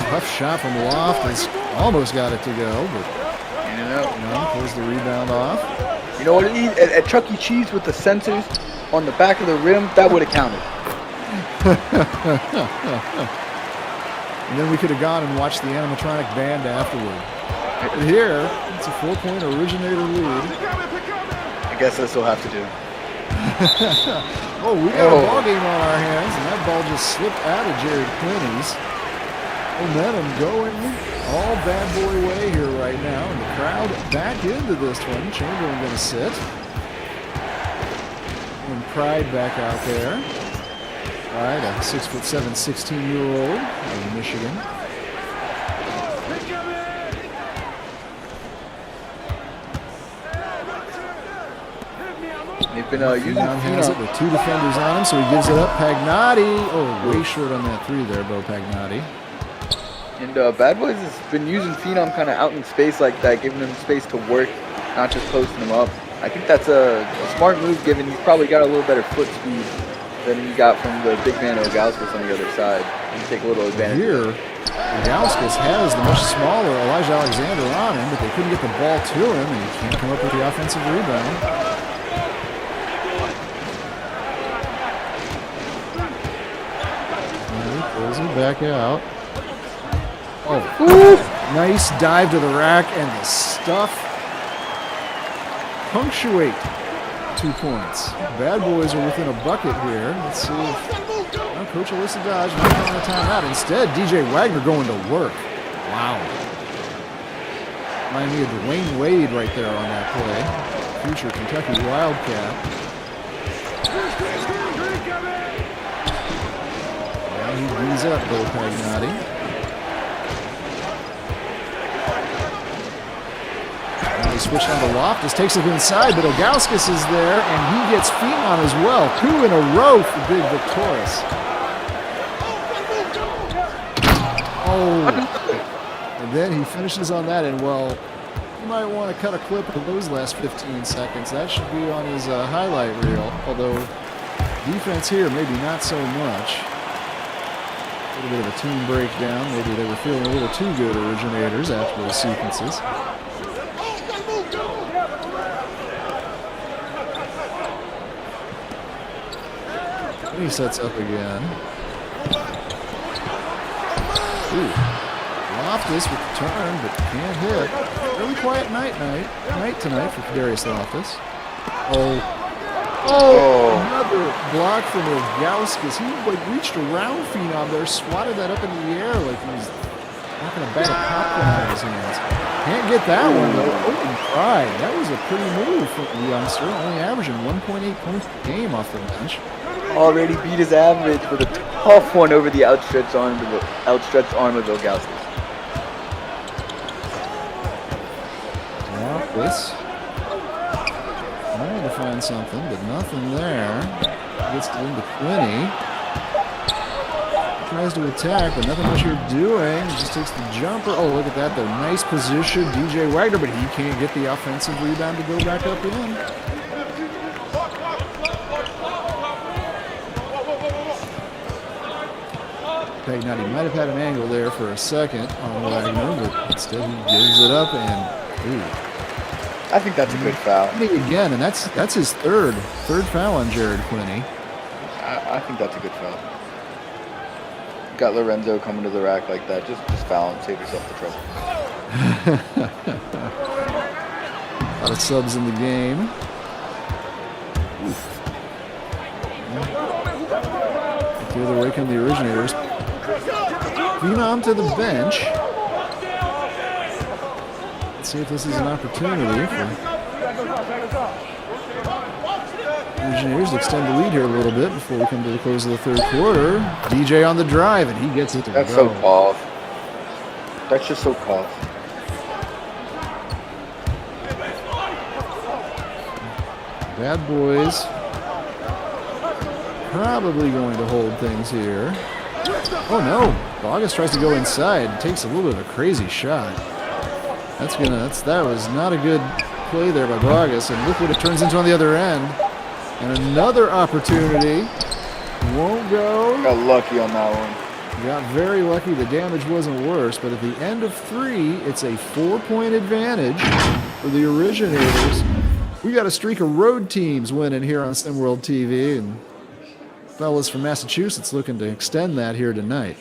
Tough shot from Loftus. Almost got it to go, but pulls the rebound off. You know what? At Chuck E. Cheese with the sensors on the back of the rim, that would have counted. And then we could have gone and watched the animatronic band afterward. But here, it's a 4-point Originator lead. I guess this will have to do. Oh, we got a ball game on our hands, and that ball just slipped out of Jared Quinney's. Momentum going all Bad Boy way here right now, and the crowd back into this one. Chamberlain going to sit. And Pride back out there. Pride, a 6'7", 16-year-old out of Michigan. They've been using Phenom has it with 2 defenders on him, so he gives it up. Pagnotti, way short on that 3 there, Bo Pagnotti. And Bad Boys has been using Phenom kind of out in space like that, giving him space to work, not just posting him up. I think that's a smart move, given he's probably got a little better foot speed than he got from the big man Ilgauskas on the other side. You can take a little advantage. Here, Ilgauskas has the much smaller Elijah Alexander on him, but they couldn't get the ball to him, and he can't come up with the offensive rebound. Pulls it back out. Oh, nice dive to the rack, and the stuff punctuate 2 points. Bad boys are within a bucket here. Let's see if Coach Alyssa Dodge not calling a timeout. Instead, DJ Wagner going to work. Wow. Remind me of Dwayne Wade right there on that play. Future Kentucky Wildcat. Now he bees up Bill Pagnotti. They switch on to Loftus, takes it inside, but Ilgauskas is there, and he gets Phenom as well. 2 in a row for Big Victoris. Oh, and then he finishes on that, and well, you might want to cut a clip of those last 15 seconds. That should be on his highlight reel, although defense here, maybe not so much. A little bit of a team breakdown. Maybe they were feeling a little too good, originators, after those sequences. He sets up again. Ooh. Loftus with the turn, but can't hit. Really quiet night tonight for Kadarius Loftus. Another block from Ilgauskas. He reached around Phenom there, swatted that up in the air like he was knocking a bag of popcorn out of his hands. Can't get that one though. Open pride. That was a pretty move from the youngster, only averaging 1.8 points per game off the bench. Already beat his average with a tough one over the outstretched arm of Ilgauskas. Loftus trying to find something, but nothing there. Gets it into Quinney. Tries to attack, but nothing much here doing. Just takes the jumper. Oh, look at that, though. Nice position, DJ Wagner, but he can't get the offensive rebound to go back up in. Pagnotti might have had an angle there for a second on Wagner, but instead he gives it up and ooh. I think that's a good foul. Again, and that's his third foul on Jared Quinney. I think that's a good foul. Got Lorenzo coming to the rack like that. Just foul and save yourself the trouble. A lot of subs in the game. The other way come the originators. Phenom to the bench. Let's see if this is an opportunity for originators to extend the lead here a little bit before we come to the close of the third quarter. DJ on the drive, and he gets it to That's go. so cough. That's just so cough. Bad boys probably going to hold things here. Oh no, Bogus tries to go inside, takes a little bit of a crazy shot. That was not a good play there by Bogus, and look what it turns into on the other end. And another opportunity. Won't go. Got lucky on that one. Got very lucky. The damage wasn't worse, but at the end of 3, it's a 4-point advantage for the originators. We got a streak of road teams winning here on SimWorld TV, and fellas from Massachusetts looking to extend that here tonight.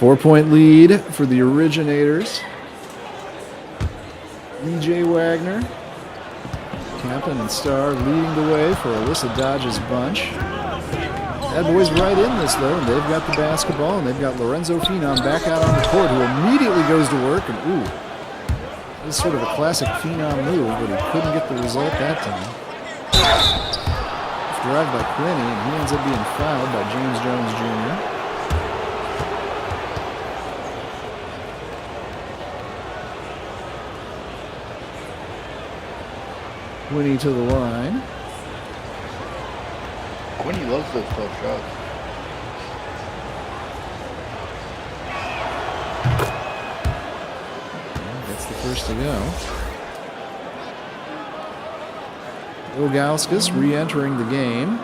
4-point lead for the Originators. DJ Wagner, captain and star, leading the way for Alyssa Dodge's bunch. Bad Boys right in this, though, and they've got the basketball, and they've got Lorenzo Phenom back out on the court, who immediately goes to work, and ooh, this is sort of a classic Phenom move, but he couldn't get the result that time. Drive by Quinney, and he ends up being fouled by James Jones Jr. Quinney to the line. Quinny loves those 12 shots. That's the first to go. Ilgauskas re-entering the game.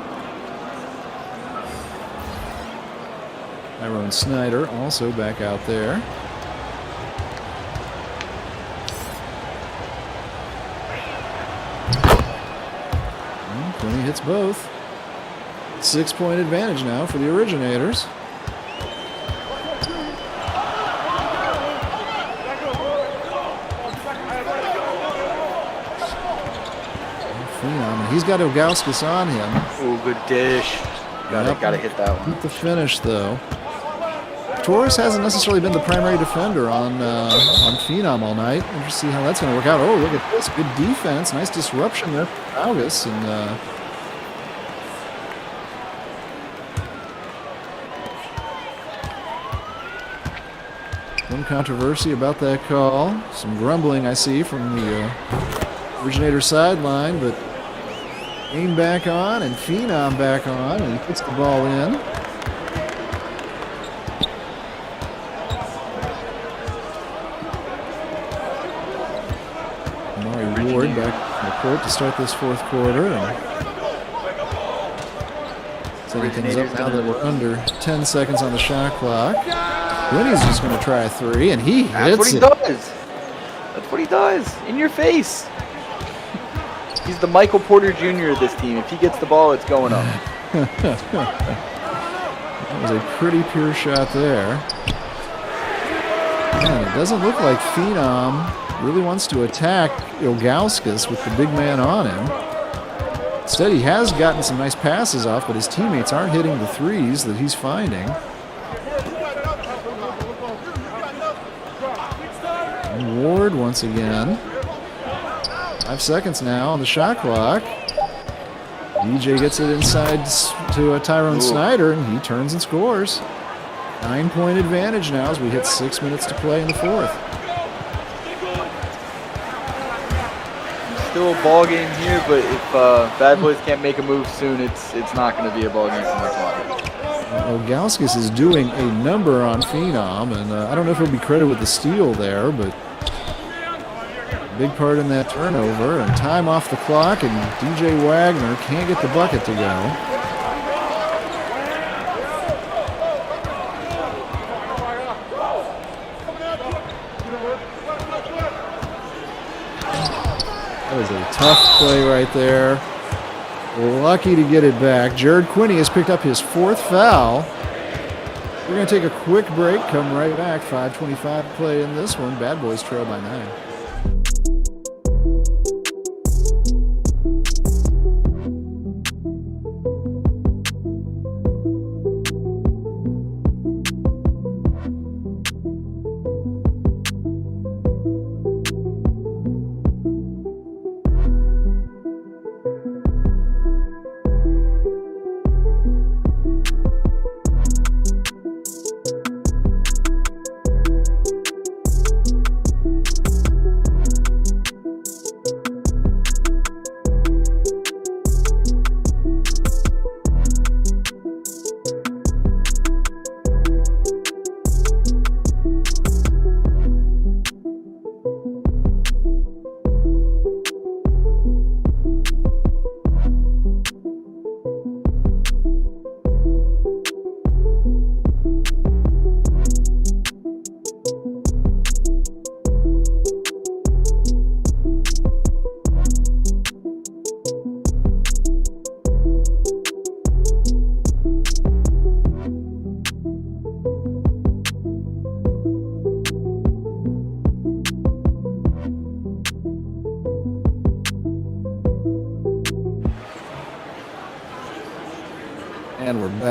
Tyrone Snyder also back out there. Quinny hits both. 6-point advantage now for the Originators. He's got Ilgauskas on him. Oh, good dish. Gotta hit that one. Keep the finish, though. Torres hasn't necessarily been the primary defender on Phenom all night. Interesting to see how that's going to work out. Oh, look at this. Good defense. Nice disruption there for August. And one controversy about that call. Some grumbling I see from the Originator sideline, but Game back on, and Phenom back on, and he puts the ball in. Amari Ward back on the court to start this fourth quarter. And setting things up now that we're under 10 seconds on the shot clock. Winnie's just going to try a three, and he hits it. That's what he does. That's what he does. In your face. He's the Michael Porter Jr. of this team. If he gets the ball, it's going up. That was a pretty pure shot there. Man, it doesn't look like Phenom really wants to attack Ilgauskas with the big man on him. Instead, he has gotten some nice passes off, but his teammates aren't hitting the threes that he's finding. And Ward once again. 5 seconds now on the shot clock. DJ gets it inside to Tyrone Snyder, and he turns and scores. 9-point advantage now as we hit 6 minutes to play in the fourth. Still a ball game here, but if Bad Boys can't make a move soon, it's not going to be a ball game for much longer. Ilgauskas is doing a number on Phenom, and I don't know if he'll be credited with the steal there, but big part in that turnover, and time off the clock, and DJ Wagner can't get the bucket to go. That was a tough play right there. Lucky to get it back. Jared Quinney has picked up his 4th foul. We're going to take a quick break, come right back. 5:25 to play in this one. Bad Boys trail by 9.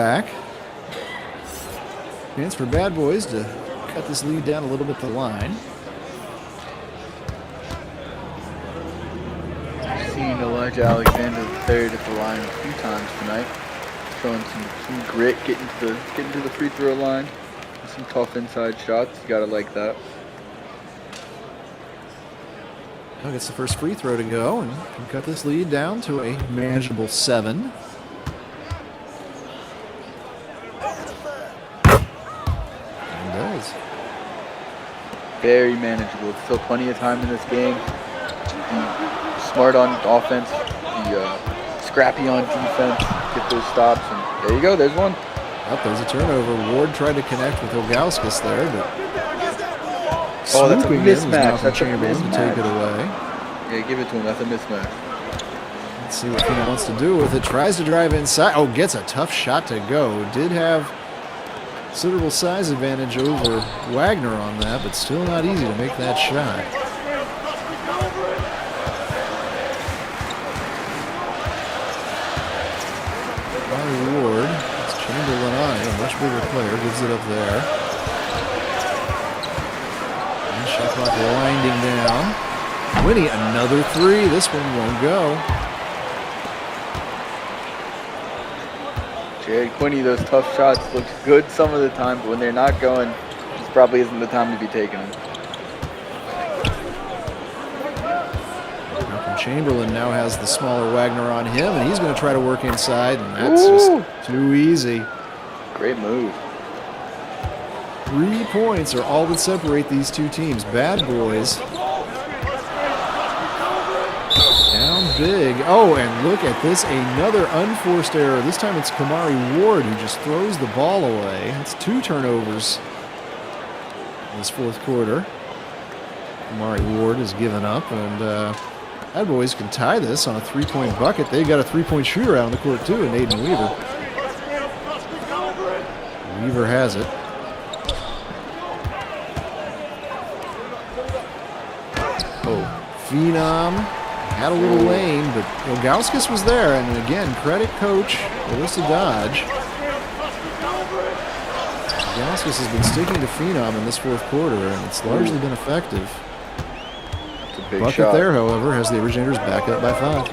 back. Chance for Bad Boys to cut this lead down a little bit to the line. I've seen Elijah Alexander III at the line a few times tonight, showing some grit, getting to the free throw line, some tough inside shots. You gotta like that. Now gets the first free throw to go and can cut this lead down to a manageable 7. And does. Very manageable. There's still plenty of time in this game. Be smart on offense, be scrappy on defense, get those stops, and there you go. There's one. Up there's a turnover. Ward tried to connect with Ilgauskas there, but Oh, that's a swooping in was mismatch. Malcolm That's a Chamberlain to take it mismatch. away. Yeah, give it to him. That's a mismatch. Let's see what Fina wants to do with it. Tries to drive inside. Oh, gets a tough shot to go. Did have considerable size advantage over Wagner on that, but still not easy to make that shot. By Ward, it's Chamberlain on it, a much bigger player, gives it up there. And shot clock winding down. Winnie, another 3. This one won't go. Jared Quinney, those tough shots look good some of the time, but when they're not going, this probably isn't the time to be taking them. Malcolm Chamberlain now has the smaller Wagner on him, and he's going to try to work inside, and that's just too easy. Great move. 3 points are all that separate these two teams. Bad Boys down big. Oh, and look at this, another unforced error. This time it's Kamari Ward who just throws the ball away. It's 2 turnovers in this fourth quarter. Kamari Ward has given up, and Bad Boys can tie this on a 3-point bucket. They've got a 3-point shooter out on the court too, and Aiden Weaver. Weaver has it. Oh, Phenom had a little lane, but Ilgauskas was there, and again, credit coach Alyssa Dodge. Ilgauskas has been sticking to Phenom in this fourth quarter, and it's largely been effective. It's a big Bucket shot. there, however, has the Originators back up by 5.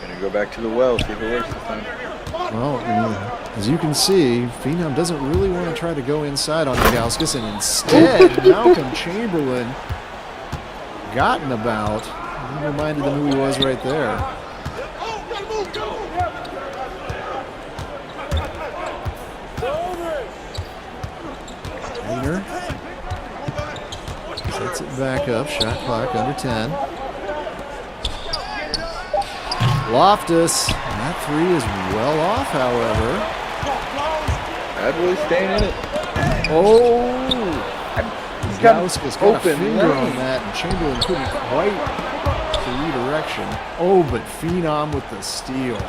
Gonna go back to the well, see if it works this time. Well, as you can see, Phenom doesn't really want to try to go inside on Ilgauskas, and instead, Malcolm Chamberlain gotten about. He reminded them who he was right there. Wiener sets it back up, shot clock under 10. Loftus, and that 3 is well off, however. Bad Boys staying in it. Oh! He's got Ilgauskas got a open finger on lane. that, and Chamberlain couldn't quite the redirection. Oh, but Phenom with the steal.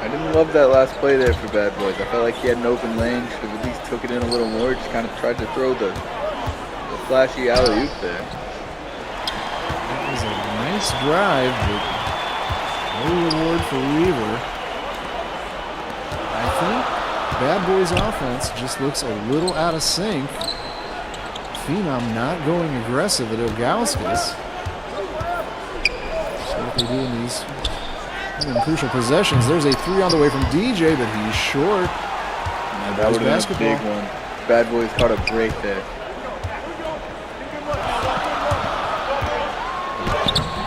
I didn't love that last play there for Bad Boys. I felt like he had an open lane. Should have at least took it in a little more. Just kind of tried to throw the flashy alley-oop there. That was a nice drive, but no reward for Weaver. I think Bad Boys offense just looks a little out of sync. Phenom not going aggressive at Ilgauskas. So what they do in these crucial possessions. There's a 3 on the way from DJ, but he's short. That would have been a big one. Bad Boys caught a break there.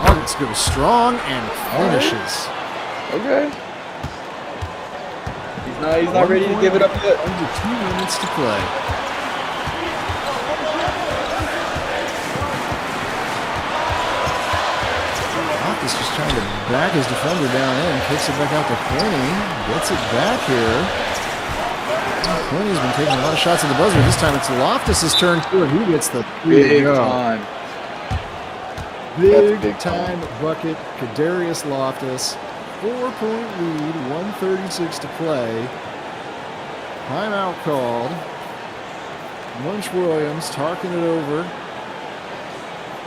August goes strong and finishes. Okay. He's not ready to give it up yet. Under 2 minutes to play. August just trying to back his defender down in, kicks it back out to Quinny, gets it back here. Quinny's been taking a lot of shots at the buzzer. This time it's Loftus' turn too, and he gets the 3 to Big go. time. Big Big time bucket, Kadarius Loftus. 4-point lead, 1:36 to play. Timeout called. Munch Williams talking it over.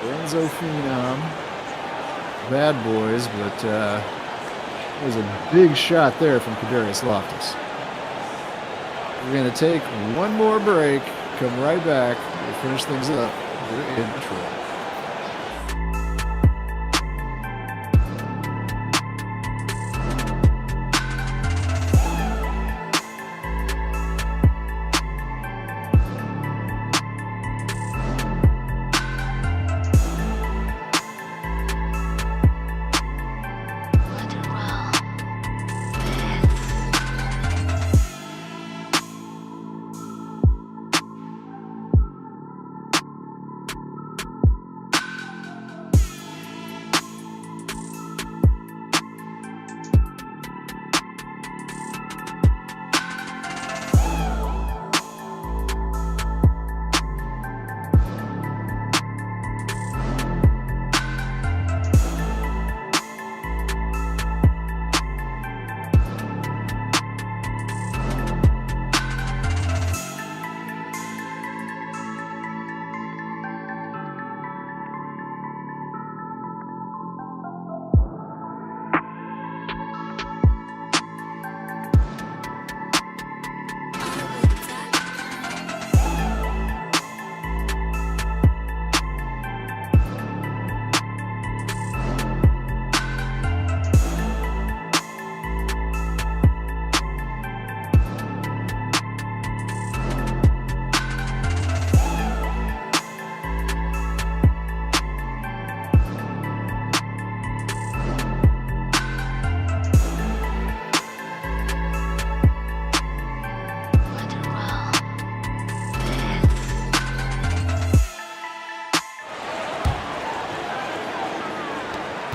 Lorenzo Phenom. Bad Boys, but it was a big shot there from Kadarius Loftus. We're going to take one more break, come right back, we'll finish things up here in Detroit.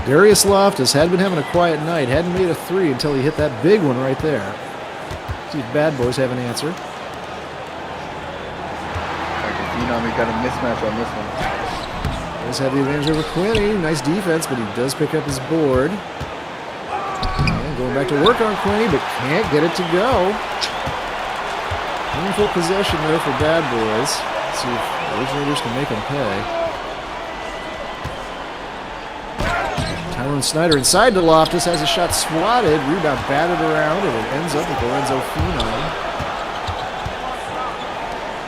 Darius Loftus had been having a quiet night, hadn't made a three until he hit that big one right there. See if Bad Boys have an answer. We got a mismatch on this one. Does have the advantage over Quinney. Nice defense, but he does pick up his board. And going back to work on Quinney, but can't get it to go. Painful possession there for Bad Boys. Let's see if Originators can make them pay. Tyrone Snyder inside to Loftus, has a shot swatted, rebound batted around, and it ends up with Lorenzo Phenom.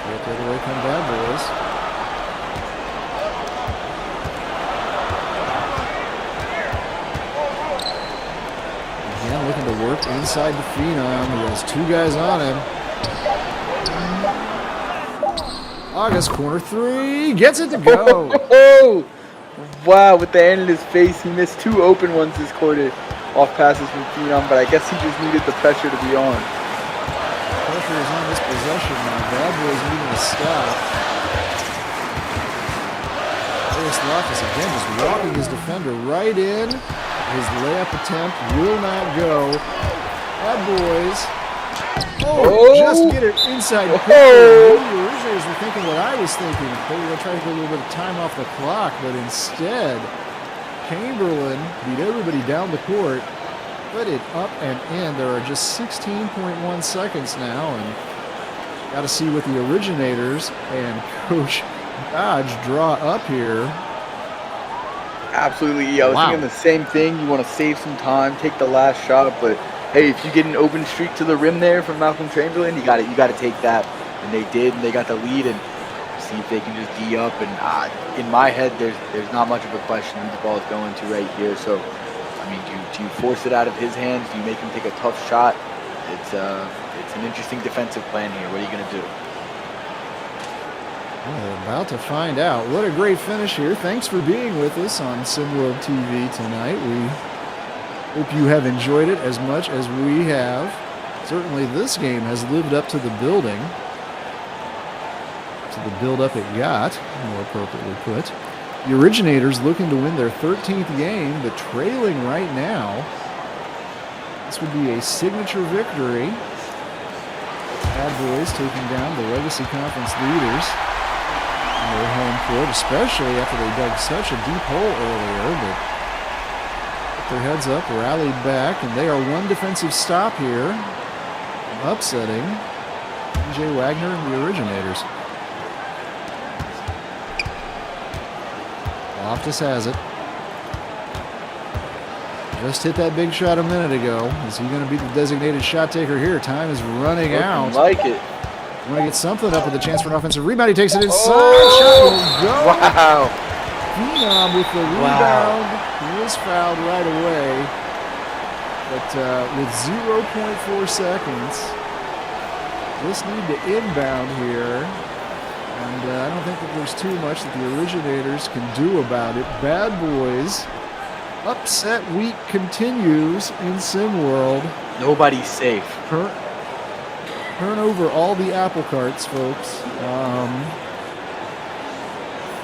Right the other way come Bad Boys. Again, looking to work inside the Phenom. He has two guys on him. August, corner three, gets it to go. Oh! Wow, with the hand in his face, he missed two open ones this quarter off passes from Phenom, but I guess he just needed the pressure to be on. Pressure is on this possession now. Bad Boys needing a stop. Darius Loftus again just walking his defender right in. His layup attempt will not go. Bad Boys. Oh, just get it inside. The Originators were thinking what I was thinking. They were going to try to get a little bit of time off the clock, but instead, Chamberlain beat everybody down the court, put it up and in. There are just 16.1 seconds now, and got to see what the Originators and Coach Dodge draw up here. Absolutely, I was thinking the same thing. You want to save some time, take the last shot, but hey, if you get an open streak to the rim there from Malcolm Chamberlain, you got to take that, and they did, and they got the lead, and see if they can just D up. And in my head, there's not much of a question who the ball is going to right here. So, I mean, do you force it out of his hands? Do you make him take a tough shot? It's an interesting defensive plan here. What are you going to do? Well, we're about to find out. What a great finish here. Thanks for being with us on SimWorld TV tonight. We hope you have enjoyed it as much as we have. Certainly this game has lived up to the building. To the build-up it got, more appropriately put. The Originators looking to win their 13th game, but trailing right now. This would be a signature victory. Bad Boys taking down the Legacy Conference leaders on their home court, especially after they dug such a deep hole earlier, but put their heads up, rallied back, and they are one defensive stop here, upsetting DJ Wagner and the Originators. Loftus has it. Just hit that big shot a minute ago. Is he going to be the designated shot taker here? Time is running out. Like it. Want to get something up with a chance for an offensive rebound. He takes it inside. Shot will go. Wow. Phenom with the rebound. He was fouled right away. But with 0.4 seconds, just need to inbound here. And I don't think that there's too much that the Originators can do about it. Bad Boys. Upset week continues in SimWorld. Nobody's safe. Turn over all the apple carts, folks.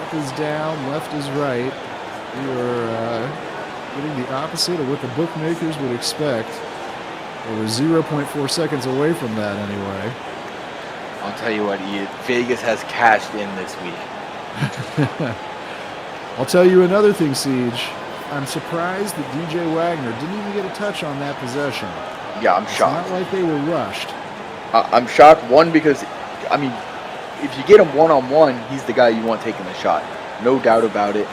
Up is down, left is right. We are getting the opposite of what the bookmakers would expect. We're 0.4 seconds away from that anyway. I'll tell you what, Ian, Vegas has cashed in this week. I'll tell you another thing, Siege. I'm surprised that DJ Wagner didn't even get a touch on that possession. Yeah, I'm It's shocked. not like they were rushed. I'm shocked, one, because, I mean, if you get him one-on-one, he's the guy you want taking the shot. No doubt about it.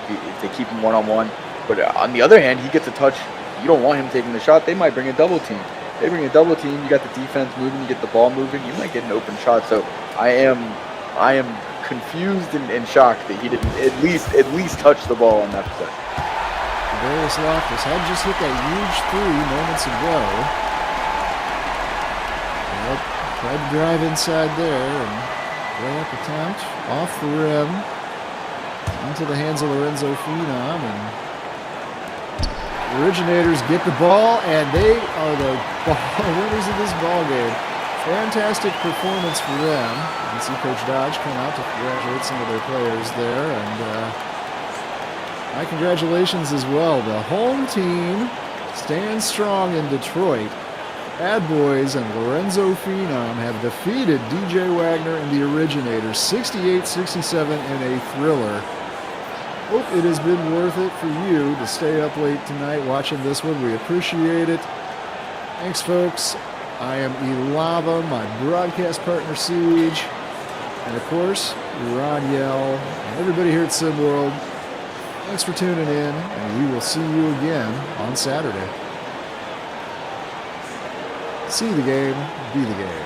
If they keep him one-on-one. But on the other hand, he gets a touch. You don't want him taking the shot. They might bring a double team. They bring a double team. You got the defense moving. You get the ball moving. You might get an open shot. So I am confused and shocked that he didn't at least touch the ball on that possession. Darius Loftus had just hit that huge three moments ago. Yep, tried to drive inside there and layup attempt off the rim into the hands of Lorenzo Phenom, and the Originators get the ball, and they are the winners of this ball game. Fantastic performance for them. You can see Coach Dodge come out to congratulate some of their players there, and my congratulations as well. The home team stands strong in Detroit. Bad Boys and Lorenzo Phenom have defeated DJ Wagner and the Originators 68-67 in a thriller. Hope it has been worth it for you to stay up late tonight watching this one. We appreciate it. Thanks, folks. I am Ilava, my broadcast partner Siege, and of course, Ron Yell, and everybody here at SimWorld. Thanks for tuning in, and we will see you again on Saturday. See the game, be the game.